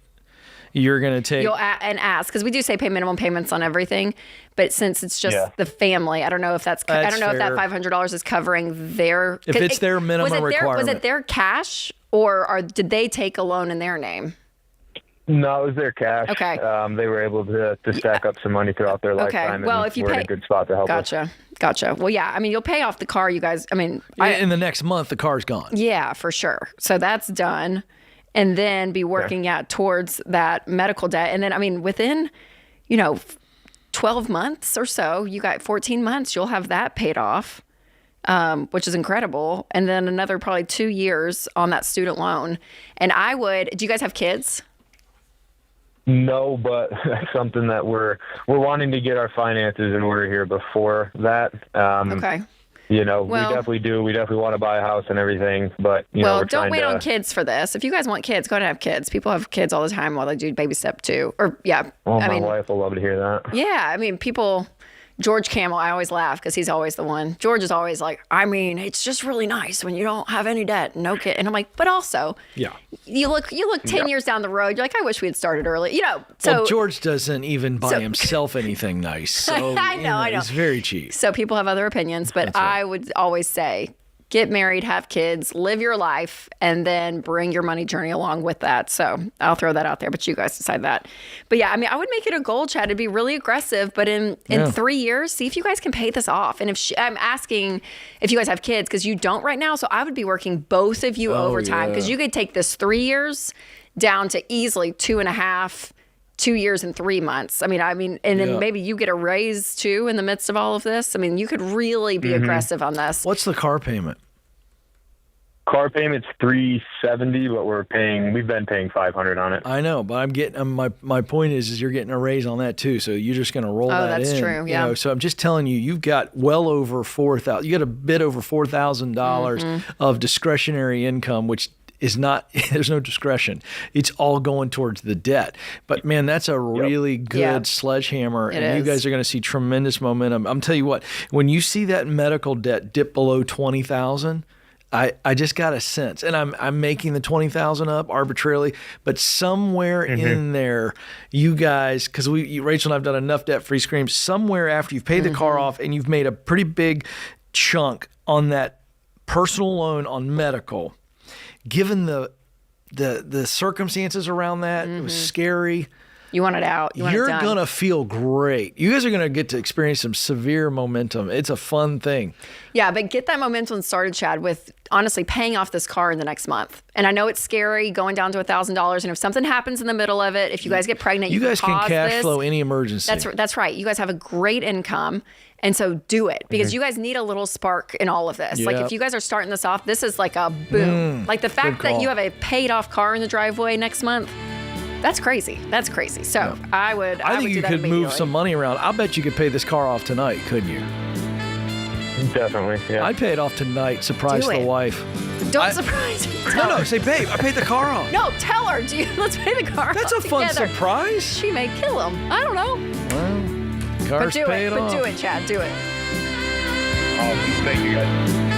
You're going to take. You'll ask, because we do say pay minimum payments on everything, but since it's just the family, I don't know if that's I don't know if that $500 is covering their. If it's their minimum requirement. Was it their cash, or did they take a loan in their name? No, it was their cash. Okay. They were able to stack up some money throughout their lifetime. Well, and if you we're pay, in a good spot to help us. Gotcha. Well, yeah. I mean, you'll pay off the car, you guys. I mean, in the next month, the car's gone. Yeah, for sure. So that's done, and then be working out towards that medical debt, and then I mean, within, 12 months or so, you got 14 months, you'll have that paid off. Which is incredible. And then another probably 2 years on that student loan. And do you guys have kids? No, but that's something that we're wanting to get our finances in order here before that. Okay. We definitely do. We definitely want to buy a house and everything, but don't wait on kids for this. If you guys want kids, go ahead and have kids. People have kids all the time while they do baby step 2. Or my wife will love to hear that. Yeah, I mean, people, George Camel, I always laugh because he's always the one. George is always like, I mean, it's just really nice when you don't have any debt, no kid. And I'm like, but also, you look 10 years down the road, you're like, I wish we had started early. You know, so well, George doesn't even buy himself anything nice. So, I know. He's very cheap. So people have other opinions, but I would always say, get married, have kids, live your life, and then bring your money journey along with that. So I'll throw that out there, but you guys decide that. But yeah, I mean, I would make it a goal, Chad, to be really aggressive, but in 3 years, see if you guys can pay this off. And if I'm asking if you guys have kids, because you don't right now, so I would be working both of you overtime, because you could take this 3 years down to easily 2.5, 2 years and 3 months. I mean, and then maybe you get a raise too in the midst of all of this. I mean, you could really be aggressive on this. What's the car payment? Car payment's $370, but we've been paying $500 on it. I know, but I'm getting my point is you're getting a raise on that too. So you're just going to roll that in. Oh, that's true. Yeah. You know, so I'm just telling you, you've got well over $4,000. You got a bit over $4,000 of discretionary income, which is not, there's no discretion. It's all going towards the debt. But man, that's a really good sledgehammer. You guys are going to see tremendous momentum. I'm telling you what, when you see that medical debt dip below $20,000, I just got a sense, and I'm making the $20,000 up arbitrarily, but somewhere in there, you guys, because Rachel and I've done enough debt-free screams, somewhere after you've paid the car off and you've made a pretty big chunk on that personal loan on medical, given the circumstances around that, it was scary. You want it out. You're going to feel great. You guys are going to get to experience some severe momentum. It's a fun thing. Yeah, but get that momentum started, Chad, with honestly paying off this car in the next month. And I know it's scary going down to $1,000. And if something happens in the middle of it, if you guys get pregnant, you guys can cash flow any emergency. That's right. You guys have a great income. And so do it, because you guys need a little spark in all of this. Like if you guys are starting this off, this is like a boom. Like the fact that you have a paid off car in the driveway next month, that's crazy. That's crazy. So I think you could move some money around. I'll bet you could pay this car off tonight, couldn't you? Definitely, yeah. I'd pay it off tonight. Surprise the wife. Don't surprise her. No, say, babe, I paid the car off. No, tell her. Let's pay the car off. That's a fun together. surprise. She may kill him. I don't know. Well, car's paid off. But do it, Chad. Do it. Awesome. Thank you, guys.